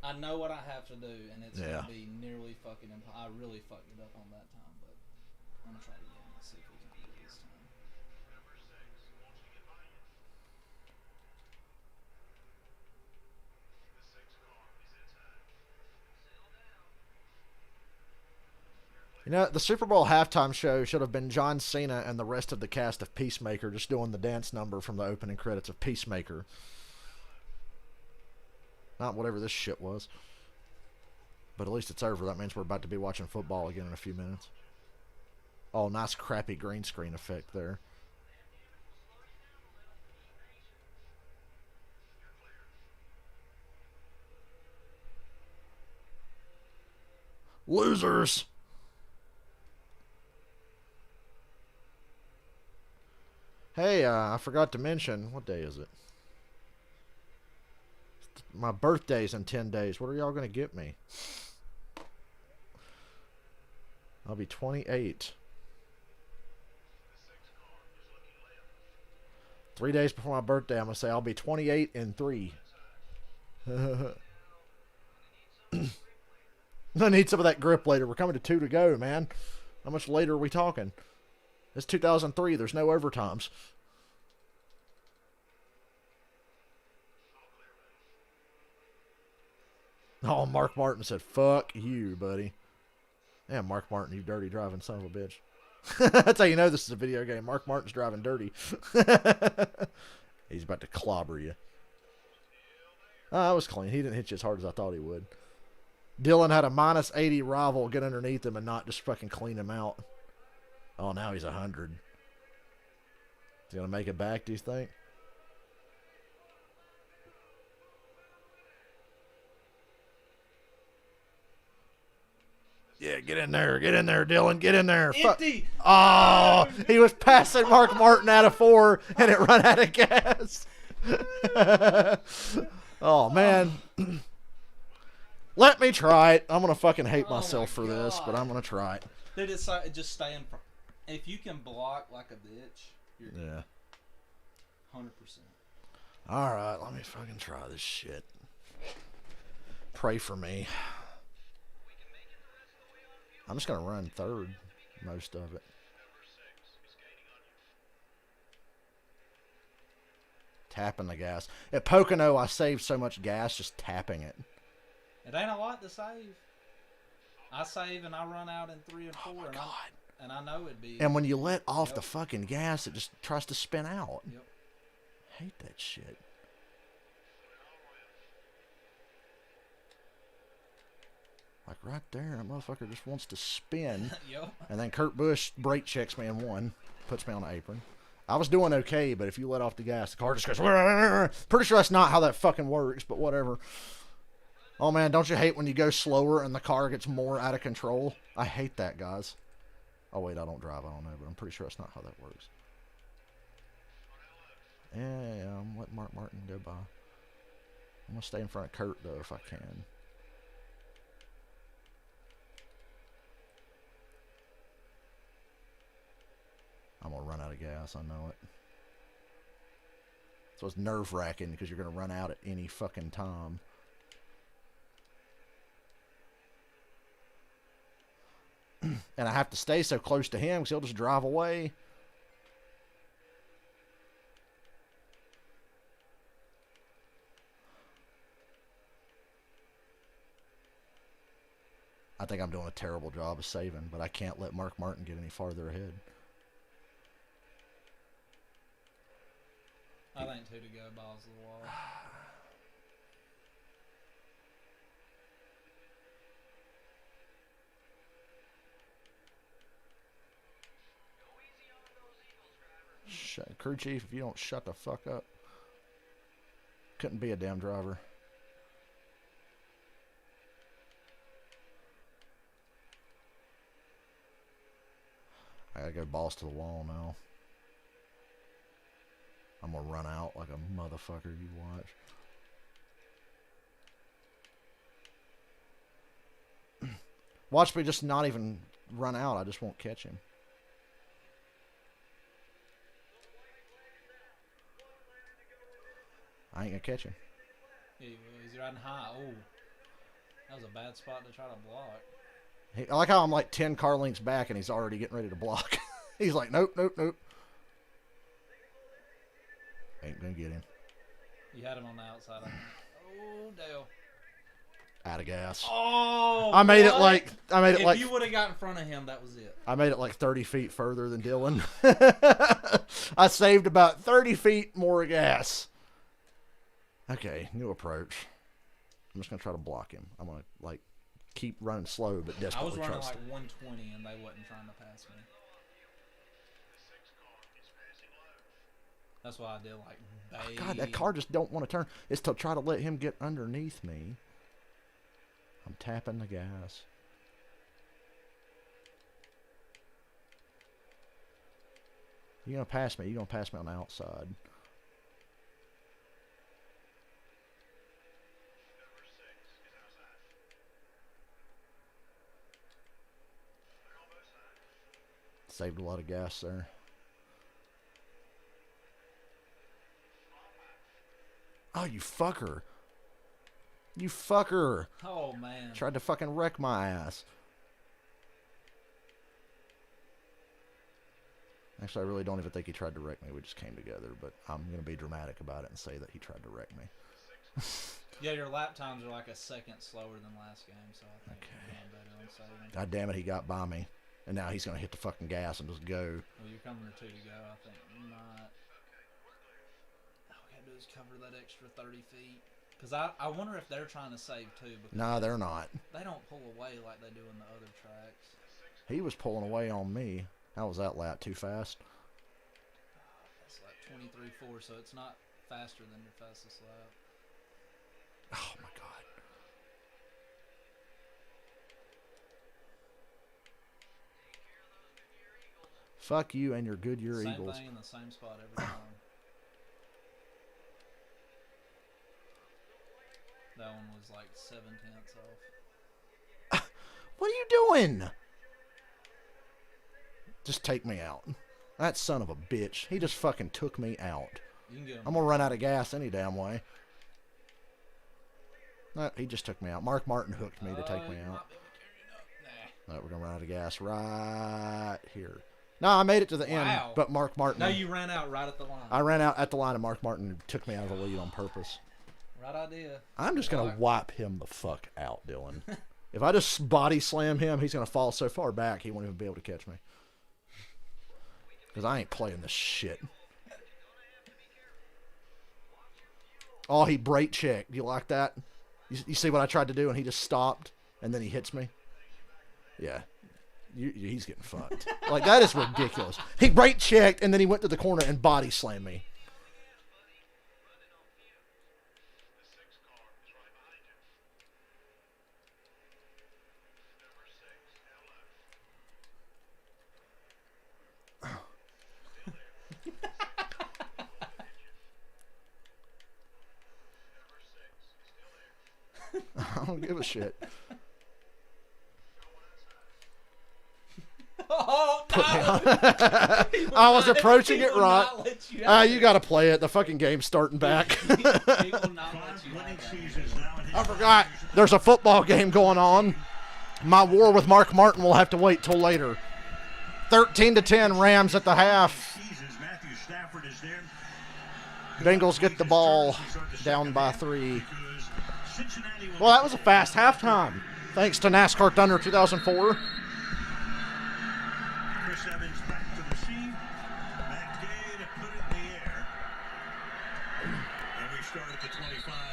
I know what I have to do, and it's going to be nearly fucking impossible. I really fucked it up on that time, but I'm going to try it again. Let's see if we can do it this time. You know, the Super Bowl halftime show should have been John Cena and the rest of the cast of Peacemaker just doing the dance number from the opening credits of Peacemaker. Not whatever this shit was. But at least it's over. That means we're about to be watching football again in a few minutes. Oh, nice crappy green screen effect there. Losers! Hey, I forgot to mention, what day is it? My birthday's in 10 days. What are y'all going to get me? I'll be 28. 3 days before my birthday, I'm going to say I'll be 28 in 3. I need some of that grip later. We're coming to 2 to go, man. How much later are we talking? It's 2003. There's no overtimes. Oh, Mark Martin said, fuck you, buddy. Yeah, Mark Martin, you dirty driving son of a bitch. That's how you know this is a video game. Mark Martin's driving dirty. He's about to clobber you. Oh, that was clean. He didn't hit you as hard as I thought he would. Dylan had a minus 80 rival get underneath him and not just fucking clean him out. Oh, now he's 100. Is he going to make it back, do you think? Yeah, get in there, Dylan, get in there. Empty. Oh, he was passing Mark Martin out of 4, and it run out of gas. Oh, man. Let me try it. I'm going to fucking hate myself for this, but I'm going to try it. Dude, it's just stay in front. If you can block like a bitch, you're good. 100%. All right, let me fucking try this shit. Pray for me. I'm just going to run third most of it. Tapping the gas. At Pocono, I saved so much gas just tapping it. It ain't a lot to save. I save and I run out in 3 and 4. Oh, my God. And I know it'd be... And when you let off the fucking gas, it just tries to spin out. Yep. Hate that shit. Like right there, that motherfucker just wants to spin. Yep. And then Kurt Busch brake checks me in 1, puts me on the apron. I was doing okay, but if you let off the gas, the car just goes... Pretty sure that's not how that fucking works, but whatever. Oh, man, don't you hate when you go slower and the car gets more out of control? I hate that, guys. Oh, wait, I don't drive. I don't know, but I'm pretty sure that's not how that works. Yeah, I'm letting Mark Martin go by. I'm going to stay in front of Kurt, though, if I can. I'm going to run out of gas. I know it. So it's nerve-wracking because you're going to run out at any fucking time. And I have to stay so close to him because he'll just drive away. I think I'm doing a terrible job of saving, but I can't let Mark Martin get any farther ahead. I think 2 to go, balls to the wall. Crew chief, if you don't shut the fuck up. Couldn't be a damn driver. I gotta go balls to the wall now. I'm gonna run out like a motherfucker. You watch. Watch me just not even run out. I just won't catch him. I ain't gonna catch him. Yeah, he's riding high. Oh, that was a bad spot to try to block. I like how I'm like 10 car lengths back and he's already getting ready to block. He's like, nope, nope, nope. Ain't gonna get him. You had him on the outside. Oh, Dale. Out of gas. Oh, I made it like if you would have got in front of him, that was it. I made it like 30 feet further than Dylan. I saved about 30 feet more gas. Okay, new approach. I'm just gonna try to block him. I'm gonna like keep running slow, but desperately I was running trust like him. 120, and they wasn't trying to pass me. That's why I did like. Oh, God, that car just don't want to turn. It's to try to let him get underneath me. I'm tapping the gas. You gonna pass me? You gonna pass me on the outside? Saved a lot of gas there. Oh, you fucker. You fucker. Oh, man. Tried to fucking wreck my ass. Actually, I really don't even think he tried to wreck me. We just came together, but I'm going to be dramatic about it and say that he tried to wreck me. Yeah, your lap times are like a second slower than last game, so I think you're doing better on saving. God damn it, he got by me. And now he's going to hit the fucking gas and just go. Well, you're coming to 2 to go, I think. You might. All we got to do is cover that extra 30 feet. Because I wonder if they're trying to save, too. Nah, they're not. They don't pull away like they do in the other tracks. He was pulling away on me. How was that lap? Too fast? It's like 23.4, so it's not faster than your fastest lap. Oh, my God. Fuck you and your Goodyear Eagles. Same thing in the same spot every time. That one was like 7/10 off. What are you doing? Just take me out. That son of a bitch. He just fucking took me out. You can get him. I'm going to run out of gas any damn way. No, he just took me out. Mark Martin hooked me to take me out. No, we're going to run out of gas right here. No, I made it to the end, but Mark Martin... No, you ran out right at the line. I ran out at the line, and Mark Martin took me out of the lead on purpose. Right idea. I'm just going to wipe him the fuck out, Dylan. If I just body slam him, he's going to fall so far back he won't even be able to catch me. Because I ain't playing this shit. Oh, he brake checked. You like that? You see what I tried to do, and he just stopped, and then he hits me? Yeah. He's getting fucked. Like, that is ridiculous. He brake checked, and then he went to the corner and body slammed me. I don't give a shit. Oh, no. I was approaching it right. You got to play it. The fucking game's starting back. I forgot. There's a football game going on. My war with Mark Martin will have to wait till later. 13-10 Rams at the half. Bengals get the ball down by 3. Well, that was a fast halftime. Thanks to NASCAR Thunder 2004.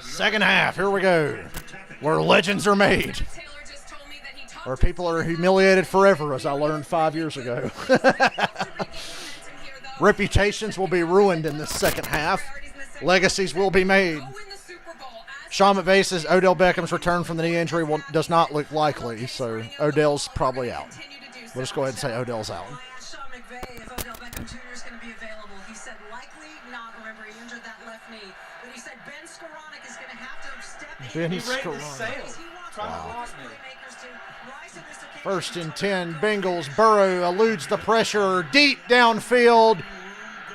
Second half, here we go. Where legends are made. Where people are humiliated forever, as I learned 5 years ago. Reputations will be ruined in this second half. Legacies will be made. Sean McVay says Odell Beckham's return from the knee injury does not look likely, so Odell's probably out. We'll just go ahead and say Odell's out. I asked Sean McVay if Odell Beckham Jr. is going to be available. He said likely not. Remember, he injured that left knee. But he said Ben Skoranek is going to have to step in. Ben Skoranek. Wow. First and 10, Bengals. Burrow eludes the pressure deep downfield.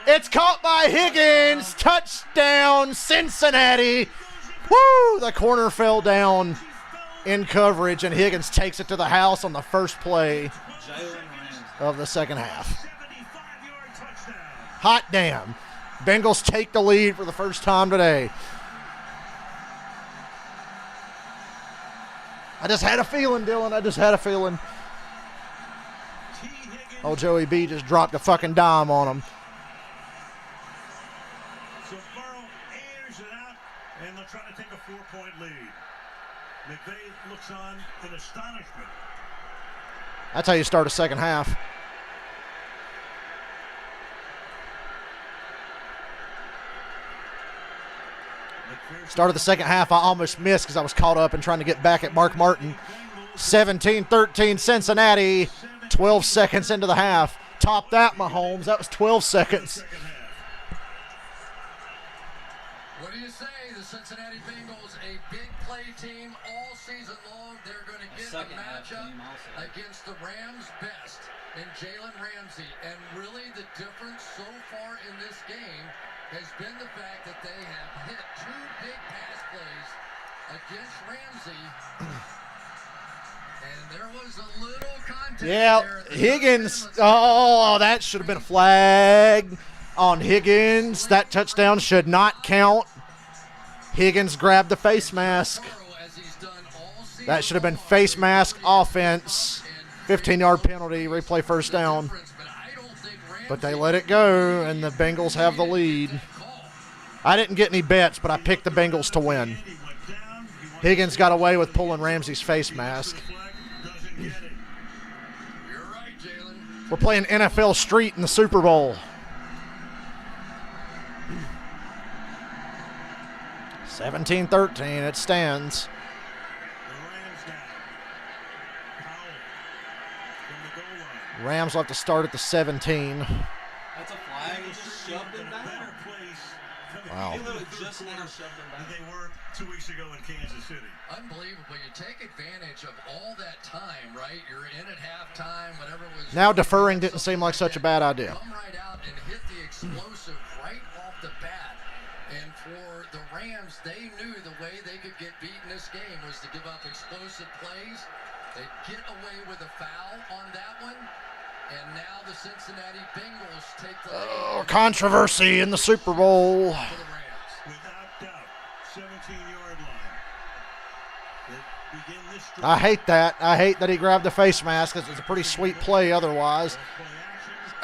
It's caught by Higgins. Touchdown, Cincinnati. Woo! The corner fell down in coverage, and Higgins takes it to the house on the first play of the second half. Hot damn. Bengals take the lead for the first time today. I just had a feeling, Dylan. I just had a feeling. Oh, Joey B just dropped a fucking dime on him. So Burrow airs it out, and they'll try to take a 4-point lead. McVay looks on in astonishment. That's how you start a second half. Start of the second half, I almost missed because I was caught up in trying to get back at Mark Martin. 17-13 Cincinnati, 12 seconds into the half. Top that, Mahomes. That was 12 seconds. What do you say? The Cincinnati Bengals, a big play team all season long. They're going to get a matchup against the Rams' best in Jalen Ramsey. And really the difference so far in this game has been the fact that they have hit 2 big pass plays against Ramsey. And there was a little contact there. Higgins. Oh, that should have been a flag on Higgins. That touchdown should not count. Higgins grabbed the face mask. That should have been face mask offense. 15-yard penalty, replay first down. But they let it go, and the Bengals have the lead. I didn't get any bets, but I picked the Bengals to win. Higgins got away with pulling Ramsey's face mask. We're playing NFL Street in the Super Bowl. 17-13, it stands. Rams will have to start at the 17. That's a flag. He just shoved him down. Wow. He literally just now shoved him down. They were 2 weeks ago in Kansas City. Unbelievable. You take advantage of all that time, right? You're in at halftime, whatever it was. Now deferring didn't seem like such a bad idea. Come right out and hit the explosive right off the bat. And for the Rams, they knew the way they could get beat in this game was to give up explosive plays. They'd get away with a foul on that one. And now the Cincinnati Bengals take the lead. Oh, controversy in the Super Bowl. Without doubt, 17-yard line. I hate that. I hate that he grabbed the face mask because it's a pretty sweet play otherwise.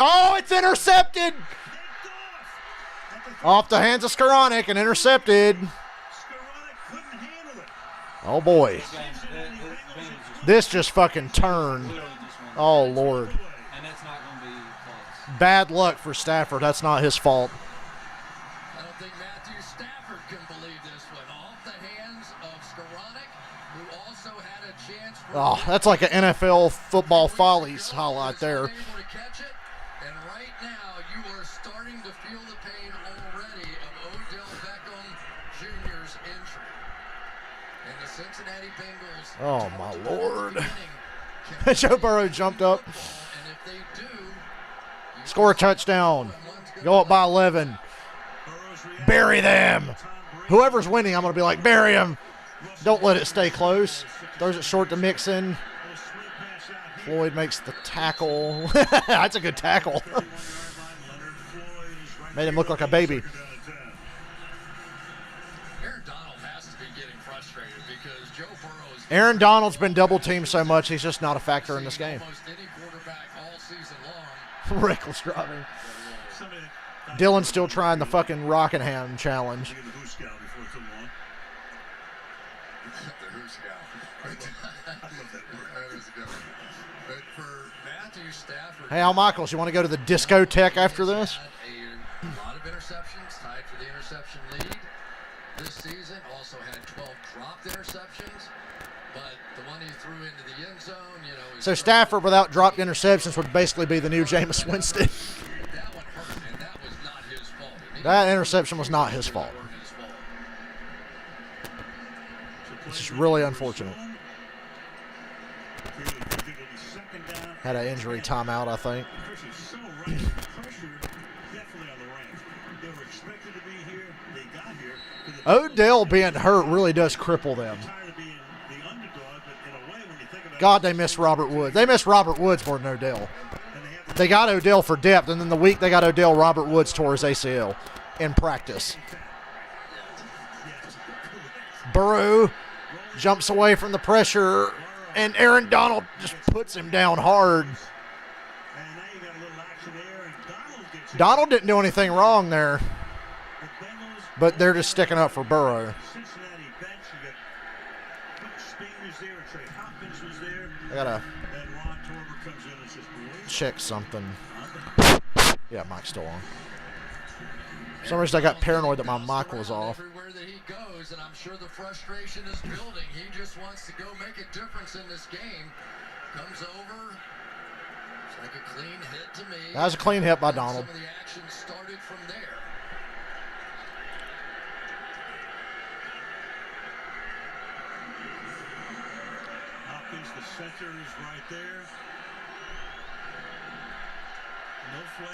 Oh, it's intercepted. Off the hands of Skoranek and intercepted. Oh, boy. This just fucking turned. Oh, Lord. Bad luck for Stafford. That's not his fault. I don't think Matthew Stafford can believe this one. Off the hands of Skoranek, who also had a chance. Oh, that's like an NFL football follies highlight there. And right now, you are starting to feel the pain already of Odell Beckham Jr.'s injury. And the Cincinnati Bengals. Oh, my Lord. Joe Burrow jumped up. Score a touchdown. Go up by 11. Bury them. Whoever's winning, I'm going to be like, bury him. Don't let it stay close. Throws it short to Mixon. Floyd makes the tackle. That's a good tackle. Made him look like a baby. Aaron Donald's been double teamed so much, he's just not a factor in this game. Reckless driving. Dylan's still trying the fucking Rockingham challenge. Yeah. That is good. But for Matthew Stafford, Hey, Al Michaels, you want to go to the discotheque after this? a lot of interceptions, tied for the interception lead this season. Also had 12 dropped interceptions, but the one he threw into the end zone, So Stafford without dropped interceptions would basically be the new Jameis Winston. That one hurt, and that was not his fault. That interception was not his fault. This is really unfortunate. Had an injury timeout, I think. Odell being hurt really does cripple them. God, they miss Robert Woods. They miss Robert Woods more than Odell. They got Odell for depth, and then the week they got Odell, Robert Woods tore his ACL in practice. Burrow jumps away from the pressure, and Aaron Donald just puts him down hard. Donald didn't do anything wrong there, but they're just sticking up for Burrow. I gotta check something. Yeah, mic's still on. For some reason I got paranoid that my mic was off. Everywhere that he goes, and I'm sure the frustration is building. He just wants to go make a difference in this game. Comes over. It's like a clean hit to me. That was a clean hit by Donald. Some of the action started from there. Hopkins, the center, is right there.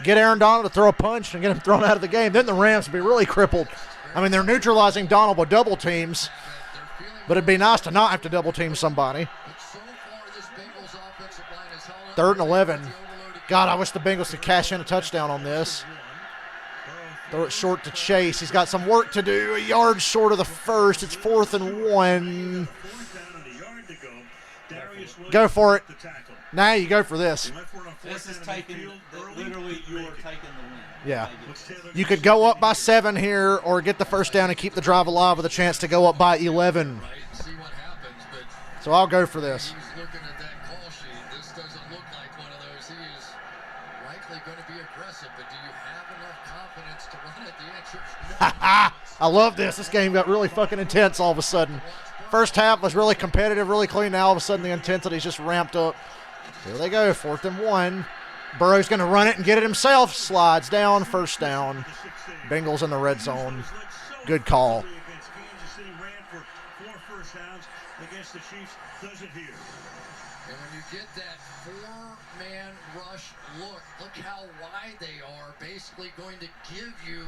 Get Aaron Donald to throw a punch and get him thrown out of the game. Then the Rams would be really crippled. I mean, they're neutralizing Donald with double teams, but it'd be nice to not have to double team somebody. 3rd and 11. God, I wish the Bengals could cash in a touchdown on this. Throw it short to Chase. He's got some work to do. A yard short of the first. It's 4th and 1. Go for it. Now you go for this. This is taking, literally, you are taking the win. Yeah. You could go up by 7 here or get the first down and keep the drive alive with a chance to go up by 11. So I'll go for this. He's looking at that call sheet. This doesn't look like one of those. He is likely going to be aggressive, but do you have enough confidence to run at the entrance? I love this. This game got really fucking intense all of a sudden. First half was really competitive, really clean. Now all of a sudden the intensity's just ramped up. Here they go, 4th and 1. Burrow's going to run it and get it himself. Slides down, first down. Bengals in the red zone. Good call. And when you get that 4-man rush look how wide they are, basically going to give you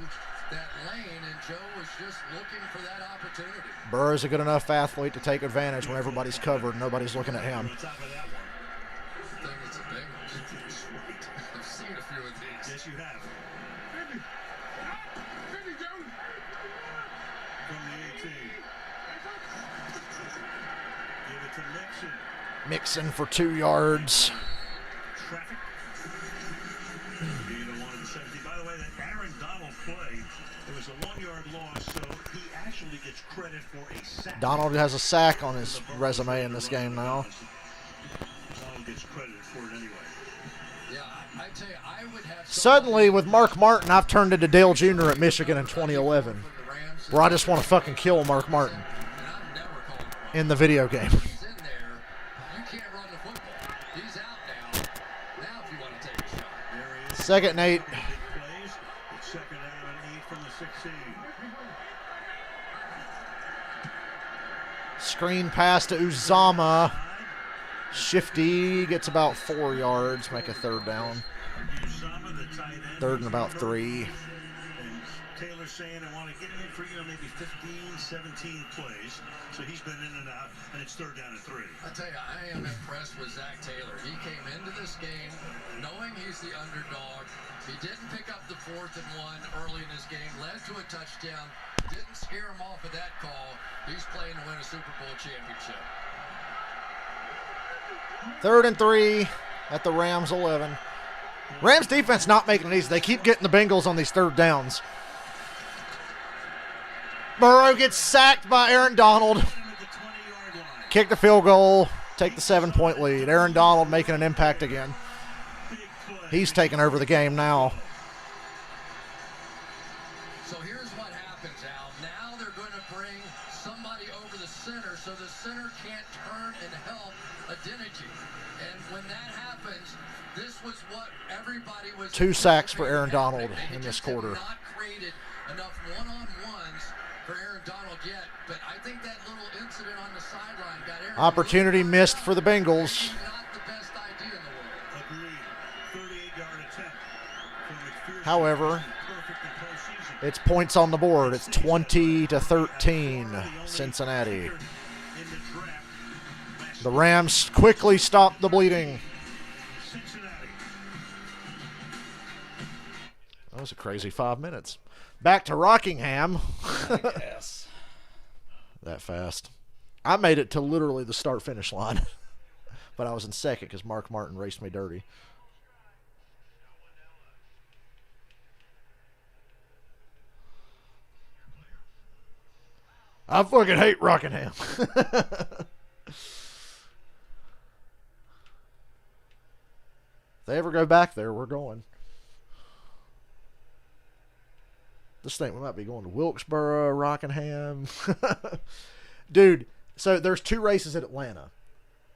that lane, and Joe was just looking for that opportunity. Burrow's a good enough athlete to take advantage when everybody's covered and nobody's looking at him. I've seen a few of these. Yes, you have. From the 18. Give it to Mixon. Mixon for 2 yards. Traffic. Being a 1 and 17. By the way, that Aaron Donald play, it was a 1-yard loss, so he actually gets credit for a sack. Donald has a sack on his resume in this game now. Donald gets credit for it anyway. Yeah, I tell you, I would have Suddenly, with Mark Martin, I've turned into Dale Jr. at Michigan in 2011, where I just want to fucking kill Mark Martin in the video game. He's in there. You can't run the football. He's out now. Now if you want to take a shot. There he is. 2nd and 8. Big plays. It's 2nd down and 8 from the 16. Screen pass to Uzama. Shifty gets about 4 yards, make a 3rd down. 3rd and about 3. And Taylor's saying I want to get in for, maybe 15, 17 plays. So he's been in and out, and it's 3rd down and 3. I tell you, I am impressed with Zach Taylor. He came into this game knowing he's the underdog. He didn't pick up the 4th and 1 early in this game, led to a touchdown, didn't scare him off of that call. He's playing to win a Super Bowl championship. 3rd and 3 at the Rams 11. Rams defense not making it easy. They keep getting the Bengals on these 3rd downs. Burrow gets sacked by Aaron Donald. kick the field goal, take the 7-point lead. Aaron Donald making an impact again. He's taking over the game now. So here's what happens, Al. Now they're going to bring somebody over the center so the center can't turn and help Adeniji. And when that happens, this was what everybody was... 2 sacks for Aaron Donald in this quarter. Not created enough one-on-ones for Aaron Donald yet, but I think that little incident on the sideline got Aaron... Opportunity missed for the Bengals. Not the best idea in the world. Agreed. 38-yard attempt from McPherson. However, Perfect in postseason. it's points on the board. It's 20-13 Cincinnati. The Rams quickly stop the bleeding. That was a crazy 5 minutes. Back to Rockingham. Yes. That fast. I made it to literally the start-finish line. But I was in second because Mark Martin raced me dirty. I fucking hate Rockingham. If they ever go back there, we're going. Just think we might be going to Wilkesboro, Rockingham. Dude, so there's 2 races at Atlanta.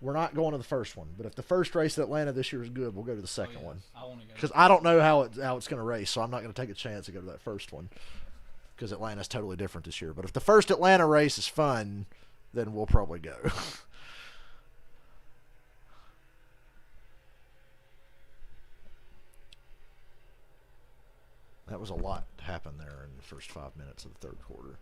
We're not going to the first one. But if the first race at Atlanta this year is good, we'll go to the second one. I want to go. Because I don't know how it's going to race, so I'm not going to take a chance to go to that first one. Because Atlanta's totally different this year. But if the first Atlanta race is fun, then we'll probably go. That was a lot to happen there in the first 5 minutes of the third quarter.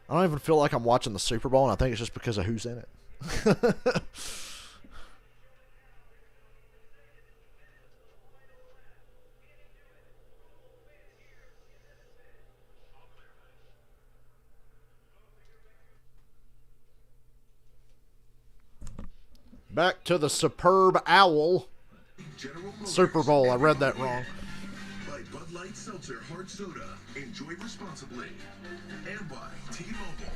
I don't even feel like I'm watching the Super Bowl, and I think it's just because of who's in it. Back to the Superb Owl Super Bowl. I read that wrong. By Bud Light Seltzer Hard Soda. Enjoy responsibly. And by T-Mobile.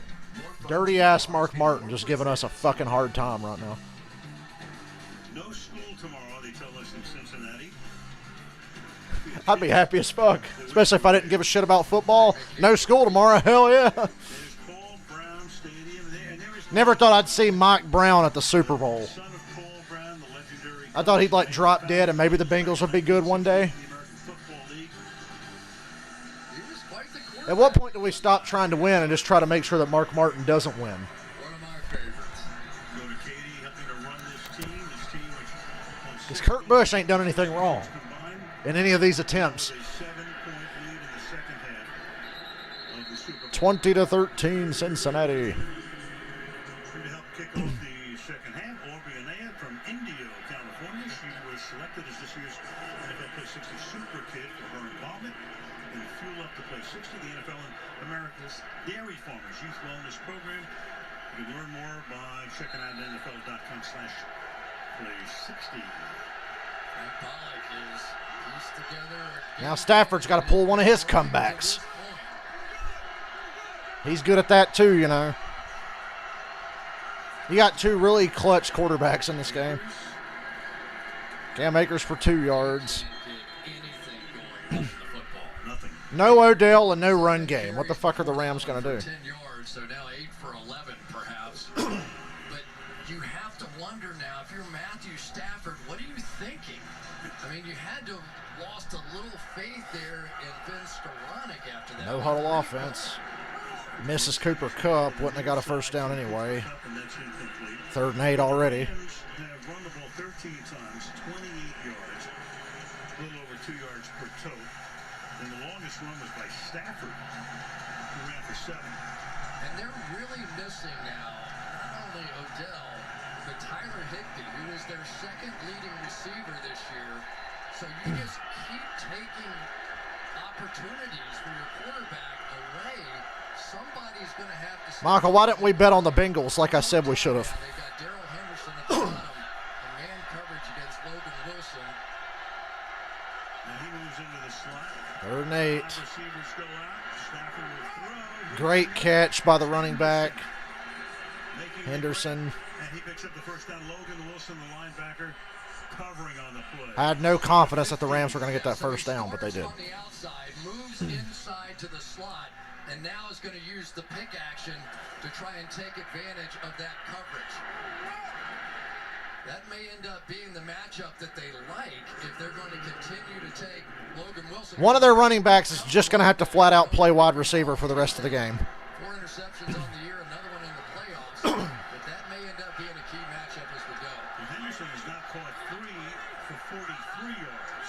Dirty ass Mark Martin just giving us a fucking hard time right now. No school tomorrow, they tell us in Cincinnati. I'd be happy as fuck, especially if I didn't give a shit about football. No school tomorrow, hell yeah. There's Paul Brown Stadium there, and there is Never thought I'd see Mike Brown at the Super Bowl. son of Paul Brown, the legendary I thought he'd like drop dead and maybe the Bengals would be good one day. the American Football League. He was quite the quarterback. At what point do we stop trying to win and just try to make sure that Mark Martin doesn't win? One of my favorites. Go to Katie, helping to run this team which on Because Kurt Busch ain't done anything wrong combined in any of these attempts. a 7-point lead in the second half of the Super Bowl. 20-13 Cincinnati. Here to help kick off the second half, Aubrey Anaya from Indio, California. She was selected as this year's NFL Play 60 Super Kid for her involvement in the Fuel Up to Play 60, the NFL and America's Dairy Farmers Youth Wellness Program. You can learn more by checking out NFL.com/Play60. Frank Pollock is pieced together. Now Stafford's got to pull one of his comebacks. He's good at that too, you know. You got 2 really clutch quarterbacks in this game. Cam Akers for 2 yards. Anything going on in the football. Nothing. No Odell and no run game. What the fuck are the Rams going to do? 10 yards, so now 8 for 11 perhaps. But you have to wonder now, if you're Matthew Stafford, what are you thinking? I mean, you had to have lost a little faith there in Ben Skoranek after that. No huddle offense. Misses Cooper Kupp. Wouldn't have got a first down anyway. 3rd and 8 already. Have run the ball 13 times, 28 yards, a little over 2 yards per tote. And the longest run was by Stafford, who ran for 7. And they're really missing now not only Odell, but Tyler Higbee, who is their 2nd leading receiver this year. So you just keep taking opportunities for your quarterback away. Somebody's going to have to. Michael, why didn't we bet on the Bengals like I said we should have? They got Darrell Henderson at the bottom, and man coverage against Logan Wilson. Now he moves into the slot. 3rd and 8. Receivers go out. Stafford will throw. Great catch by the running back, Making Henderson. And he picks up the first down. Logan Wilson, the linebacker, covering on the play. I had no confidence that the Rams were going to get that first down, but they did. On the outside, moves inside to the slot, and now is going to use the pick action to try and take advantage of that coverage. That may end up being the matchup that they like if they're going to continue to take Logan Wilson. One of their running backs is just going to have to flat out play wide receiver for the rest of the game. 4 interceptions on the year, another one in the playoffs. But that may end up being a key matchup as we go. And Henderson has now caught 3 for 43 yards.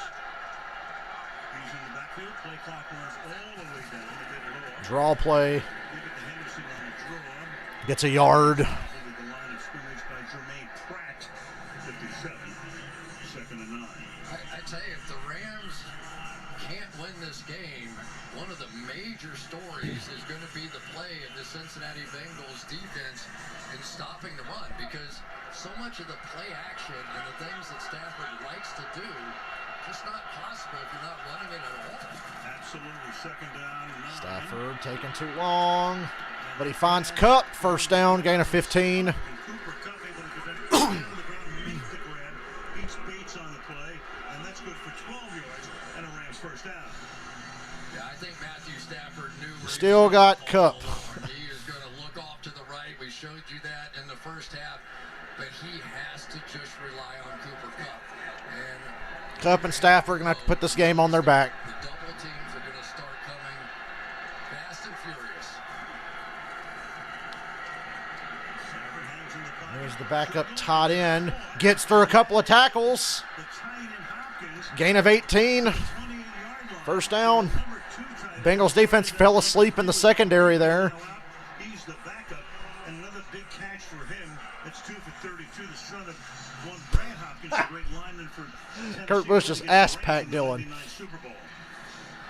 He's in the backfield. Play clock runs all the way down to get it off. Draw play. Give it to Henderson on the draw. Gets a yard. Over the line of scrimmage by Jermaine Pratt. 57. 2nd and 9. I tell you, if the Rams can't win this game, one of the major stories is going to be the play of the Cincinnati Bengals defense in stopping the run, because so much of the play action and the things that Stafford likes to do, just not possible if you're not running it at all. Absolutely. 2nd down. 9. Stafford taking too long, but he finds Kupp. First down, gain of 15. And Cooper Kupp able to get that down to the ground, make the grab, beats Bates on the play, and that's good for 12 yards and a Rams first down. Yeah, I think Matthew Stafford knew where Still got Kupp. He is going to look off to the right. We showed you that in the first half, but he has to just rely on Cooper Kupp. And Kupp and Stafford are going to have to put this game on their back. the double teams are going to start coming fast and furious. Stafford hangs in the pocket. There's the backup tight end. Gets through a couple of tackles. The tight end Hopkins, Gain of 18. 28-yard line. First down. Number 2 tight end. Bengals defense fell asleep in the secondary there. He's the backup, and another big catch for him. That's 2 for 32. The son of one Brad Hopkins, a great lineman for Tennessee. Kurt Busch just ass-packed Dylan. Super Bowl.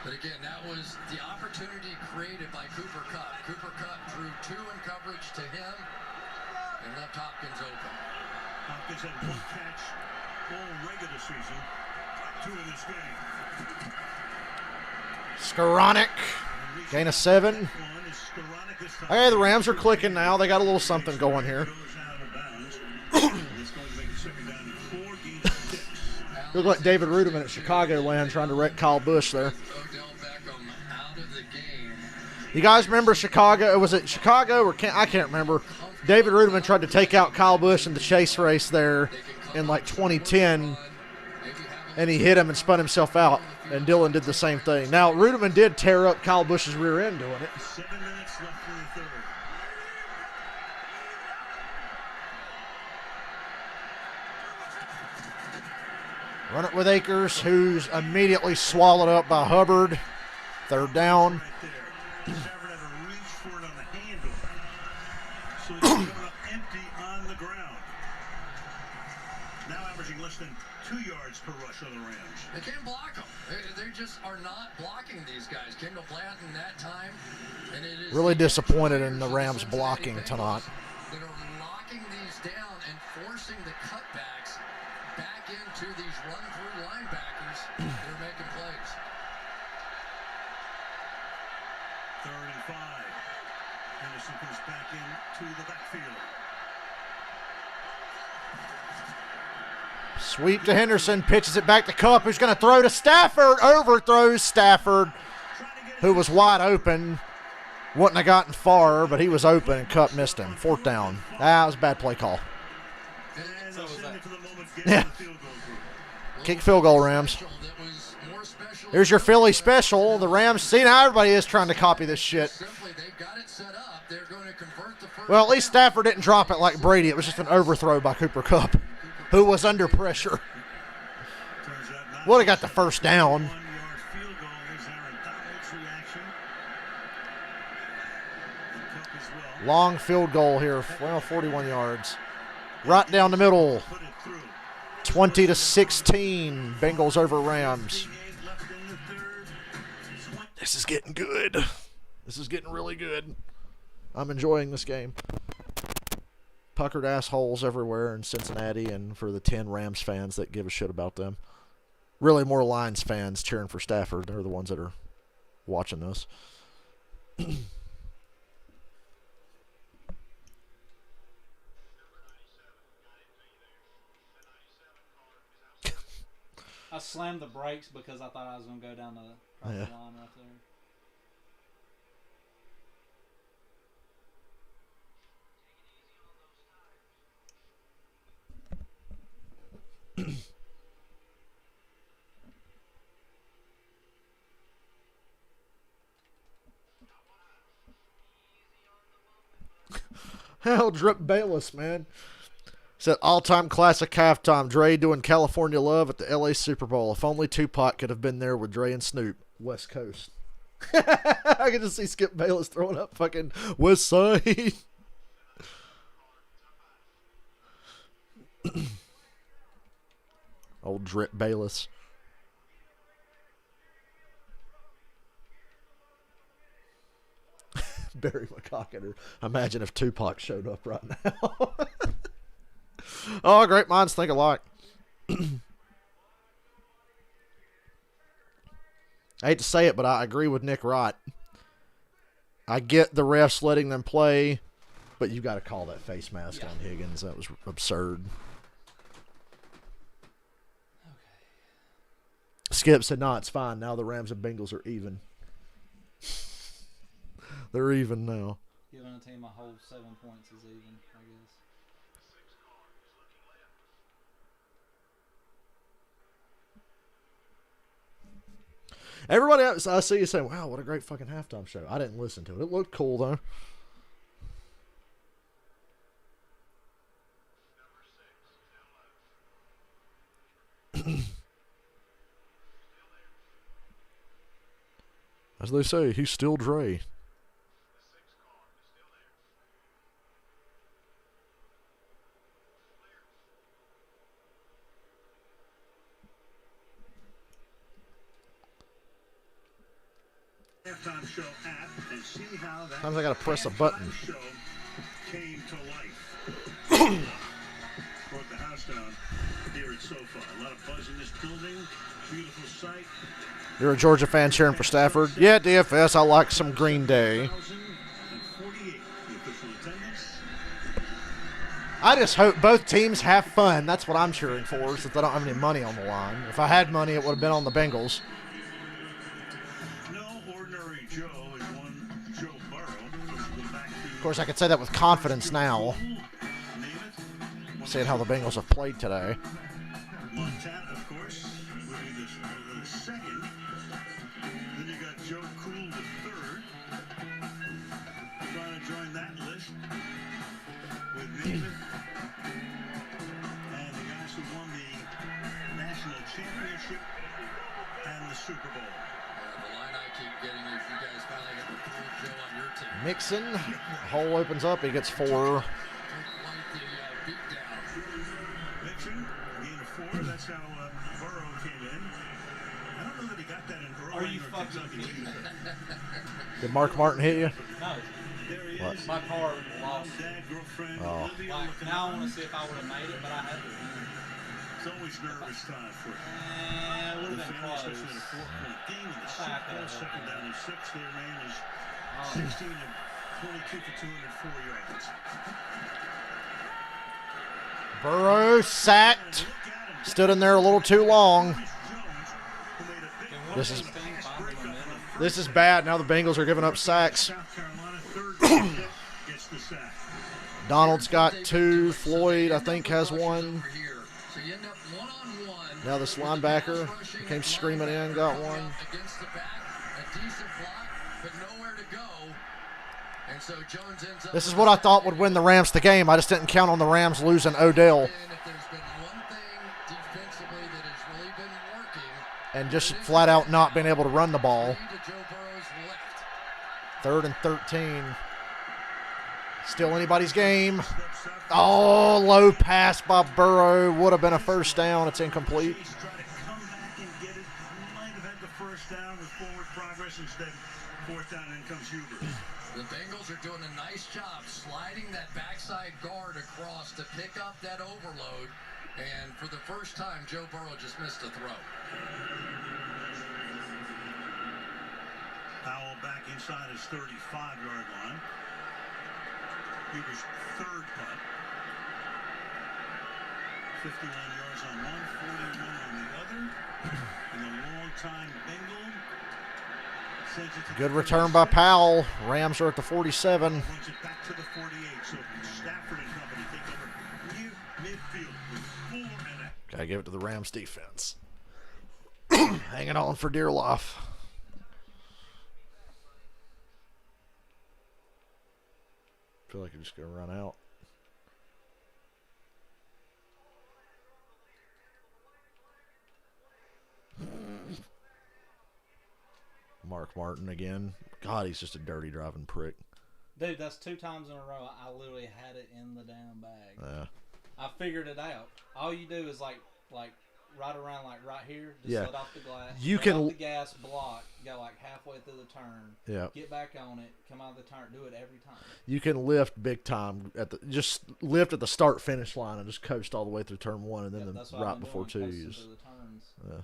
But again, that was the opportunity created by Cooper Kupp. Cooper Kupp drew 2 in coverage to him and left Hopkins open. Hopkins had 1 catch all regular season, 2 in this game. Skoranek. Gain of 7. Okay, the Rams are clicking now. They got a little something going here. Look like David Ruderman at Chicagoland trying to wreck Kyle Busch there. Odell Beckham out of the game. You guys remember Chicago? Was it Chicago or I can't remember. David Ruderman tried to take out Kyle Busch in the chase race there in like 2010, and he hit him and spun himself out. And Dylan did the same thing. Now, Ruderman did tear up Kyle Busch's rear end doing it. 7 minutes left in the 3rd. Run it with Akers, who's immediately swallowed up by Hubbard. 3rd down. Right there. Stafford had to reach for it on the handle. So he's coming up empty on the ground. Now averaging less than 2 yards per rush on the Rams. They can't block them. They just are not blocking these guys. Kendall Blanton that time. And it is Really disappointed in the Rams blocking tonight. that are knocking these down and forcing the cutbacks back into these run-through linebackers that are making plays. 3rd and 5. Henderson comes back into the backfield. Sweep to Henderson, pitches it back to Kupp, who's going to throw to Stafford. Overthrows Stafford, who was wide open. Wouldn't have gotten far, but he was open, and Kupp missed him. 4th down. That was a bad play call. And So they'll was send that. it to the moment, get Yeah. to the field goal group. Kick field goal, Rams. That was more special. Here's your Philly special. The Rams, see now everybody is trying to copy this shit. Simply, they've got it set Well, at least Stafford didn't drop it like Brady. It was just an overthrow by Cooper Kupp, who was under pressure. Would have got the first down. Long field goal here. Well, 41 yards. Right down the middle. 20-16. Bengals over Rams. This is getting good. This is getting really good. I'm enjoying this game. Puckered assholes everywhere in Cincinnati, and for the 10 Rams fans that give a shit about them. Really more Lions fans cheering for Stafford. They're the ones that are watching this. I slammed the brakes because I thought I was going to go down the line right there. Hell, Drip Bayless, man. Said all-time classic halftime. Dre doing California Love at the LA Super Bowl. If only Tupac could have been there with Dre and Snoop. West Coast. I can just see Skip Bayless throwing up fucking West Side. Old Drip Bayless. Barry McCockiner. Imagine if Tupac showed up right now. Oh, great minds think alike. I hate to say it, but I agree with Nick Wright. I get the refs letting them play, but you got to call that face mask on Higgins. That was absurd. Okay. Skip said, no, it's fine. Now the Rams and Bengals are even. They're even now. Giving a team a whole 7 points is even, I guess. Everybody else I see you saying, wow, what a great fucking halftime show. I didn't listen to it. It looked cool, though. As they say, he's still Dre. Show app and see how that Sometimes I gotta press a button. Show came to life. Broke the house down here at SoFi. A lot of buzz in this building. Beautiful sight. You're a Georgia fan cheering for Stafford? Yeah, DFS. I like some Green Day. I just hope both teams have fun. That's what I'm cheering for, since I don't have any money on the line. If I had money, it would have been on the Bengals. Of course, I could say that with confidence now, seeing how the Bengals have played today. Montana, of course, will be the second. Then you got Joe Cool the third. Trying to join that list with David and the guys who won the national championship and the Super Bowl. The line I keep getting is you guys finally get the full Joe on your team. Mixon, hole opens up, he gets 4. Mixon, gain of 4. That's how Burrow came in. I don't know that he got that in Burrow. Are you fucking kidding me? Did Mark Martin hit you? No. What? My car lost. Oh. Like, now I want to see if I would have made it, but I had to. It's always nervous time for it would have been close. Especially in a 4-point game in the Super Bowl. Second down and 6. Their man is 16 and 22 for 204 yards. Burrow sacked. Stood in there a little too long. This is bad. Now the Bengals are giving up sacks. Donald's got 2. Floyd, I think, has 1. Now this linebacker came screaming in, got 1. And so Jones ends up This is what I thought would win the Rams the game. I just didn't count on the Rams losing Odell. if there's been one thing defensively that has really been working, And just flat out not being able to run the ball. to Joe Burrow's left. 3rd and 13. Still anybody's game. Oh, low pass by Burrow. Would have been a first down. It's incomplete. Chase tried to come back and get it. Might have had the first down with forward progress. Instead, 4th down, and in comes Huber. The Bengals are doing a nice job sliding that backside guard across to pick up that overload. And for the first time, Joe Burrow just missed a throw. Powell back inside his 35-yard line. Huber's 3rd punt. 51 yards on one, 41 on the other. And the long-time Bengal sends it to Good return by Powell. Rams are at the 47. runs it back to the 48. So Stafford and company take over near midfield with 4 minutes. Gotta give it to the Rams defense. Hanging on for dear life. Feel like I'm just gonna run out. Mark Martin again. God, he's just a dirty driving prick. Dude, that's 2 times in a row. I literally had it in the damn bag. Yeah. I figured it out. All you do is like right around like right here. Just Yeah. let off the glass. You let can- off the gas, block, go like halfway through the turn. Yeah. Get back on it, come out of the turn, do it every time. You can lift big time at the just lift at the start finish line and just coast all the way through turn 1 and then That's what right I've been before doing, 2 coasting you just, through the turns. yeah.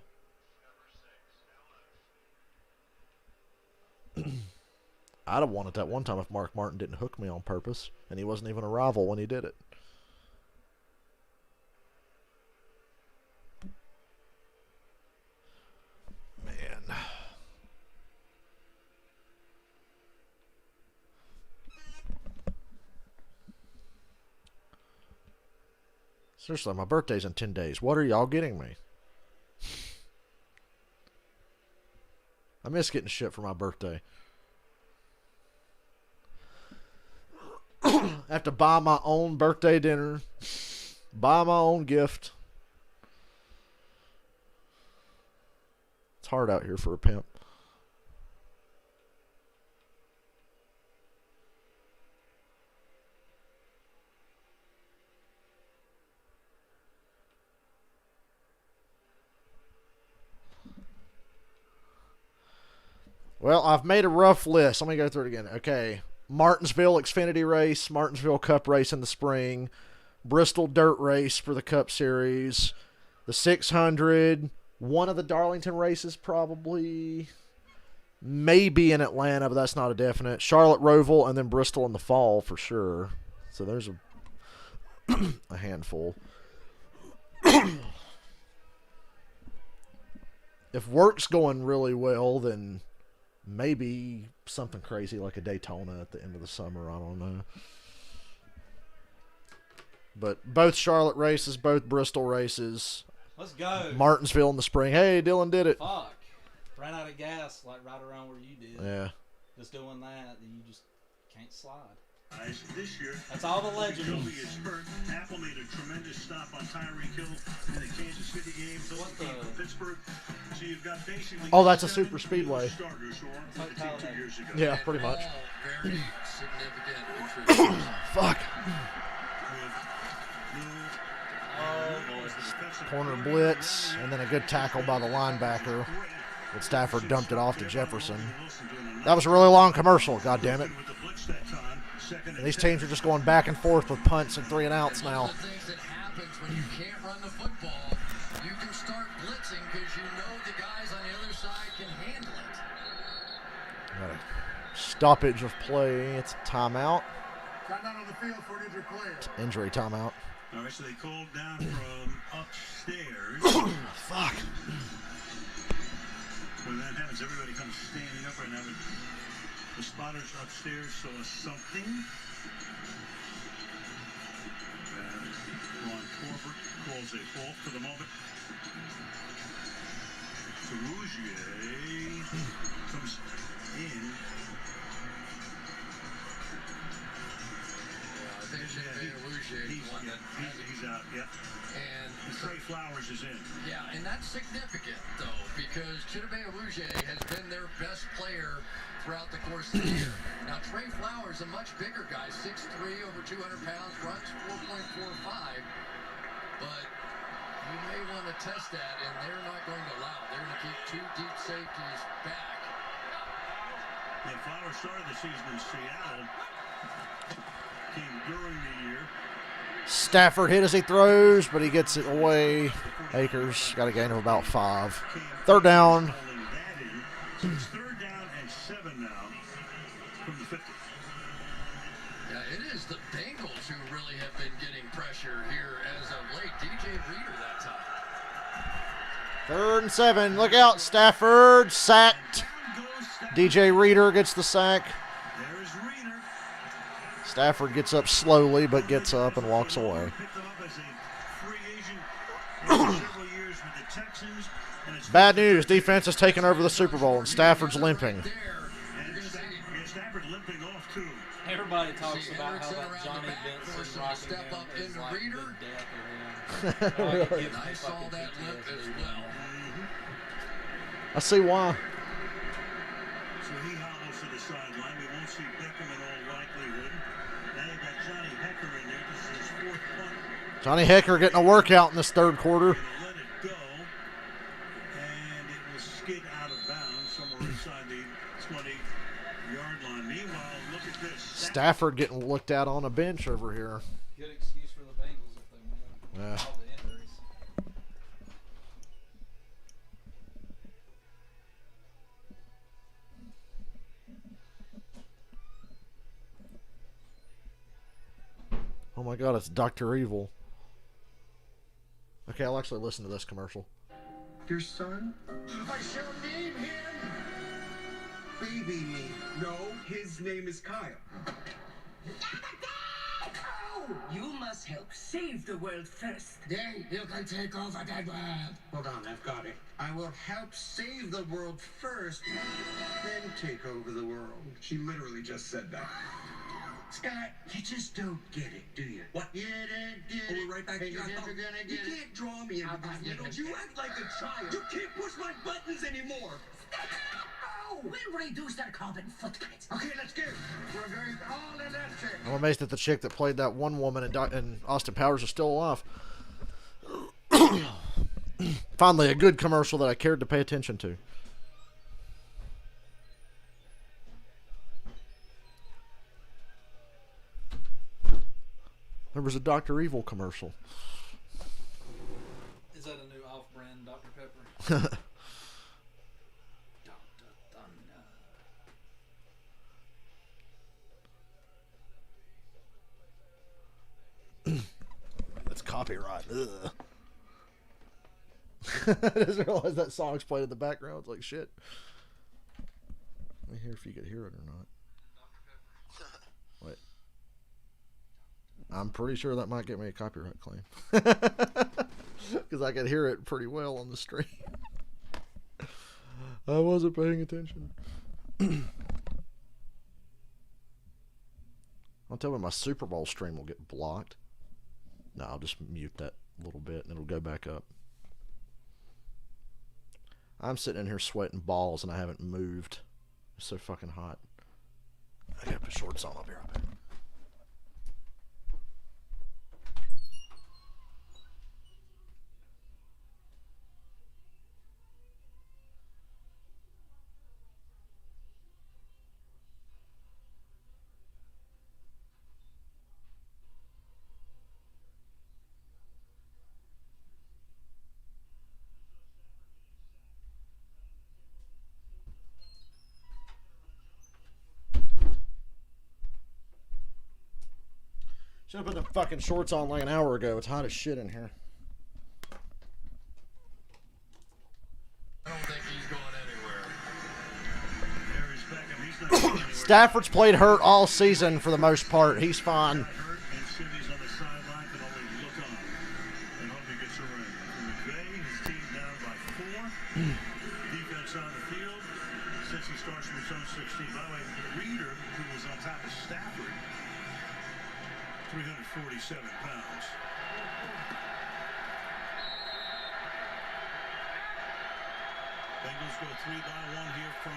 I'd have won it that one time if Mark Martin didn't hook me on purpose, and he wasn't even a rival when he did it. Man. Seriously, my birthday's in 10 days. What are y'all getting me? I miss getting shit for my birthday. I have to buy my own birthday dinner, buy my own gift. It's hard out here for a pimp. Well, I've made a rough list. Let me go through it again. Okay. Martinsville Xfinity race, Martinsville Cup race in the spring, Bristol Dirt race for the Cup Series, the 600, one of the Darlington races probably, maybe in Atlanta, but that's not a definite, Charlotte Roval, and then Bristol in the fall for sure. So there's a handful. If work's going really well, then maybe something crazy like a Daytona at the end of the summer. I don't know. But both Charlotte races, both Bristol races. Let's go. Martinsville in the spring. Hey, Dylan did it. Fuck. Ran out of gas like right around where you did. Yeah. Just doing that, then you just can't slide. This year, that's all the legend. Kobe is hurt. Apple made a tremendous stop on Tyreek Hill in the Kansas City game. Pittsburgh. So you've got basically. Oh, that's a super speedway. Starters who aren't with the team 2 years ago. Yeah, pretty much. Very significant. Fuck. Corner blitz, and then a good tackle by the linebacker. But Stafford dumped it off to Jefferson. That was a really long commercial, god damn it. And these teams are just going back and forth with punts and 3 and outs now. One of the things that happens when you can't run the football, you can start blitzing because you know the guys on the other side can handle it. Got a stoppage of play. It's a timeout. Timeout on the field for an injured player. It's injury timeout. All right, so they called down from upstairs. Fuck. When that happens, everybody comes standing up right now. The spotters upstairs saw something. Ron Corbett calls a halt for the moment. Rougier comes in. Auger is one that he's out. Yep. And Trey Flowers is in. Yeah, and that's significant though, because Chidobe Auger has been their best player throughout the course of the year. Now Trey Flowers, a much bigger guy, 6'3", over 200 pounds, runs 4.45, but you may want to test that, and they're not going to allow it. They're going to keep 2 deep safeties back. And Flowers started the season in Seattle. Came during the year. Stafford hit as he throws, but he gets it away. Akers got a gain of about 5. Third down. So it's 3rd down and 7 now from the 50. Yeah, it is the Bengals who really have been getting pressure here as of late. DJ Reader that time. 3rd and 7. Look out, Stafford. Sacked. DJ Reader gets the sack. There's Reader. Stafford gets up slowly, but gets up and walks away. Picked him up as a free agent for several years with the Texans. And it's Bad news. Defense has taken over the Super Bowl, and Stafford's limping. Stafford limping off too. Everybody talks about how that Johnny Benson Rockingham is like the death of him. Really? I saw that limp as well. I see why. So he hobbles to the sideline. We won't see Beckham in all likelihood. Now you've got Johnny Hecker in there. This is his 4th punt. Johnny Hecker getting a workout in this 3rd quarter. Let it go. And it will skid out of bounds somewhere inside the 20-yard line. Meanwhile, look at this. Stafford getting looked at on a bench over here. Good excuse for the Bengals if they win. Yeah. All the injuries. Oh my God, it's Dr. Evil. Okay, I'll actually listen to this commercial. Your son? I shall name him Baby Me. No, his name is Kyle. You must help save the world first. Then you can take over the world. Hold on, I've got it. I will help save the world first, then take over the world. She literally just said that. Scott, you just don't get it, do you? What? You don't get it. We're right back. You're never gonna get it. You can't draw me into this riddle. You act like a child. You can't push my buttons anymore. We'll reduce their carbon footprint. Okay, let's go. We're going all electric. I'm amazed that the chick that played that one woman in Austin Powers is still alive. Finally, a good commercial that I cared to pay attention to. There was a Dr. Evil commercial. Is that a new off-brand Dr. Pepper? Dr. Thunder. That's copyright. Ugh. I didn't realize that song's played in the background. It's like shit. Let me hear if you could hear it or not. Wait. I'm pretty sure that might get me a copyright claim. Because I could hear it pretty well on the stream. I wasn't paying attention. I'll tell you my Super Bowl stream will get blocked. No, I'll just mute that a little bit and it'll go back up. I'm sitting in here sweating balls and I haven't moved. It's so fucking hot. I gotta put shorts on. I'll be right back. Should have put the fucking shorts on like an hour ago. It's hot as shit in here. I don't think he's going anywhere. There's Beckham. He's not going anywhere. Stafford's played hurt all season for the most part. He's fine. Hurt, and Sydney's on the sideline can only look on and hope he gets a ring. McVay, his team down by 4. Defense on the field since he starts from his own 16. By the way, Reader, who was on top of Stafford, 347 pounds. Bengals go 3-1 here from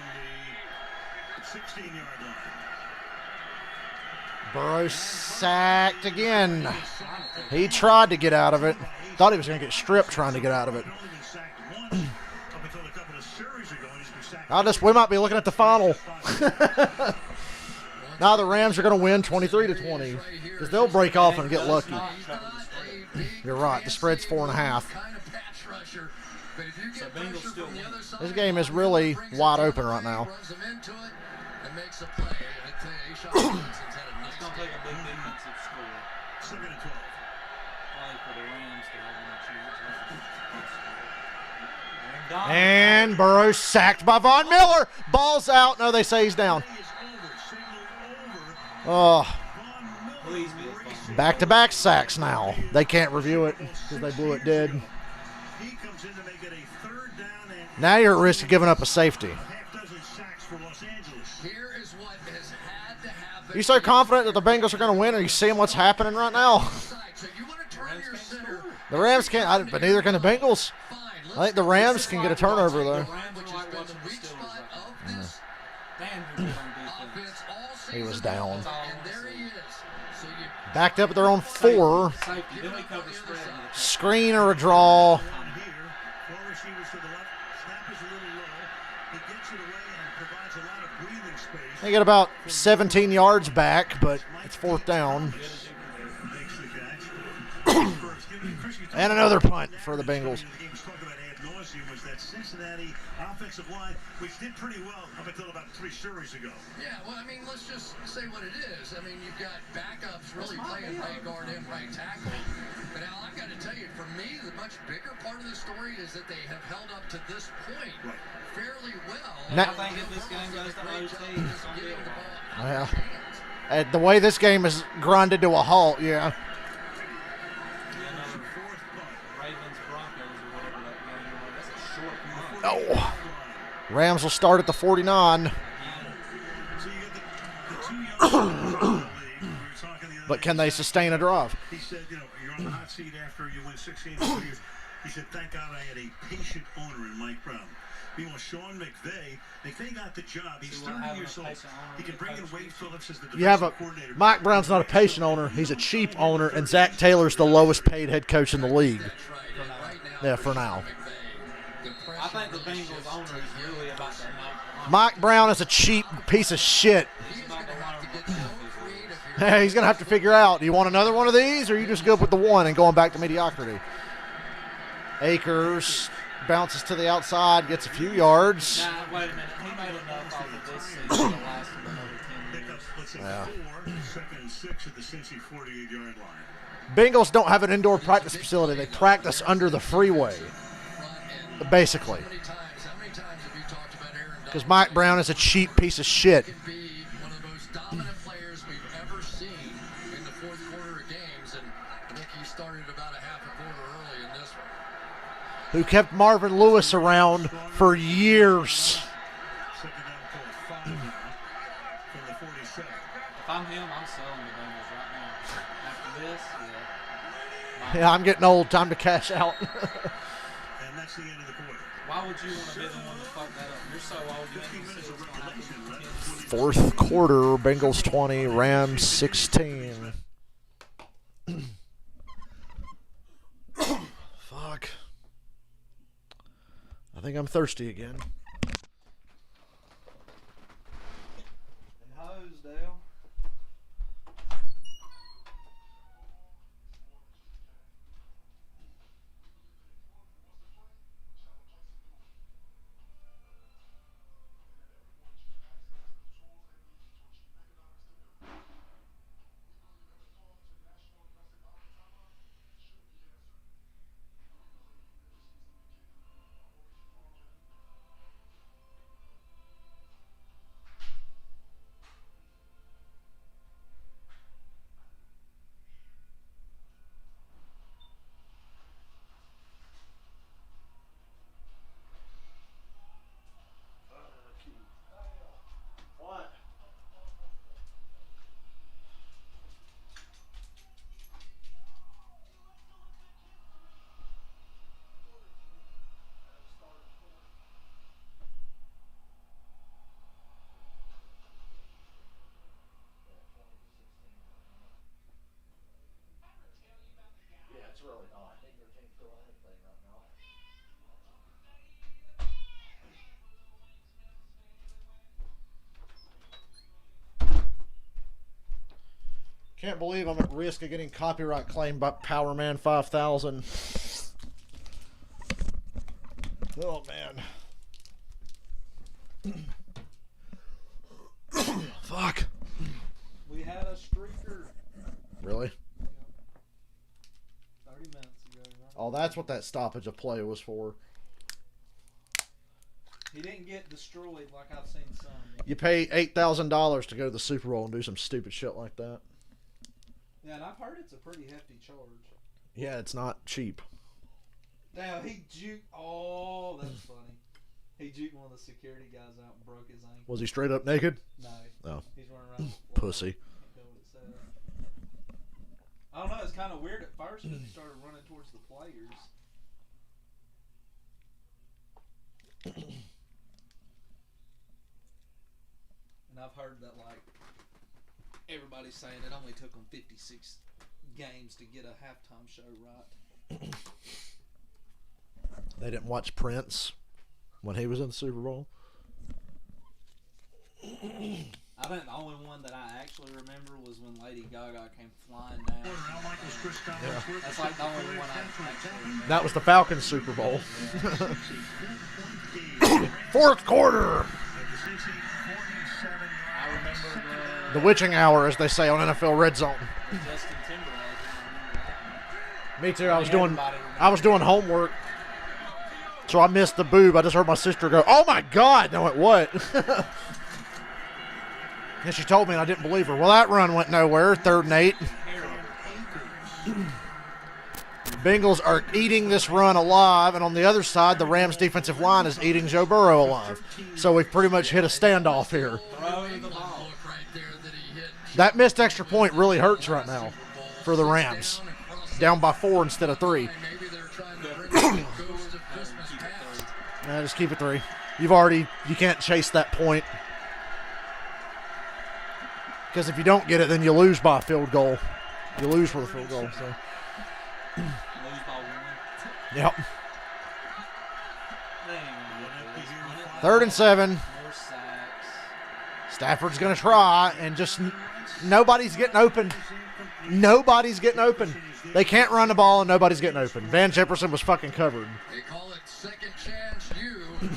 the 16-yard line. Burrow sacked again. He tried to get out of it. Thought he was going to get stripped trying to get out of it. We might be looking at the final. Now the Rams are going to win 23-20 because they'll break off and get lucky. You're right. The spread's 4.5. This game is really wide open right now. And Burrow sacked by Von Miller. Ball's out. No, they say he's down. Oh. Back-to-back sacks now. They can't review it because they blew it dead. Now you're at risk of giving up a safety. You so confident that the Bengals are going to win? Are you seeing what's happening right now? The Rams can't, but neither can the Bengals. I think the Rams can get a turnover, though. He was down. Backed up at their own 4. Screen or a draw. They get about 17 yards back, but it's 4th down. And another punt for the Bengals. Cincinnati offensive line, which did pretty well up until about 3 series ago. Yeah, well, I mean, let's just say what it is. I mean, you've got backups really playing right guard and right tackle. But Al, I've got to tell you, for me, the much bigger part of the story is that they have held up to this point fairly well. I think if this game goes to OT, the way this game is grinded to a halt, yeah. Oh. Rams will start at the 49. But can they sustain a drive? He said, you're on the hot seat after you win 16 years. He said, thank God I had a patient owner in Mike Brown. Meanwhile, Sean McVay got the job. He's 30 years old. He can bring in Wade Phillips as the defensive coordinator. Mike Brown's not a patient owner. He's a cheap owner, and Zach Taylor's the lowest paid head coach in the league. Yeah, for now. I think the Bengals owner is really about to knock. Mike Brown is a cheap piece of shit. Hey, he's going to have to figure out, do you want another one of these, or are you just good with the one and going back to mediocrity? Akers bounces to the outside, gets a few yards. Nah, wait a minute. He made enough off of this season to last him another 10 years. Yeah. 2nd and 6 at the Cincy 48-yard line. Bengals don't have an indoor practice facility. They practice under the freeway, basically. Because Mike Brown is a cheap piece of shit. One of the most dominant players we've ever seen in the 4th quarter of games, and I think he started about a half a quarter early in this one. Who kept Marvin Lewis around for years. If I'm him, I'm selling the Bengals right now. After this, Yeah, I'm getting old. Time to cash out. And that's the end of the quarter. Why would you want to be the one to fuck that up? You're so old. 15 minutes of regulation left. 4th quarter, Bengals 20, Rams 16. Fuck. I think I'm thirsty again. can't believe I'm at risk of getting copyright claimed by Power Man 5000. Oh, man. Fuck. We had a streaker. Really? 30 minutes ago. Right? Oh, that's what that stoppage of play was for. He didn't get destroyed like I've seen some. You pay $8,000 to go to the Super Bowl and do some stupid shit like that. Yeah, and I've heard it's a pretty hefty charge. Yeah, it's not cheap. Now, he juked. Oh, that's funny. He juked one of the security guys out and broke his ankle. Was he straight up naked? No. Oh. He's running around. Pussy. I don't know. It's kind of weird at first when he started running towards the players. And I've heard that, like, everybody's saying it only took them 56 games to get a halftime show right. They didn't watch Prince when he was in the Super Bowl? I think the only one that I actually remember was when Lady Gaga came flying down. Yeah. That's like the only one I actually remember. That was the Falcons Super Bowl. Fourth quarter. I remember The witching hour, as they say on NFL Red Zone. Justin Timberlake. Me too. I was doing homework, so I missed the boob. I just heard my sister go, "Oh my God!" I went, "What?" And she told me, and I didn't believe her. Well, that run went nowhere. 3rd and 8. Bengals are eating this run alive, and on the other side, the Rams' defensive line is eating Joe Burrow alive. So we've pretty much hit a standoff here. That missed extra point really hurts right now for the Rams. Down by 4 instead of 3. Nah, just keep it 3. You can't chase that point. Because if you don't get it, then you lose by a field goal. You lose for the field goal. So. Yep. 3rd and 7. Stafford's going to try, and just nobody's getting open. Nobody's getting open. They can't run the ball, and nobody's getting open. Van Jefferson was fucking covered. They call it second chance you.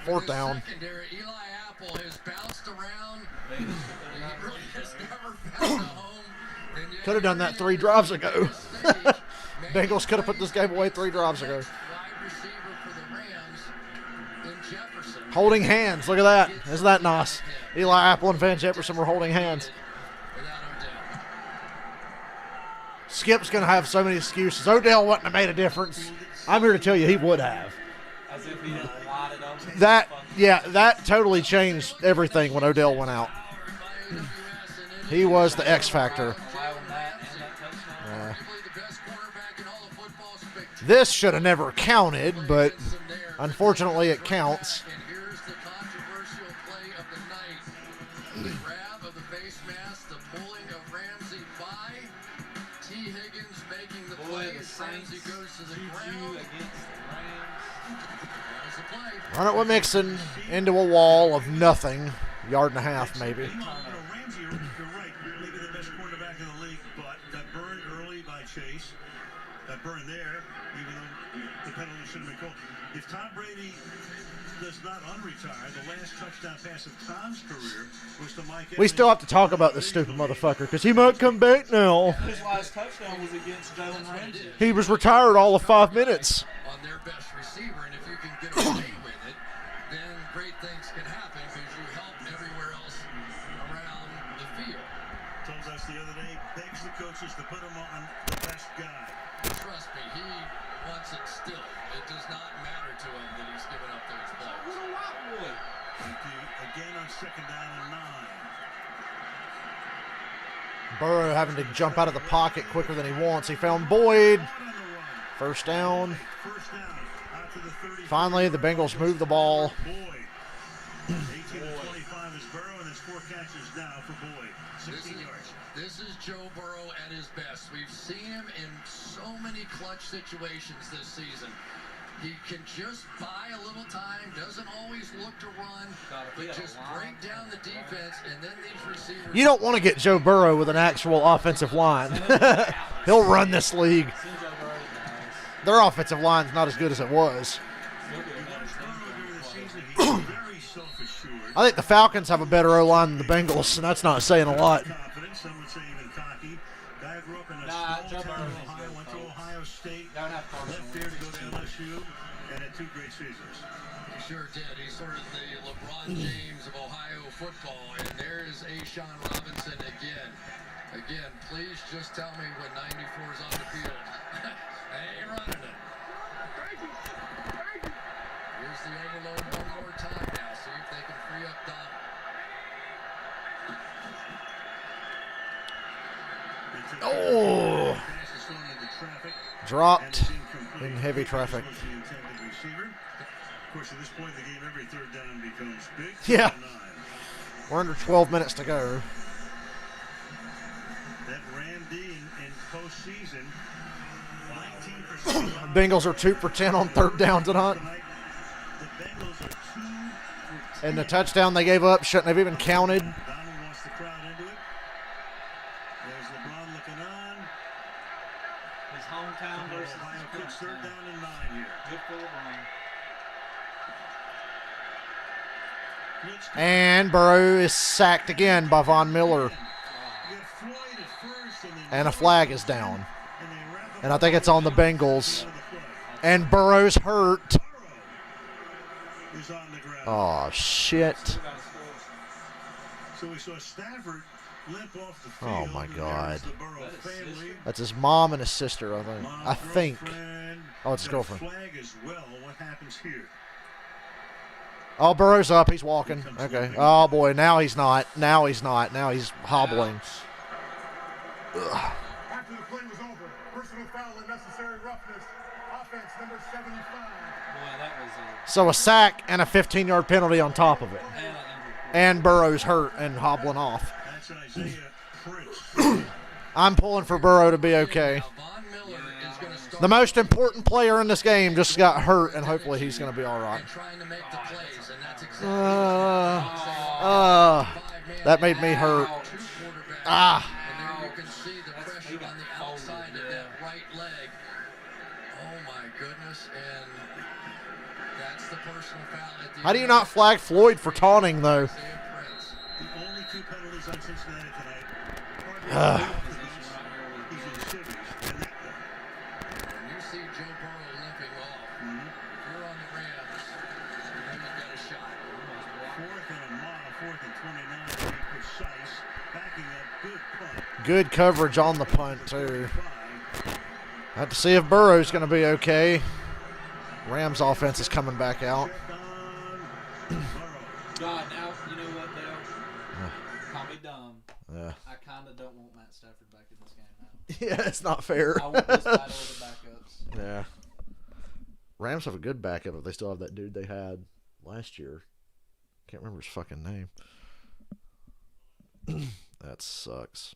4th down. Secondary, Eli Apple has bounced around. He really has never found a home. Could have done that 3 drives ago. Bengals could have put this game away 3 drives ago. Holding hands. Look at that. Isn't that nice? Eli Apple and Van Jefferson were holding hands. Skip's going to have so many excuses. Odell wouldn't have made a difference. I'm here to tell you he would have. As if he didn't light it up. That totally changed everything when Odell went out. He was the X factor. This should have never counted, but unfortunately it counts. Run it with Mixon into a wall of nothing. 1.5 yards maybe. Ramsey, you're right. Maybe the best quarterback in the league, but got burned early by Chase. Got burned there, even though the penalty shouldn't have been called. If Tom Brady does not unretire, the last touchdown pass of Tom's career was to Mike Evans. We still have to talk about this stupid motherfucker because he might come back now. His last touchdown was against Jalen Ramsey. He was retired all of 5 minutes. On their best receiver, and if you can get away with it, then great things can happen because you help everywhere else around the field. Told us the other day, begs the coaches to put him on the best guy. Trust me, he wants it still. It does not matter to him that he's given up those plays. What a white boy. Again on 2nd down and 9. Burrow having to jump out of the pocket quicker than he wants. He found Boyd. 1st down. Finally, the Bengals move the ball. 18 to 25 is Burrow, and there's 4 catches now for Boyd. 16 yards. This is Joe Burrow at his best. We've seen him in so many clutch situations this season. He can just buy a little time, doesn't always look to run, but just break down the defense, and then these receivers. You don't want to get Joe Burrow with an actual offensive line. He'll run this league. Their offensive line's not as good as it was. I think the Falcons have a better O-line than the Bengals, and that's not saying a lot. Joe Burrow went to Ohio State, left there to go to LSU, and had 2 great seasons. He sure did. He's sort of the LeBron James of Ohio football, and there's Ashawn Robinson again. Again, please just tell me when 94 is on the field. I ain't running it. Here's the overload one more time now. See if they can free up Donald. Oh! Dropped in heavy traffic. Of course, at this point in the game, every third down becomes big. Yeah. We're under 12 minutes to go. That ran D in postseason. 19%. Bengals are 2 for 10 on third down tonight. The Bengals are 2 for 10. And the touchdown they gave up shouldn't have even counted. Donald wants the crowd into it. There's LeBron looking on. His hometown versus Ohio kicks third down and 9 here. Good for LeBron. And Burrow is sacked again by Von Miller. And a flag is down. And I think it's on the Bengals. And Burrow's hurt. Oh, shit. So we saw Stafford limp off the field. Oh, my God. The Burrow family. That's his mom and his sister, I think. Mom, I think. girlfriend, Oh, it's his girlfriend. Flag as well. What happens here? Oh, Burrow's up. He's walking. Okay. Oh, boy. Now he's not. Now he's not. Now he's hobbling. Ugh. After the play was over, personal foul and necessary roughness. Offense number 75. Boy, that was So a sack and a 15-yard penalty on top of it. And Burrow's hurt and hobbling off. That's Isaiah Prince. I'm pulling for Burrow to be okay. The most important player in this game just got hurt, and hopefully he's going to be all right. That made me hurt. Ah. And there you can see the pressure on the outside of that right leg. Oh my goodness, and that's the personal foul at the How do you not flag Floyd for taunting, though? The only 2 penalties on Cincinnati tonight. He's in the cities. And you see Joe Burrow limping off. If you're on the Rams, you know you've got a shot. 4th and a mile, 4th and 29 to be precise. Backing up, good punt. Good coverage on the punt, too. Have to see if Burrow's going to be okay. Rams offense is coming back out. God, now, you know what, Dale? Call me dumb. Yeah. I kind of don't want Matt Stafford back in this game now. Yeah, it's not fair. I want this battle of the backups. Yeah. Rams have a good backup, but they still have that dude they had last year. Can't remember his fucking name. That sucks.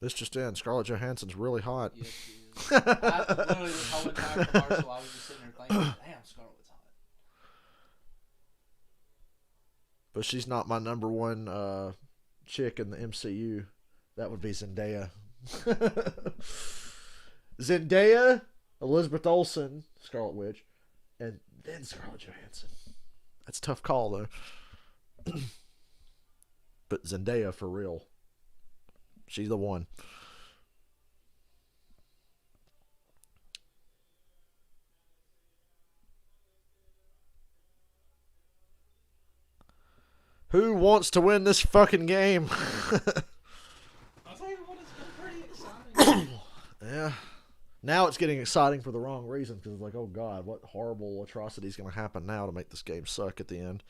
This just in. Scarlett Johansson's really hot. Yes, she is. I literally, this whole entire commercial, I was just sitting there thinking, damn, Scarlett's hot. But she's not my number one chick in the MCU. That would be Zendaya. Zendaya, Elizabeth Olsen, Scarlet Witch, and then Scarlett Johansson. That's a tough call, though. But Zendaya, for real. She's the one. Who wants to win this fucking game? I'll tell you what, it's been pretty exciting. Now it's getting exciting for the wrong reason because it's like, oh God, what horrible atrocity is going to happen now to make this game suck at the end.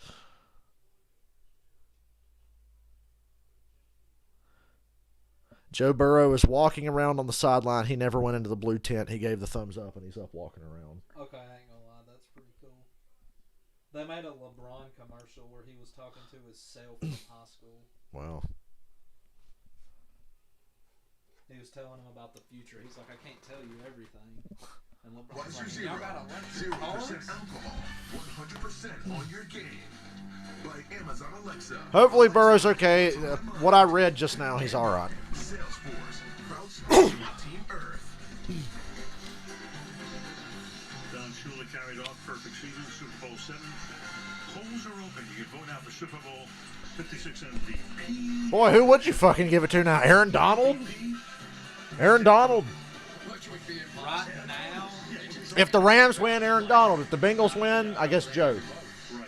Joe Burrow is walking around on the sideline. He never went into the blue tent. He gave the thumbs up, and he's up walking around. Okay, I ain't gonna lie, that's pretty cool. They made a LeBron commercial where he was talking to himself from high school. Wow. He was telling him about the future. He's like, I can't tell you everything. And What LeBron's is your like, zero? y'all got electric 0% cars? alcohol, 100% on your game. By Amazon Alexa. Hopefully Burrow's okay. What I read just now, he's all right. Salesforce, crowdsourcing, Team Earth. Don Shula carried off perfect season, Super Bowl 7. Polls are open. You can vote now for Super Bowl 56 MVP. Boy, who would you fucking give it to now? Aaron Donald? Aaron Donald. Right now, If the Rams win, Aaron Donald. If the Bengals win, I guess Joe. Right.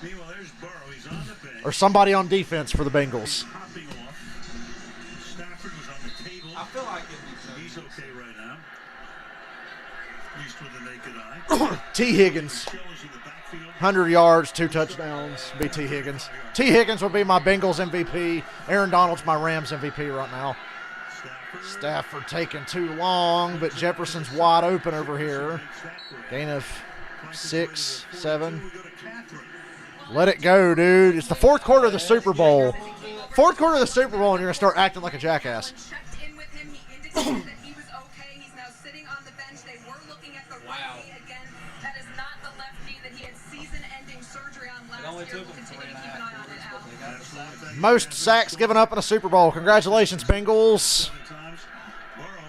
Meanwhile, there's Burrow. He's on the bench. Or somebody on defense for the Bengals. Hopping off. Stafford was on the table. I feel like it'd be He's okay right now. At least with the naked eye. T. Higgins. Shell is in the backfield. 100 yards, 2 touchdowns. Be T. Higgins. T. Higgins would be my Bengals MVP. Aaron Donald's my Rams MVP right now. Stafford taking too long, but Jefferson's wide open over here. Gain of 6, 7. Let it go, dude. It's the fourth quarter of the Super Bowl. Fourth quarter of the Super Bowl, and you're going to start acting like a jackass. Checked in with him. He indicated that he was okay. He's now sitting on the bench. They were looking at the right knee again. That is not the left knee that he had season-ending surgery on last year. We'll continue to keep an eye on it, Al. Most sacks given up in a Super Bowl. Congratulations, Bengals.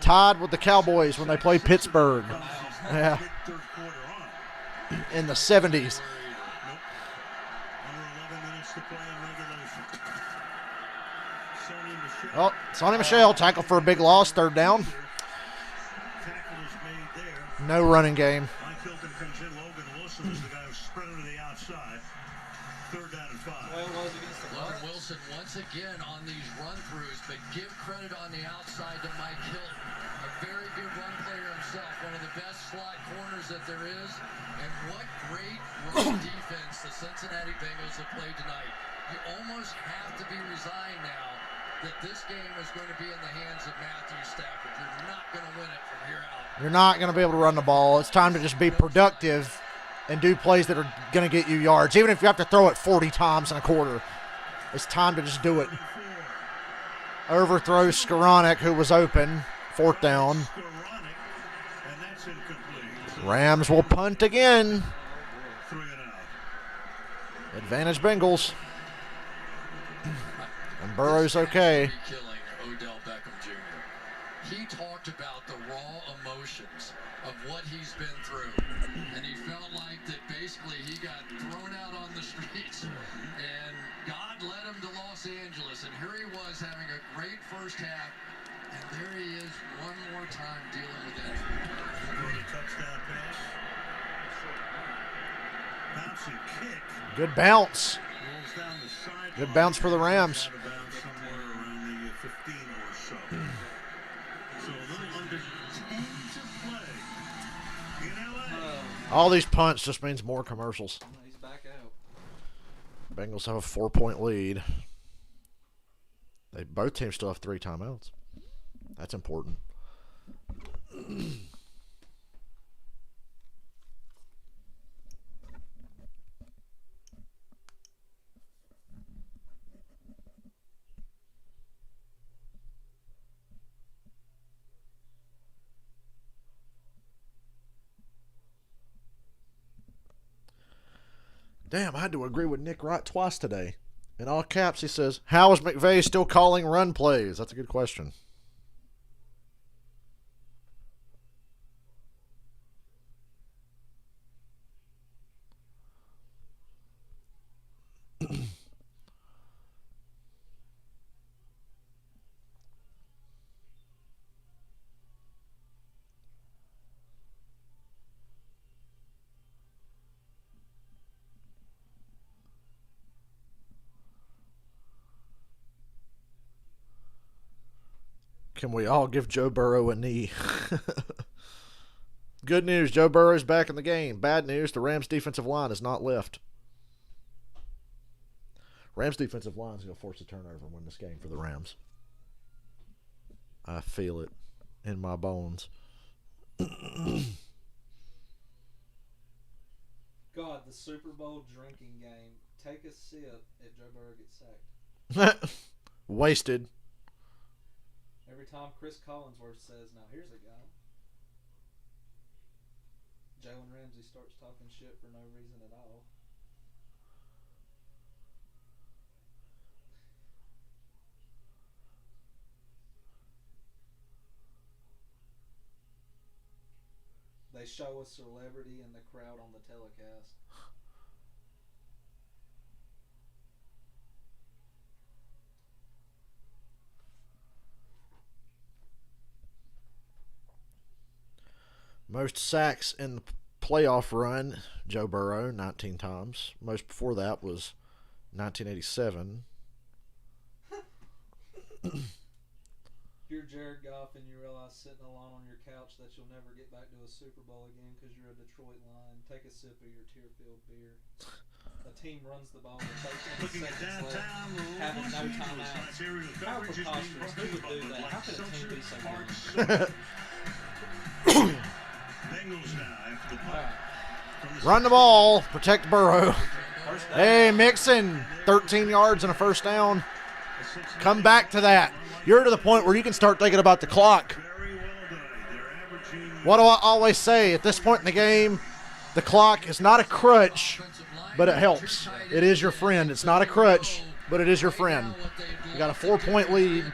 Tied with the Cowboys when they played Pittsburgh. Yeah. In the 70s. Oh, Sonny Michel tackle for a big loss, third down. No running game. Mike Hilton comes in. Logan Wilson is the guy who spread it to the outside. Third down and 5. well, it was against the Logan Bucs. Wilson once again on these run-throughs, but give credit on the outside to Mike Hilton. A very good run player himself, one of the best slot corners that there is. And what great run defense the Cincinnati Bengals have played tonight. You almost have to be resigned now that this game is going to be in the hands of Matthew Stafford. You're not going to win it from here out. You're not going to be able to run the ball. It's time to just be productive and do plays that are going to get you yards. Even if you have to throw it 40 times in a quarter, it's time to just do it. Overthrows Skoranek, who was open. Fourth down. Rams will punt again. Advantage Bengals. And Burrow's okay. Killing Odell Beckham Jr. He talked about the raw emotions of what he's been through, and he felt like that basically he got thrown out on the streets, and God led him to Los Angeles, and here he was having a great first half, and there he is one more time dealing with injury. Touchdown pass. Bouncing kick. Good bounce. Rolls down the sideline. Good bounce for the Rams. Out of bounds somewhere around the 15 or so. So a little under 10 to play. In LA. All these punts just means more commercials. He's back out. Bengals have a 4-point lead. Both teams still have 3 timeouts. That's important. Damn, I had to agree with Nick Wright twice today. In all caps, he says, how is McVay still calling run plays? That's a good question. Can we all give Joe Burrow a knee? Good news, Joe Burrow's back in the game. Bad news, the Rams' defensive line is not lift. Rams' defensive line is going to force a turnover and win this game for the Rams. I feel it in my bones. God, the Super Bowl drinking game. Take a sip if Joe Burrow gets sacked. Wasted. Every time Chris Collinsworth says, now here's a guy. Jalen Ramsey starts talking shit for no reason at all. They show a celebrity in the crowd on the telecast. Most sacks in the playoff run, Joe Burrow, 19 times. Most before that was 1987. You're Jared Goff and you realize sitting alone on your couch that you'll never get back to a Super Bowl again because you're a Detroit Lion. Take a sip of your tear-filled beer. The team runs the ball with 13 seconds left, having no timeouts. How preposterous. Who would do that? How could a team be so good? Run the ball. Protect Burrow. Hey, Mixon. 13 yards and a first down. Come back to that. You're to the point where you can start thinking about the clock. What do I always say? At this point in the game, the clock is not a crutch, but it helps. It is your friend. It's not a crutch, but it is your friend. You got a 4-point lead.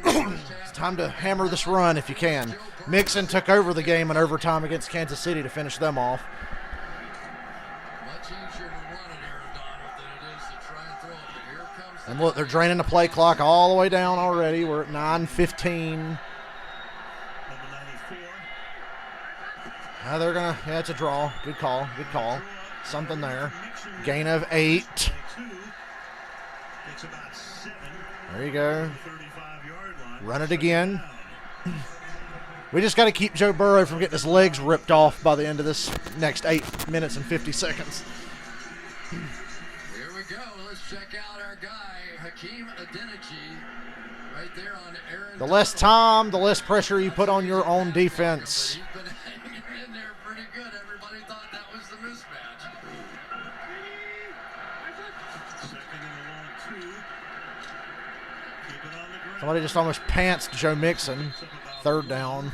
It's time to hammer this run if you can. Mixon took over the game in overtime against Kansas City to finish them off. And look, they're draining the play clock all the way down already. We're at 9:15. They're going to, yeah, it's a draw. Good call. Good call. Something there. Gain of 8. There you go. Run it again. We just got to keep Joe Burrow from getting his legs ripped off by the end of this next 8 minutes and 50 seconds. Here we go. Let's check out our guy, Hakeem Adeniji, right there on Aaron. The less time, the less pressure you put on your own defense. He's been hanging in there pretty good. Everybody thought that was the mismatch. Somebody just almost pantsed Joe Mixon. Third down.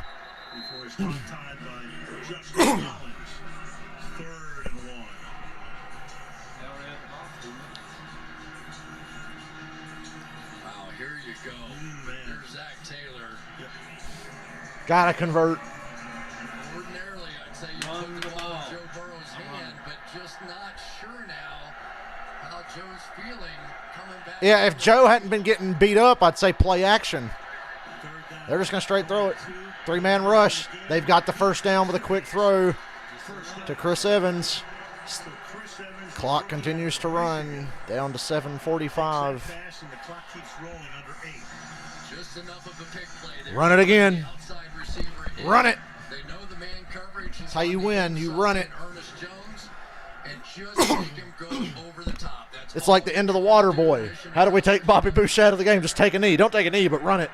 Gotta convert. Ordinarily, I'd say you put the ball in Joe Burrow's hand, but just not sure now how Joe's feeling coming back. Yeah, if Joe hadn't been getting beat up, I'd say play action. They're just going to straight throw it. 3-man rush. They've got the first down with a quick throw to Chris Evans. Clock continues to run down to 7:45. Run it again. Run it. That's how you win. You run it. It's like the end of the Water Boy. How do we take Bobby Boucher out of the game? Just take a knee. Don't take a knee, but run it.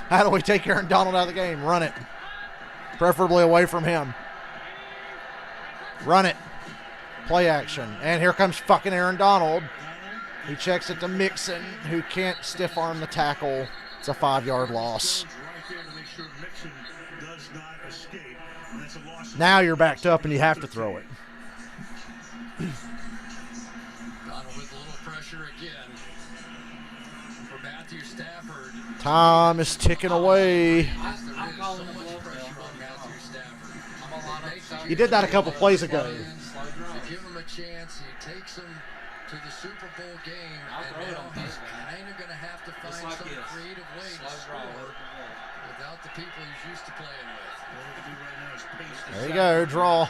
How do we take Aaron Donald out of the game? Run it. Preferably away from him. Run it. Play action. And here comes fucking Aaron Donald. He checks it to Mixon, who can't stiff arm the tackle. It's a 5-yard loss. Now you're backed up and you have to throw it. Donald with a little pressure again for Matthew Stafford. Time is ticking away. I'm calling him low pressure on Matthew Stafford. He did that a couple plays ago. You give him a chance, he takes him to the Super Bowl game, and now he's kind of going to have to find some creative way to score without the people he's used to playing with. There you go, draw.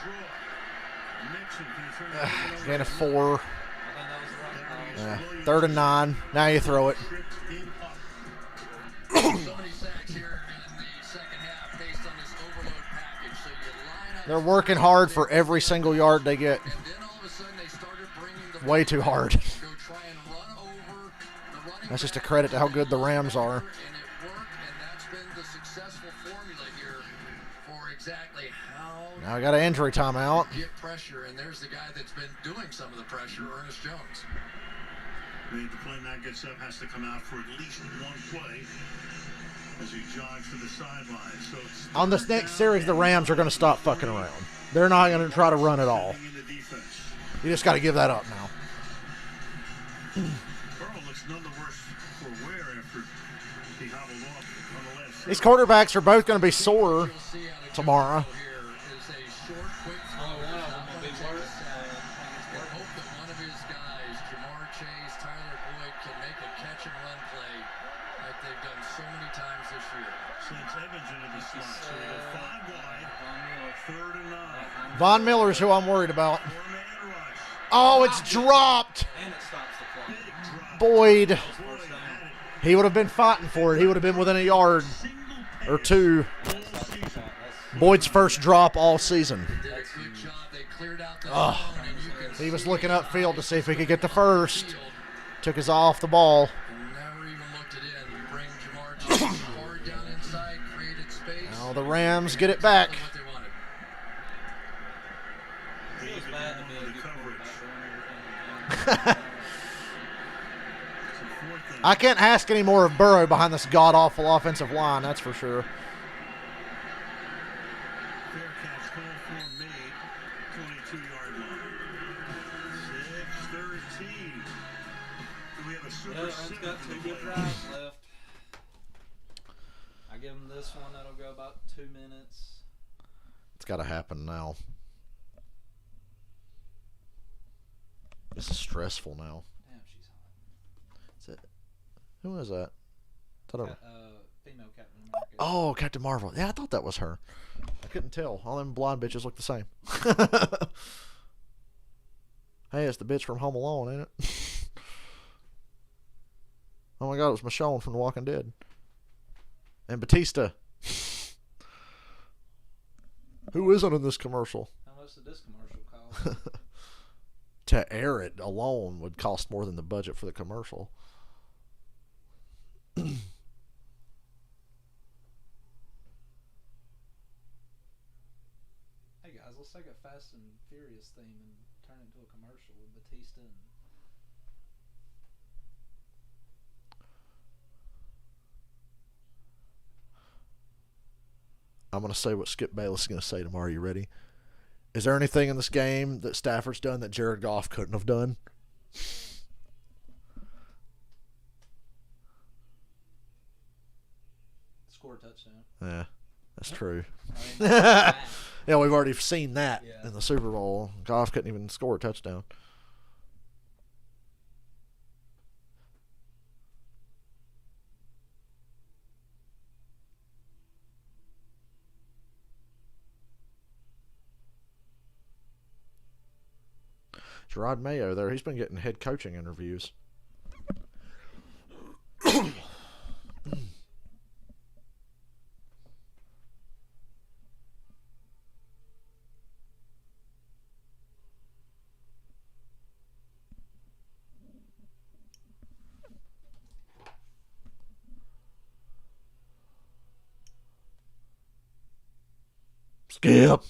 Gain of 4. 3rd and 9. Now you throw it. So many sacks here in the second They're working hard for every single yard they get. And then all of a sudden they started bringing the Way too hard. go try and run over the running That's just a back, credit to how good the Rams are. and it worked, and that's been the successful formula here for exactly how Now I got an injury timeout. to get pressure, and there's the guy that's been doing some of the pressure, Ernest Jones. The play now gets up, has to come out for at least one play as he jogs to the sideline. So it's On this next series, the Rams are going to stop fucking around. They're not going to try to run at all. You just got to give that up now. Burrow looks none the worse for wear after he hobbled off on the last. These quarterbacks are both going to be sore tomorrow. Here is a short, quick throw. Oh, one of them will be worse. And hope that one of his guys, Jamar Chase, Tyler Boyd, can make a catch and run play like they've done so many times this year. Sends Evans into the slot. So we go 5 wide, 3rd and 9. Von Miller's who I'm worried about. 4-man rush. Oh, it's dropped. And it stops the clock. Big drop. Boyd. First down. He would have been fighting for it. He would have been within a yard or two. Boyd's first drop all season. Did a good job. They cleared out the Oh. zone, and you can He was see looking the upfield to see if he could guys get the first. field Took his eye off the ball. and never even looked it in. You bring Jamar Chase hard down inside, created space. Now the Rams get it back. What they wanted. It feels bad to be a The good coverage. quarterback doing everything. So 4th down. I can't ask any more of Burrow behind this god-awful offensive line, that's for sure. Fair catch call for made. 22-yard line. 6-13. Do we have a super Yeah, one's got 2 good drives left. I give them this one. That'll go about 2 minutes. It's got to happen now. This is stressful now. Damn, she's hot. Is it? Who was that? Thought I- Female Captain America. Oh, Captain Marvel. Yeah, I thought that was her. I couldn't tell. All them blonde bitches look the same. Hey, it's the bitch from Home Alone, ain't it? Oh my God, it was Michonne from The Walking Dead. And Batista. Who isn't in this commercial? How much did this commercial cost? To air it alone would cost more than the budget for the commercial. Hey guys, let's take a Fast and Furious theme and turn it into a commercial with Batista and I'm going to say what Skip Bayless is going to say tomorrow. You ready? Is there anything in this game that Stafford's done that Jared Goff couldn't have done? score a touchdown. Yeah, that's true. I mean, that's Yeah, we've already seen that Yeah. in the Super Bowl. Goff couldn't even score a touchdown. Gerard Mayo there, he's been getting head coaching interviews. Skip.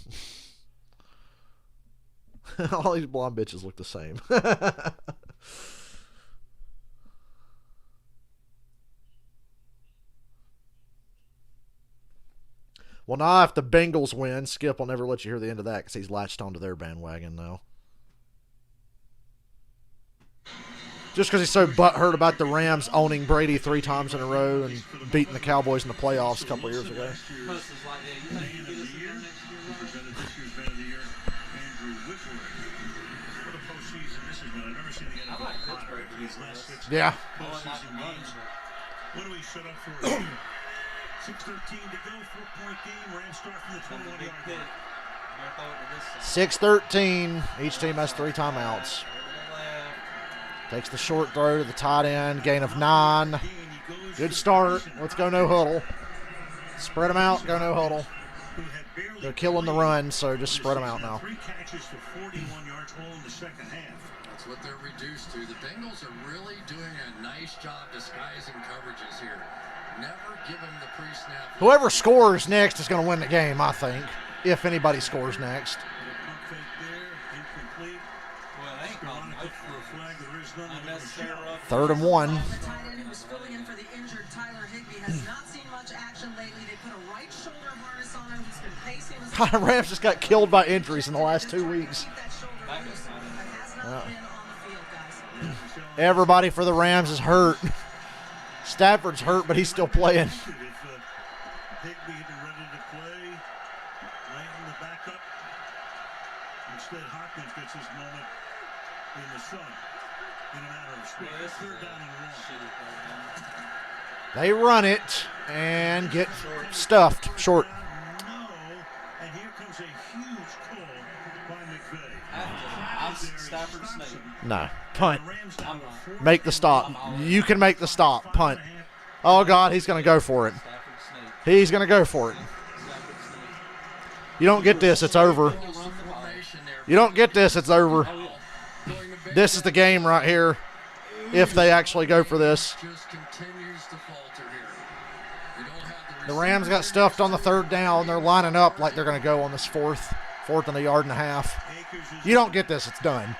All these blonde bitches look the same. Well, now if the Bengals win, Skip will never let you hear the end of that because he's latched onto their bandwagon now. Just because he's so butthurt about the Rams owning Brady 3 times in a row and beating the Cowboys in the playoffs a couple years ago. Plus, it's like, yeah, you think you can get us in there next year, right? Presented this year's Man of the Year, Andrew Whitworth. For the postseason, this has been, I've never seen the I NFL like hotter Pittsburgh in these last 6 Yeah. postseason games. What do we set up for? 6:13 to go, 4-point game. Rams start from the That's a big 21-yard pick. line. Better throw it to this side. 6-13. Each team has 3 timeouts. Over the left. Takes the short throw to the tight end. Gain of 9. Good start. Let's go no huddle. Spread them out. Go no huddle. who had barely They're killing the played run, so just spread them out this now. season. 3 catches for 41 yards all in the second half. That's what they're reduced to. The Bengals are really doing a nice job disguising coverages here. Never give them the pre-snap. Whoever scores next is going to win the game, I think, if anybody scores next. Pump fake there, incomplete. Well, they ain't calling no For a flag, there is none. unnecessary rough. 3rd and 1. The tight end who was filling in for the injured Tyler Higbee has not seen much action lately. They put a right shoulder harness on him. He's been pacing his Rams just got killed by injuries in the last 2 weeks. keep that shoulder loose. That has not been on the field, guys. Everybody for the Rams is hurt. Stafford's hurt, but he's still playing. If Higbee had been ready to play, right in the backup. Instead, Hopkins gets his moment in the sun in a matter of speed. Well, this is 3rd down and 1. They run it and get stuffed short. No, and here comes a huge call by McVay. I'm Stafford Snake. No. Punt. Rams I'm down not. Make the stop. You can make the stop. Punt. Oh, God, he's going to go for it. Stafford Snake. He's going to go for it. Stafford Snake. You don't get this, it's over. You don't get this, it's over. This is the game right here, if they actually go for this. Just continues to falter here. You don't have The Rams got stuffed on the 3rd down. They're lining up like they're going to go on this fourth and a yard and a half. You don't get this, it's done.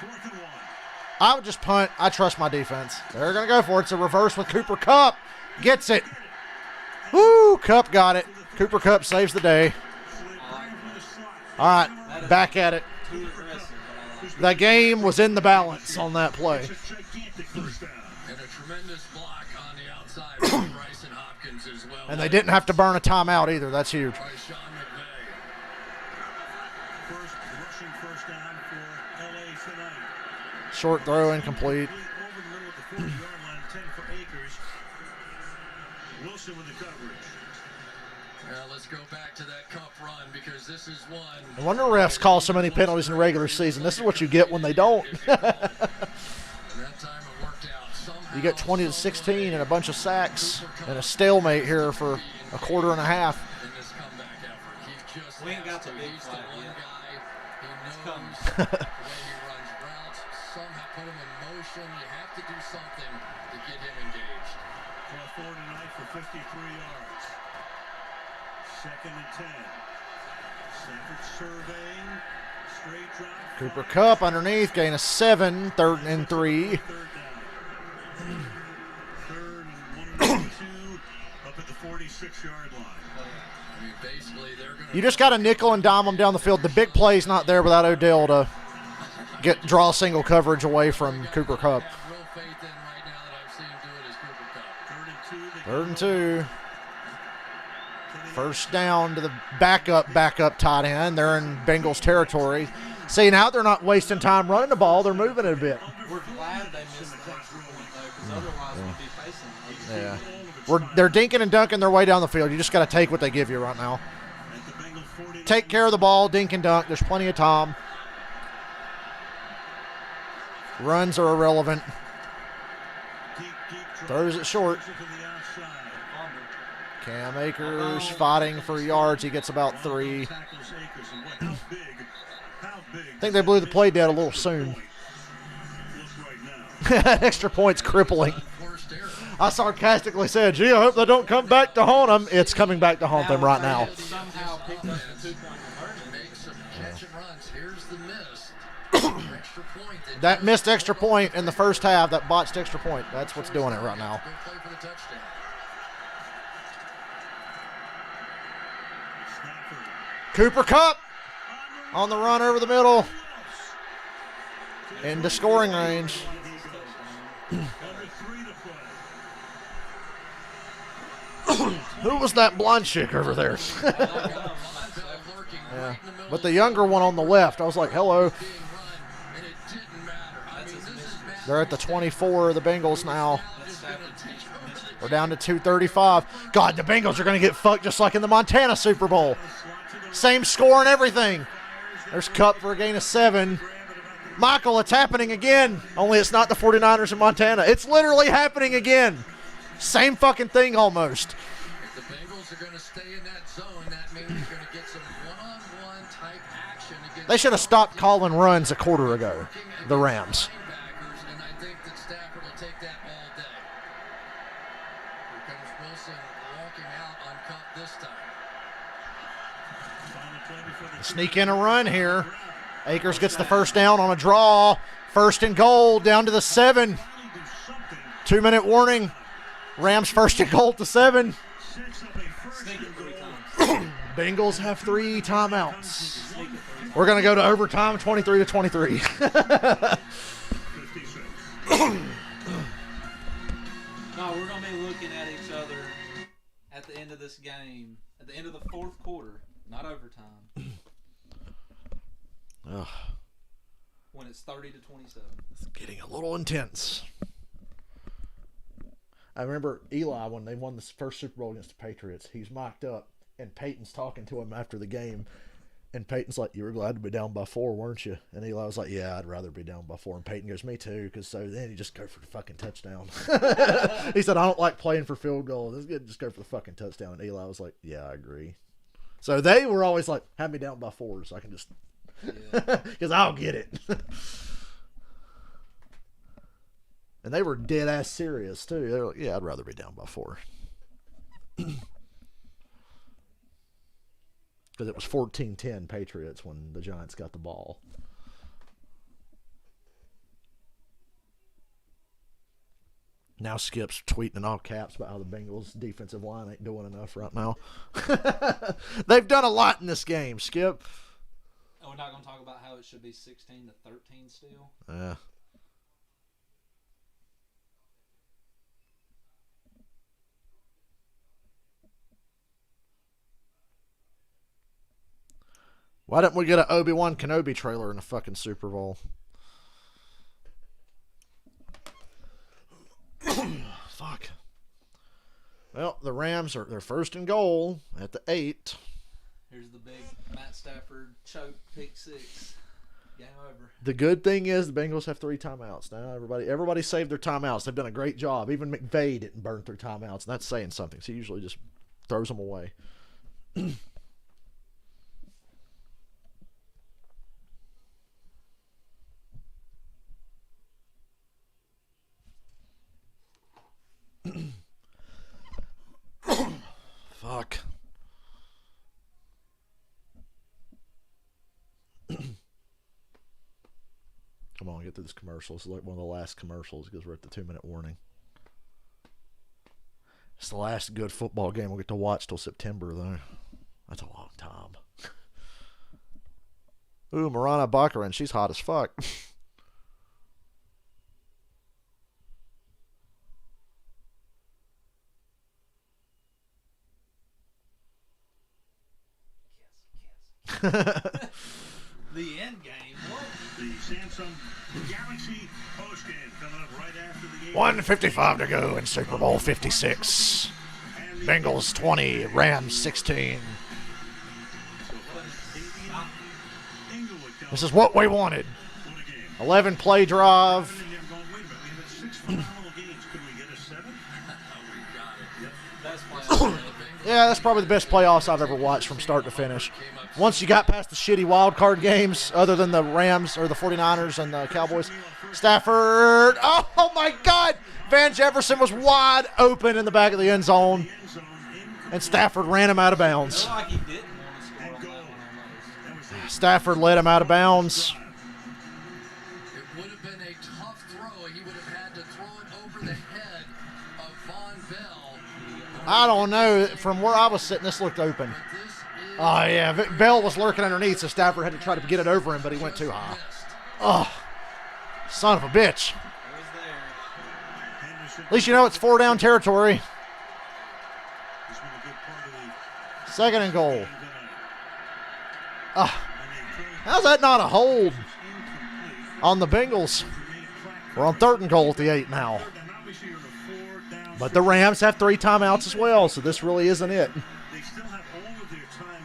4th and 1. I would just punt. I trust my defense. They're going to go for it. It's a reverse with Cooper Kupp. Gets it. Woo, Kupp got it. Cooper Kupp saves the day. All right, back at it. Too aggressive, but I like it. The game was in the balance on that play. It's a gigantic first down. And a tremendous block on the outside from Bryson Hopkins as well. And they didn't have to burn a timeout either. That's huge. By Sean McVay. First rushing first down for LA tonight. Short throw, incomplete. Over the middle of the 40-yard line, 10 for Akers. Wilson with the coverage. Let's go back to that cup run because this is one. No wonder refs call so many penalties in the regular season. This is what you get when they don't. And that time it worked out. Somehow, You get 20-16 and a bunch of sacks and a stalemate here for a quarter and a half. in this comeback effort. He just We ain't got has to. the big He's the flag one yet. guy. He knows coming. the way he runs routes. Somehow put him in motion. You have to do something to get him engaged. Ball forward tonight for 53 yards. 2nd and 10. Stafford surveying. Straight drop. Cooper Kupp underneath, gain of 7, 3rd and 3. 3rd down. 3rd and 1 and 2. Up at the 46-yard line. I mean, basically, they're going to. You just got to nickel and dime them down the field. The big play's not there without Odell to draw single coverage away from Cooper Kupp. have real faith in right now that I've seen do it is Cooper Kupp. 3rd and 2. 3rd and 2. First down to the backup tight end. They're in Bengals territory. See, now they're not wasting time running the ball. They're moving it a bit. We're glad they missed the extra point, though, because otherwise we'd be facing them. Yeah. They're dinking and dunking their way down the field. You just got to take what they give you right now. Take care of the ball, dink and dunk. There's plenty of time. Runs are irrelevant. Throws it short. Cam Akers fighting for yards. He gets about 3. I think they blew the play dead a little soon. Extra point's crippling. I sarcastically said, gee, I hope they don't come back to haunt them. It's coming back to haunt them right now. Somehow picked up the 2-point conversion. Make some catch and runs. Here's the miss. Extra point. That missed extra point in the first half, that botched extra point. That's what's doing it right now. Good play for the touchdown. Cooper Kupp on the run over the middle. Into scoring range. Who was that blonde chick over there? Yeah. But the younger one on the left, I was like, hello. They're at the 24 of the Bengals now. We're down to 2:35. God, the Bengals are going to get fucked just like in the Montana Super Bowl. Same score and everything. There's Kupp for a gain of 7. Michael, it's happening again. Only it's not the 49ers in Montana. It's literally happening again. Same fucking thing almost. If the Bengals are going to stay in that zone, that means you're going to get some one-on-one type action against. They should have stopped calling runs a quarter ago, the Rams. And I think that Stafford will take that all day. Here comes Wilson walking out on Cup this time. Sneak in a run here. Akers gets the first down on a draw. First and goal down to the 7. 2-minute warning. Rams first and goal to 7. Bengals have 3 timeouts. We're going to go to overtime, 23-23. No, we're going to be looking at each other at the end of this game, at the end of the fourth quarter, not overtime. Ugh. When it's 30-27. It's getting a little intense. I remember Eli when they won the first Super Bowl against the Patriots. He's mocked up, and Peyton's talking to him after the game. And Peyton's like, "You were glad to be down by 4, weren't you?" And Eli was like, "Yeah, I'd rather be down by 4." And Peyton goes, "Me too, because so then you just go for the fucking touchdown." He said, "I don't like playing for field goal. It's good to just go for the fucking touchdown." And Eli was like, "Yeah, I agree." So they were always like, "Have me down by 4 so I can just," because I'll get it. And they were dead ass serious too. They were like, "Yeah, I'd rather be down by 4." Because it was 14-10 Patriots when the Giants got the ball. Now Skip's tweeting in all caps about how the Bengals defensive line ain't doing enough right now. They've done a lot in this game, Skip. Oh, we're not going to talk about how it should be 16-13 still? Yeah. Why didn't we get an Obi-Wan Kenobi trailer in the fucking Super Bowl? Fuck. Well, the Rams are their first and goal at the 8. Here's the big Matt Stafford choke pick 6. Game over. The good thing is the Bengals have 3 timeouts. Now everybody saved their timeouts. They've done a great job. Even McVay didn't burn through timeouts, and that's saying something. So he usually just throws them away. Fuck. Come on, get through this commercial. This is like one of the last commercials because we're at the 2-minute warning. It's the last good football game we'll get to watch till September, though. That's a long time. Ooh, Marana Baccarin. She's hot as fuck. The end game. What? The Samsung Galaxy post game coming up right after the game. 1:55 to go in Super Bowl 56. Bengals 20, Rams 16. This is what we wanted. 11 play drive. Yeah, that's probably the best playoffs I've ever watched from start to finish. Once you got past the shitty wild card games, other than the Rams or the 49ers and the Cowboys, Stafford, oh my God! Van Jefferson was wide open in the back of the end zone, and Stafford ran him out of bounds. Stafford led him out of bounds. It would have been a tough throw. He would have had to throw it over the head of Von Bell. I don't know. From where I was sitting, this looked open. Oh, yeah. Bell was lurking underneath, so Stafford had to try to get it over him, but he went too high. Oh, son of a bitch. At least you know it's 4-down territory. 2nd and goal. How's that not a hold on the Bengals? We're on 3rd and goal at the 8 now. But the Rams have 3 timeouts as well, so this really isn't it.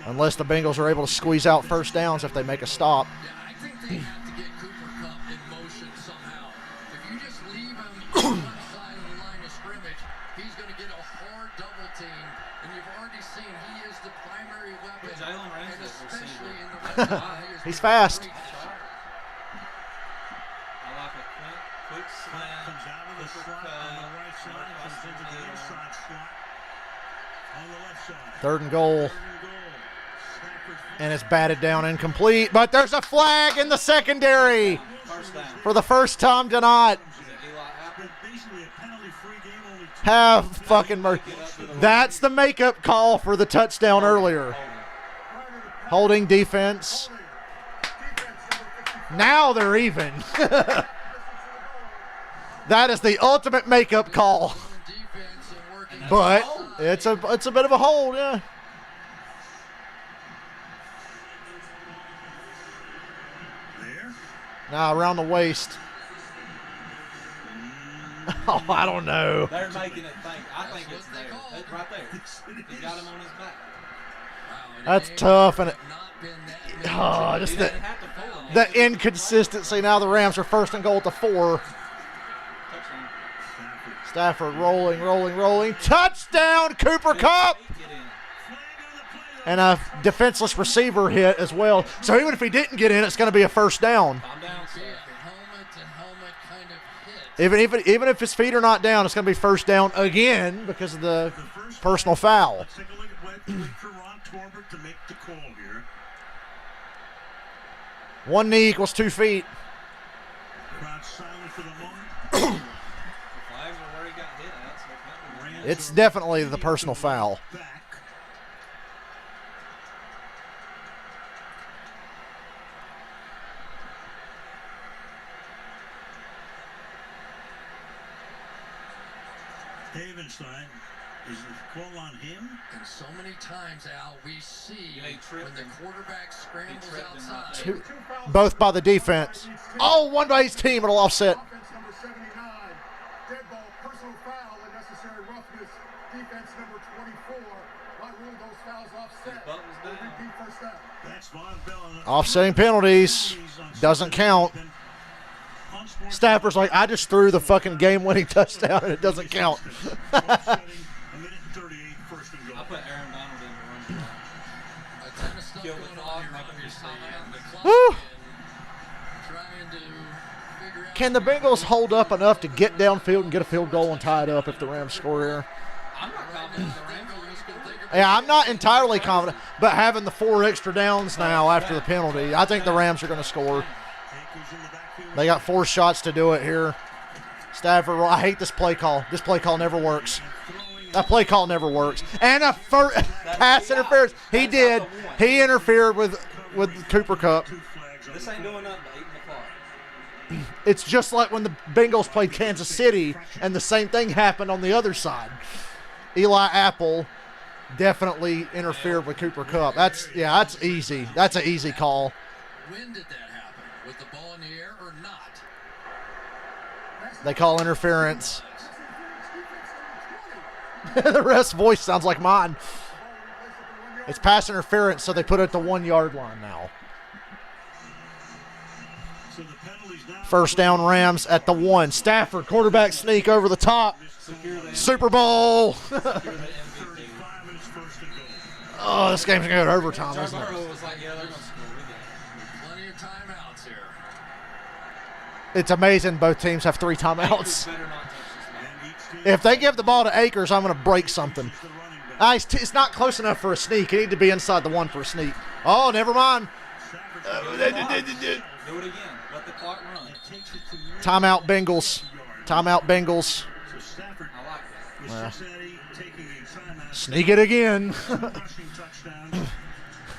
Unless the Bengals are able to squeeze out first downs if they make a stop. Yeah, I think they have to get Cooper Kupp in motion somehow. If you just leave him on one side of the line of scrimmage, he's going to get a hard double team. And you've already seen he is secondary weapon. Jalen Ramsey, and especially in the receiver. red zone. He's fast. I like a quick slant. Comes out of the slot on the right side, comes into the inside slot on the left side. 3rd and goal. Third and goal. And it's batted down incomplete, but there's a flag in the secondary First down. for the first time tonight. Basically a penalty-free game, only two. Have fucking mercy. That's the makeup call for the touchdown earlier. Holding defense. Now they're even. That is the ultimate makeup call. But it's a bit of a hold, yeah. There. Now around the waist. Oh, I don't know. They're making it think. I think it's there. It's right there. He got him on his back. That's tough, and just the inconsistency. Now the Rams are 1st and goal at the 4. Stafford rolling. Touchdown, Cooper Kupp! And a defenseless receiver hit as well. So even if he didn't get in, it's going to be a first down. Even if his feet are not down, it's going to be first down again because of the personal foul. Let's take a look at wait for Ron Torbert to make the call here. 1 knee equals 2 feet. Crowd silent for the moment. Flags are where he got hit at, so It's definitely the personal foul. Havenstein, is the call on him? And so many times, Al, we see when the quarterback scrambles outside. Both by the defense. Oh, one by each team. It'll offset. Offense number 79, dead ball, personal foul, unnecessary roughness. Defense number 24. By rule, those fouls offset. Repeat first down. That's Von Bell. Offsetting penalties. Doesn't count. Stafford's like, I just threw the fucking game-winning touchdown and it doesn't count. A minute and 38, first and goal. I put Aaron Donald in the run. A ton of stuff Kill the going clock, on here, make him obviously, just and the clock Woo! trying to figure out. Can the Bengals hold up enough to get downfield and get a field goal and tie it up if the Rams score here? I'm not confident the Rams are just going to take it. Yeah, I'm not entirely confident, but having the 4 extra downs now after the penalty, I think the Rams are going to score. They got 4 shots to do it here. Stafford, I hate this play call. This play call never works. That play call never works. And a pass interference. He did. He interfered with Cooper Kupp. This ain't doing nothing but eating the clock. It's just like when the Bengals played Kansas City and the same thing happened on the other side. Eli Apple definitely interfered with Cooper Kupp. That's easy. That's an easy call. When did that happen? With the ball in the air or not? They call interference. The ref's voice sounds like mine. It's pass interference, so they put it at the 1 yard line now. First down Rams at the 1. Stafford, quarterback sneak over the top. Super Bowl. Oh, this game's going to go to overtime, isn't it? Burrow was like, yeah, they're going to score. We get it. Plenty of timeouts here. It's amazing both teams have 3 timeouts. Better not touch this ball. If they give the ball to Akers, I'm going to break something. It's not close enough for a sneak. You need to be inside the 1 for a sneak. Oh, never mind. Do it again. Let the clock run. Timeout Bengals. Timeout Bengals. I like that. Sneak it again.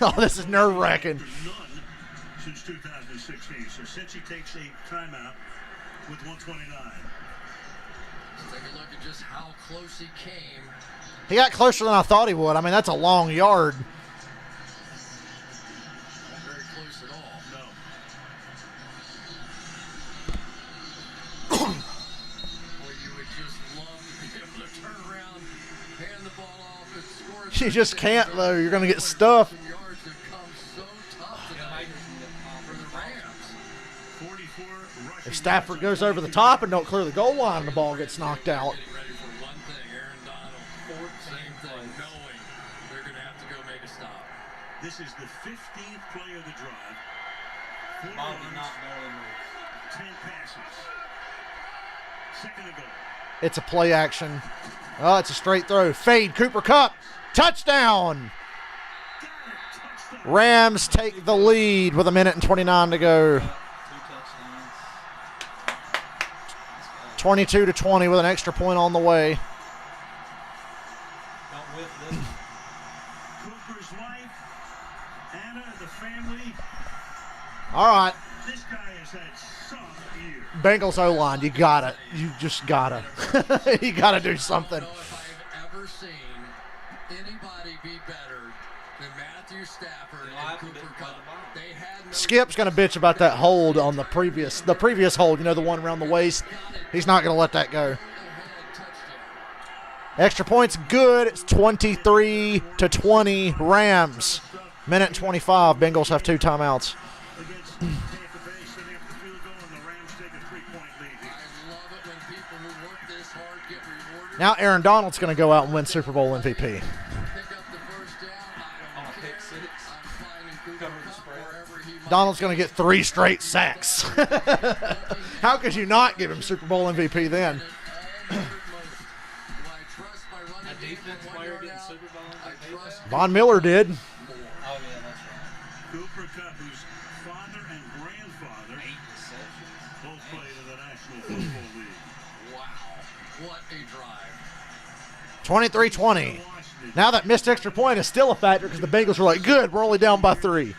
Oh, this is nerve-wracking. Since 2016. So since he takes a timeout with 129. Let's take a look at just how close he came. He got closer than I thought he would. I mean, that's a long yard. Not very close at all. No. Boy, you would just love to be able to turn around, hand the ball off, and score. You just can't, though. You're going to get stuffed. Yards have come so tough tonight for the Rams. 44 rushing. If Stafford goes over the top and don't clear the goal line, the ball gets knocked out. Getting ready for one thing, Aaron Donald. Same thing, knowing they're going to have to go make a stop. This is the 15th play of the drive. 4 Ball runs, did not barely move. 10 passes. Second and goal. It's a play action. Oh, it's a straight throw. Fade. Cooper Kupp. Touchdown. Rams take the lead with 1:29 to go. 22-20 with an extra point on the way. Don't whiff this. Cooper's wife, Anna, the family. All right. This guy has had some year. Bengals O-line, you got it. You just got to. You got to do something. I don't know if I've ever seen anybody be better than Matthew Stafford and Cooper Kupp. They had no Skip's going to bitch about that hold on the previous hold, the one around the waist. He's not going to let that go. Extra points good. It's 23-20 Rams. 1:25. Bengals have 2 timeouts. Against Tampa Bay, setting up the field goal, and the Rams take a 3-point lead. I love it when people who work this hard get rewarded. Now Aaron Donald's going to go out and win Super Bowl MVP. Pick up the first down. I On don't a care. pick six. I'm finding Cooper Cover the Kupp spread. wherever he might Donald's going to get 3 straight sacks. How could you not give him Super Bowl MVP then? A defense player getting Super Bowl MVP. Von Miller did. Oh, yeah, that's right. Cooper Kupp, whose father and grandfather 8 receptions. both played in the National Football League. Wow. What a drive. 23-20. Now that missed extra point is still a factor because the Bengals are like, good, we're only down by 3.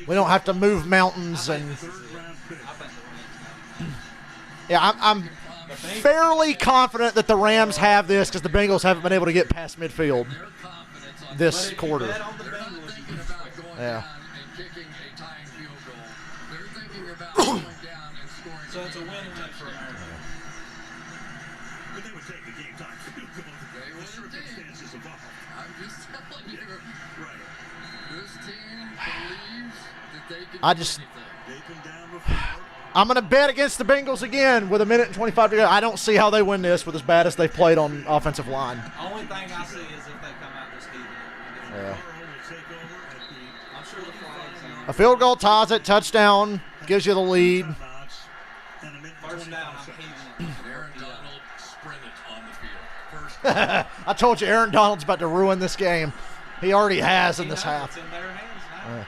We don't have to move mountains and Third-round pick. I think the Rams yeah, I'm fairly confident that the Rams have this because the Bengals haven't been able to get past midfield Their confidence on this bet quarter. on the They're not Bengals. thinking about going Yeah. down and kicking a tying field goal. They're thinking about going down and scoring. So it's a win-win for America. But they would take the game time field goal. The circumstances involved. I'm just telling you, Right. this team believes that they can I do just- anything. They've been down before. I'm going to bet against the Bengals again with 1:25 to go. I don't see how they win this with as bad as they've played on offensive line. Only thing I see is if they come out just even it. Yeah. Burrow will take over at the I'm sure the flags on. A field goal ties it, touchdown, gives you the lead. timeouts. And a minute and First down, 25 I'm seconds. heaving it. Aaron Donald sprinted on the field. First down. I told you Aaron Donald's about to ruin this game. He already has in this half. It's in their hands now.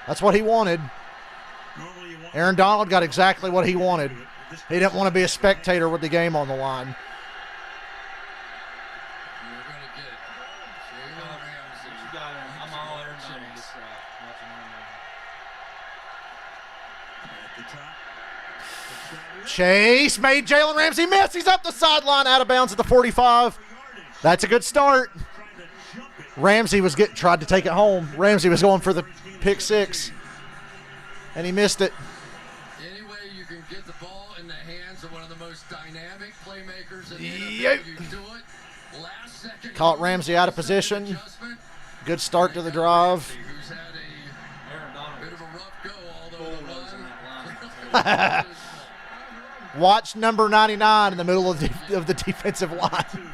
That's what he wanted. Normally you want Aaron Donald got exactly what he wanted. He didn't want to be a spectator with the game on the line. You're going to get Jalen Ramsey. You got him. I'm all Aaron Donald this watching Aaron at the top. Chase made Jalen Ramsey miss. He's up the sideline, out of bounds at the 45. That's a good start. Ramsey was tried to take it home. Ramsey was going for the pick 6, and he missed it. Any way you can get the ball in the hands of one of the most dynamic playmakers in the Yep. NFL, you do it. Last second. Caught Ramsey out of position. Adjustment. Good start to the drive. Who's had a Aaron Donald. bit of a rough go, although the Bulldozing run. that line. Watch number 99 in the middle of the defensive line.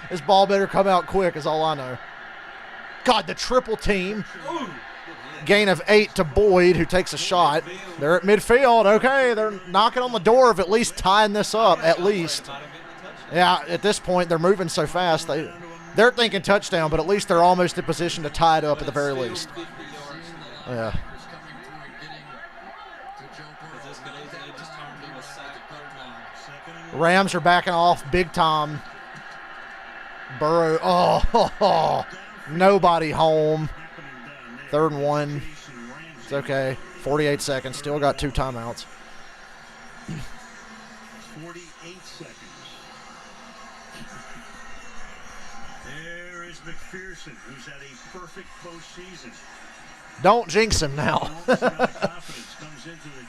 His ball better come out quick is all I know. God, the triple team. Gain of 8 to Boyd, who takes a shot. They're at midfield. Okay, they're knocking on the door of at least tying this up, at least. Yeah, at this point, they're moving so fast. They're thinking touchdown, but at least they're almost in position to tie it up at the very least. Yeah. Rams are backing off big time. Burrow, nobody home. 3rd and 1. It's okay. 48 seconds. Still got 2 timeouts. 48 seconds. There is McPherson, who's had a perfect postseason. Don't jinx him now. Confidence comes into the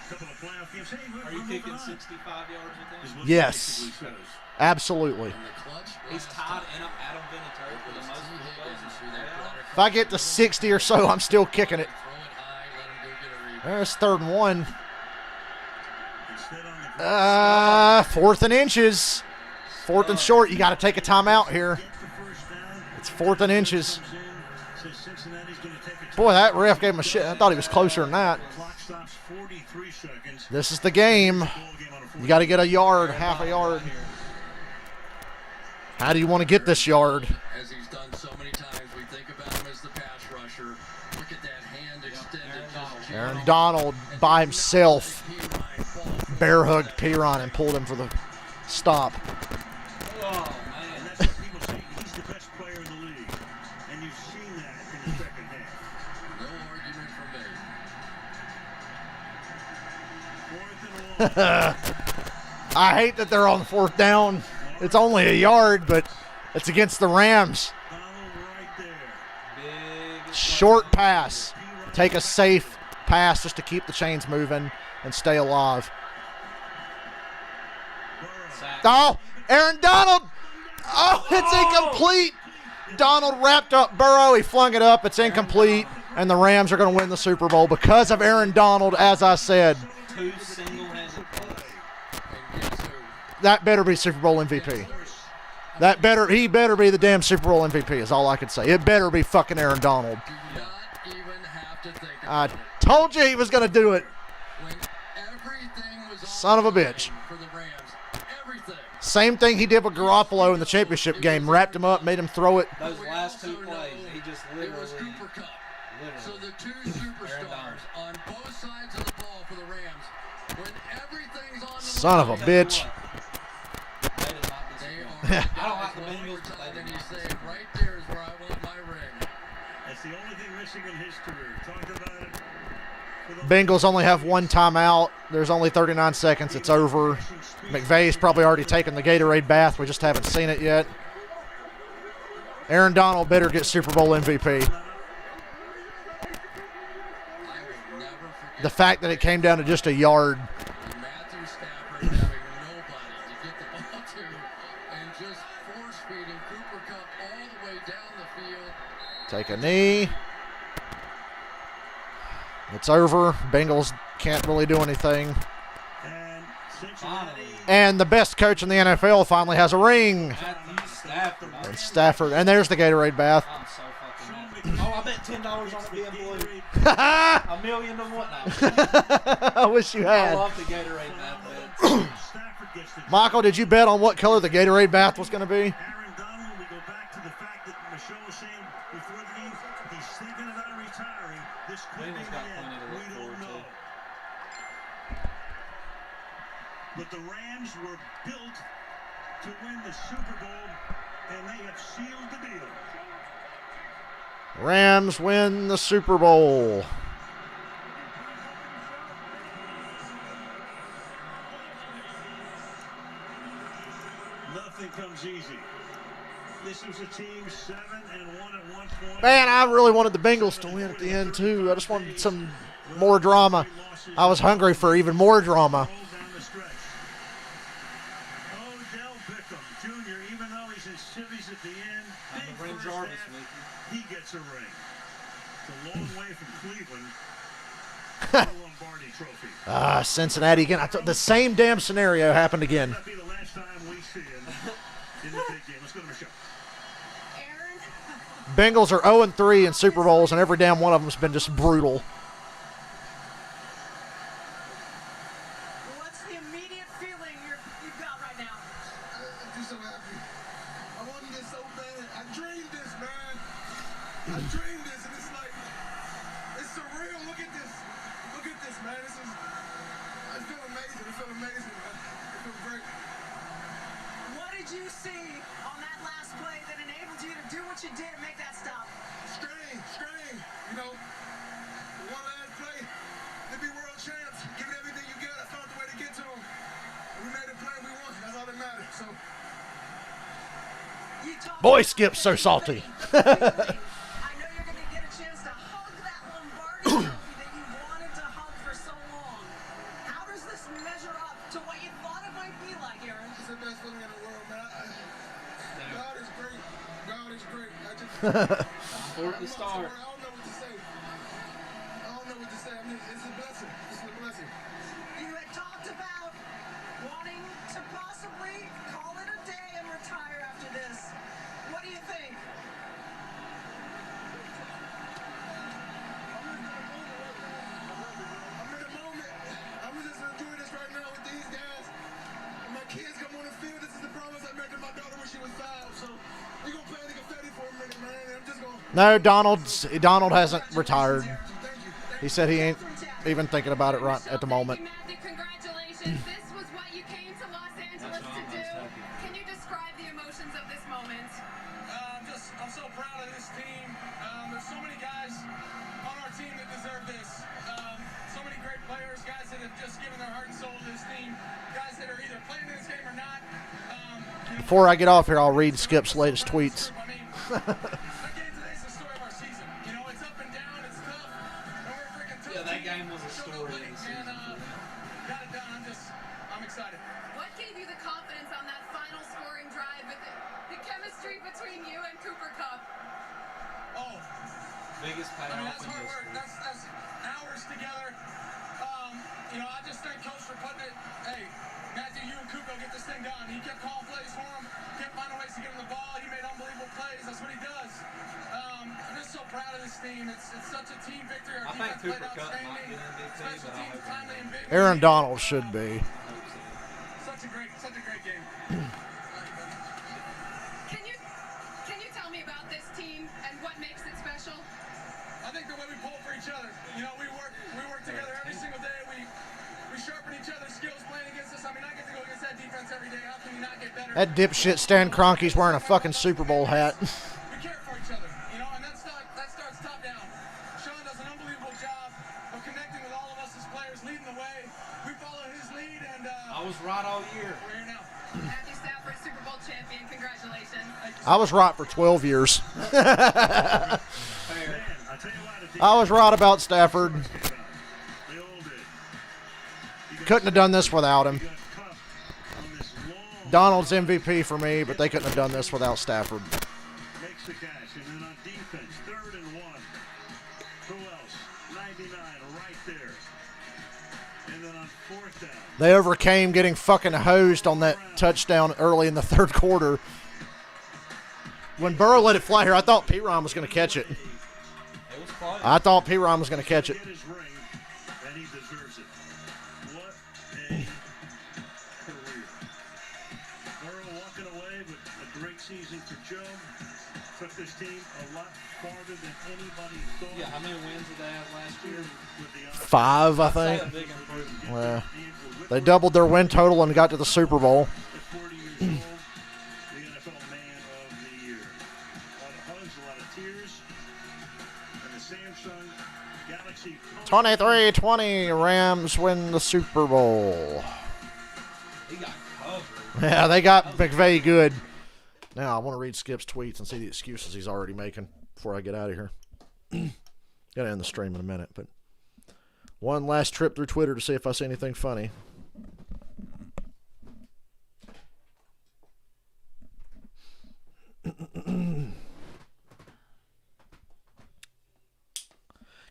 couple of playoff games. Hey, Are you kicking 65 yards with him? Yes. Absolutely. He's tied Adam Vinatieri for the most field goals in the playoffs. If I get to 60 or so, I'm still kicking it. There's 3rd and 1. 4th and inches. 4th and short. You got to take a timeout here. It's 4th and inches. Says Cincinnati's going to take a Boy, that ref gave him a shit. I thought he was closer than that. clock stops 43 seconds. This is the game. You got to get a yard, half a yard. How do you want to get this yard? As he's done so many times, we think about him as the pass rusher. Look at that hand extended. Just Aaron Donald by himself bear hugged Piron and pulled him for the stop. Oh, And man. that's what people say. He's the best player in the league. And you've seen that in the second half. no argument from me. 4th and long. I hate that they're on 4th down. It's only a yard, but it's against the Rams. Donald right there. Big Short pass. Take a safe pass just to keep the chains moving and stay alive. sack. Oh, Aaron Donald. Oh, it's incomplete. Donald wrapped up Burrow. He flung it up. It's incomplete. And the Rams are going to win the Super Bowl because of Aaron Donald, as I said. 2 single-handed plays. And guess who? That better be Super Bowl MVP. He better be the damn Super Bowl MVP is all I can say. It better be fucking Aaron Donald. Do not even have to think I about it. told you he was going to do it. When everything was on Son of a the line bitch. for the Rams, everything. Same thing he did with Garoppolo in the championship game. Wrapped him up, made him throw it. Those last 2 plays, he just It was literally, Cooper Kupp. So literally. the 2 superstars on both sides of the ball for the Rams. When everything's on the Son of a line, bitch. They did not they disappoint. are I don't like the Bengals, but overtime, they and did you not say, disappoint. right there is where I want my ring. That's the only thing missing in his career. Talked about it. For the Bengals only have 1 timeout. There's only 39 seconds. It's over. McVay's probably already taken the Gatorade bath. We just haven't seen it yet. Aaron Donald better get Super Bowl MVP. I will never forget The fact that it came down to just a yard. Matthew Stafford having nobody to get the ball to and just force feeding Cooper Kupp all the way down the field. Take a knee. It's over. Bengals can't really do anything. And Cincinnati. And the best coach in the NFL finally has a ring. Matthew Stafford. And Stafford. And there's the Gatorade bath. I'm so fucking mad. Oh, I bet $10 on it being blue. $1 million to what now? I wish you I had. love the Gatorade bath bet. Stafford gets the Michael, did you bet on what color the Gatorade bath was going to be? Aaron Donald, we go back to the fact that Michelle was saying before the game, he's thinking about retiring. This could be Bengals the got end. plenty to We look don't forward know. But the Rams were built to win the Super Bowl, and they have sealed the deal. Rams win the Super Bowl. Nothing comes easy. This was a team 7-1 at one point. Man, I really wanted the Bengals to win at the end, too. I just wanted some more drama. I was hungry for even more drama. Down the stretch. Odell Beckham Jr., even though he's in civvies at the end, I'm big the Brent first Jarvis half, with you. he gets a ring. It's a long way from Cleveland to the Lombardi Trophy. Cincinnati again. The same damn scenario happened again. That'll be the last time we see him in the big game. Let's go to Michelle. Bengals are 0-3 in Super Bowls, and every damn one of them has been just brutal. What's the immediate feeling you've got right now? I'm just so happy. I wanted this so bad. I dreamed this, man. I dreamed this, and it's like, it's surreal. Look at this. Look at this, man. I feel amazing. I feel amazing, man. I feel great. What did you see on that last play that enabled you to do what you did and make that stop? Strain. You know, one last play to be world champs. Give it everything you got. I found the way to get to them. And we made a play. We won. That's all that matters. So. You talked Boy, about Skip's so salty. I know you're going to get a chance to hug that Lombardi trophy that you wanted to hug for so long. How does this measure up to what you thought it might be like, Aaron? It's the best feeling in the world, man. God is great. God is great. I just. For the start. I don't know what to say. I mean, it's a blessing. It's a blessing. You had talked about wanting to possibly call it a day and retire after this. What do you think? No, Donald hasn't retired. He said he ain't even thinking about it right at the moment. Matthew, congratulations. This was what you came to Los Angeles to do. Can you describe the emotions of this moment? I'm so proud of this team. There's so many guys on our team that deserve this. So many great players, guys that have just given their heart and soul to this team, guys that are either playing in this game or not. Before I get off here, I'll read Skip's latest tweets. Yeah, that game was a story of the season. Got it done. I'm excited. What gave you the confidence on that final scoring drive with the chemistry between you and Cooper Kupp? Oh, Biggest payoff that's in hard work. history. That's hours together. I just thank Coach for putting it. Hey, Matthew, you and Kuko get this thing done. He kept calling plays for him, kept finding ways to get him the ball. He made unbelievable plays. That's what he does. I'm just so proud of this team. It's such a team victory. Our I think defense played Cooper Kupp might outstanding. get MVP, Special but I teams hope timely and big. Aaron Donald should be. Such a great game. Can you tell me about this team and what makes it special? I think the way we pull for each other. We work together every single day. We sharpen each other's skills playing against us. I mean, I get to go against that defense every day. How can you not get better? That dipshit Stan Kroenke's wearing a fucking Super Bowl hat. We care for each other, and that starts top down. Sean does an unbelievable job of connecting with all of us as players, leading the way. We follow his lead, and I was right all year. we're here now. Matthew Stafford, Super Bowl champion. Congratulations. I was right for 12 years. Fair. I was right about Stafford. Couldn't have done this without him. Donald's MVP for me, but they couldn't have done this without Stafford. Makes the catch, and then on defense, 3rd and 1. Who else? 99 right there. And then on 4th down. They overcame getting fucking hosed on that touchdown early in the 3rd quarter. When Burrow let it fly here, I thought P-Ron was going to catch it. It was close. I thought P-Ron was going to catch it. Get his ring, and he deserves it. What a career. Burrow walking away, but a great season for Joe. Took this team a lot farther than anybody thought. Yeah, how many wins did they have last year? With the 5, I I'd say think. a big improvement. Well, they doubled their win total and got to the Super Bowl. At 40 years old, the NFL Man of the Year. A lot of hugs, a lot of tears. And the Samsung Galaxy 23-20, Rams win the Super Bowl. He got covered. Yeah, they got McVay good. Now, I want to read Skip's tweets and see the excuses he's already making before I get out of here. Got to end the stream in a minute, but one last trip through Twitter to see if I see anything funny.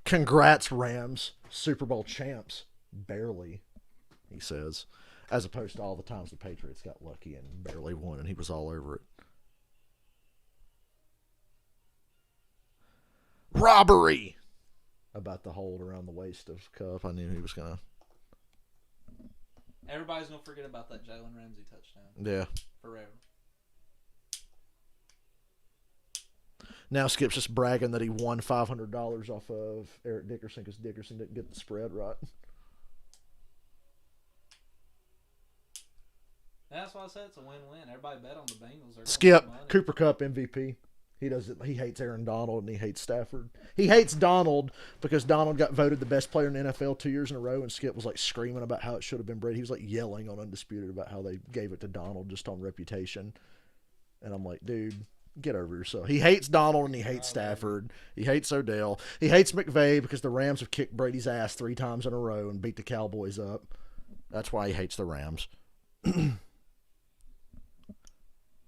Congrats, Rams. Super Bowl champs. Barely, he says. As opposed to all the times the Patriots got lucky and barely won, and he was all over it. Robbery! About the hold around the waist of Cup. I knew he was going to. Everybody's going to forget about that Jalen Ramsey touchdown. Yeah. Forever. Now Skip's just bragging that he won $500 off of Eric Dickerson because Dickerson didn't get the spread right. That's why I said it's a win-win. Everybody bet on the Bengals. They're gonna Skip, win money. Cooper Kupp MVP. He hates Aaron Donald and he hates Stafford. He hates Donald because Donald got voted the best player in the NFL 2 years in a row, and Skip was like screaming about how it should have been Brady. He was like yelling on Undisputed about how they gave it to Donald just on reputation. And I'm like, dude, get over yourself. He hates Donald and he hates Stafford. He hates Odell. He hates McVay because the Rams have kicked Brady's ass 3 times in a row and beat the Cowboys up. That's why he hates the Rams.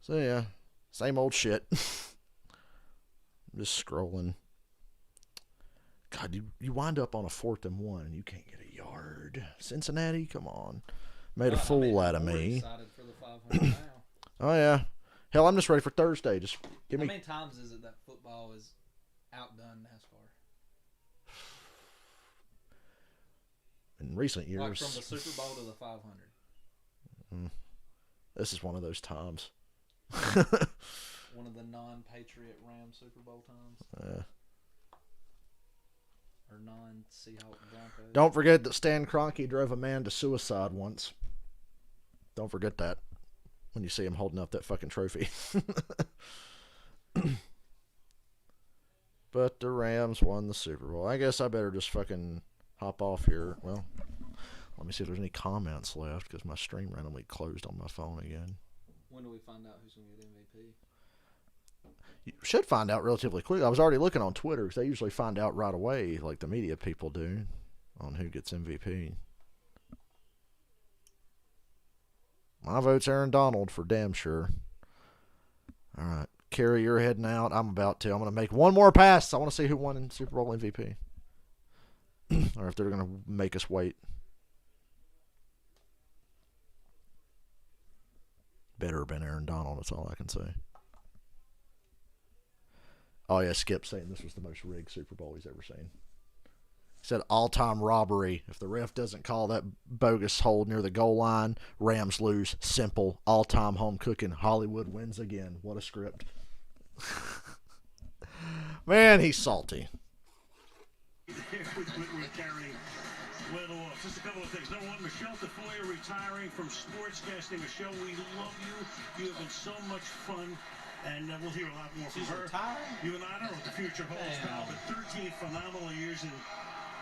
So yeah, same old shit. I'm just scrolling. God, you wind up on a 4th and 1 and you can't get a yard. Cincinnati, come on. Made a fool out of me. Excited for the 500 now. Oh yeah. Hell, I'm just ready for Thursday. Just give me. How many times is it that football is outdone NASCAR? In recent years. Like from the Super Bowl to the 500. This is one of those times. One of the non-Patriot Rams Super Bowl times. Or non-Seahawk Broncos. Don't forget that Stan Kroenke drove a man to suicide once. Don't forget that when you see him holding up that fucking trophy. But the Rams won the Super Bowl. I guess I better just fucking hop off here. Well, let me see if there's any comments left because my stream randomly closed on my phone again. When do we find out who's going to get MVP? You should find out relatively quick. I was already looking on Twitter because they usually find out right away, like the media people do, on who gets MVP. My vote's Aaron Donald for damn sure. All right. Kerry, you're heading out. I'm about to. I'm going to make one more pass. I want to see who won in Super Bowl MVP. Or if they're going to make us wait. Better have been Aaron Donald. That's all I can say. Oh, yeah, Skip saying this was the most rigged Super Bowl he's ever seen. He said all-time robbery. If the ref doesn't call that bogus hold near the goal line, Rams lose. Simple. All-time home cooking. Hollywood wins again. What a script. Man, he's salty. We're carrying well off. Just a couple of things. Number one, Michelle Tafoya retiring from sportscasting. Michelle, we love you. You have been so much fun. And we'll hear a lot more from her. Retiring? You and I don't know what the future holds now, but 13 phenomenal years, and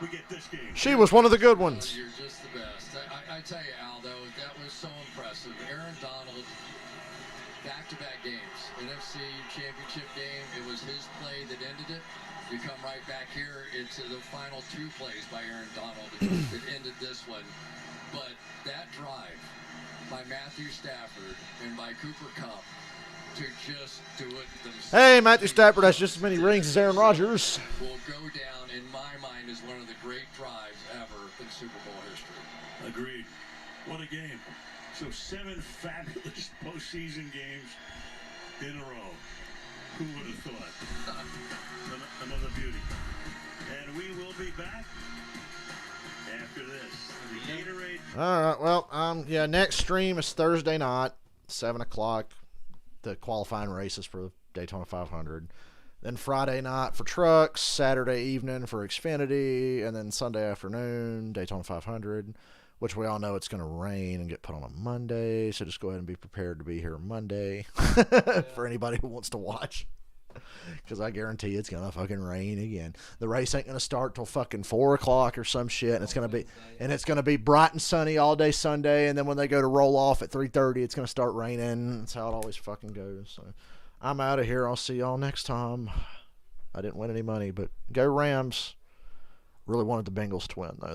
we get this game. She was one of the good ones. You're just the best. I tell you, Aldo, that was so impressive. Aaron Donald, back-to-back games. NFC Championship game, it was his play that ended it. You come right back here, it's the final two plays by Aaron Donald that ended this one. But that drive by Matthew Stafford and by Cooper Kupp, to just do it themselves. Hey, Matthew Stafford has just as many rings as Aaron Rodgers. Will go down, in my mind, as one of the great drives ever in Super Bowl history. Agreed. What a game. So 7 fabulous postseason games in a row. Who would have thought? Another beauty. And we will be back after this. The Gatorade. All right, well, yeah, next stream is Thursday night, 7 o'clock. The qualifying races for the Daytona 500. Then Friday night for trucks, Saturday evening for Xfinity, and then Sunday afternoon, Daytona 500, which we all know it's going to rain and get put on a Monday, so just go ahead and be prepared to be here Monday for anybody who wants to watch. Because I guarantee it's going to fucking rain again. The race ain't going to start till fucking 4 o'clock or some shit, and it's going to be bright and sunny all day Sunday, and then when they go to roll off at 3:30, it's going to start raining. That's how it always fucking goes. So I'm out of here. I'll see y'all next time. I didn't win any money, but go Rams. Really wanted the Bengals to win, though.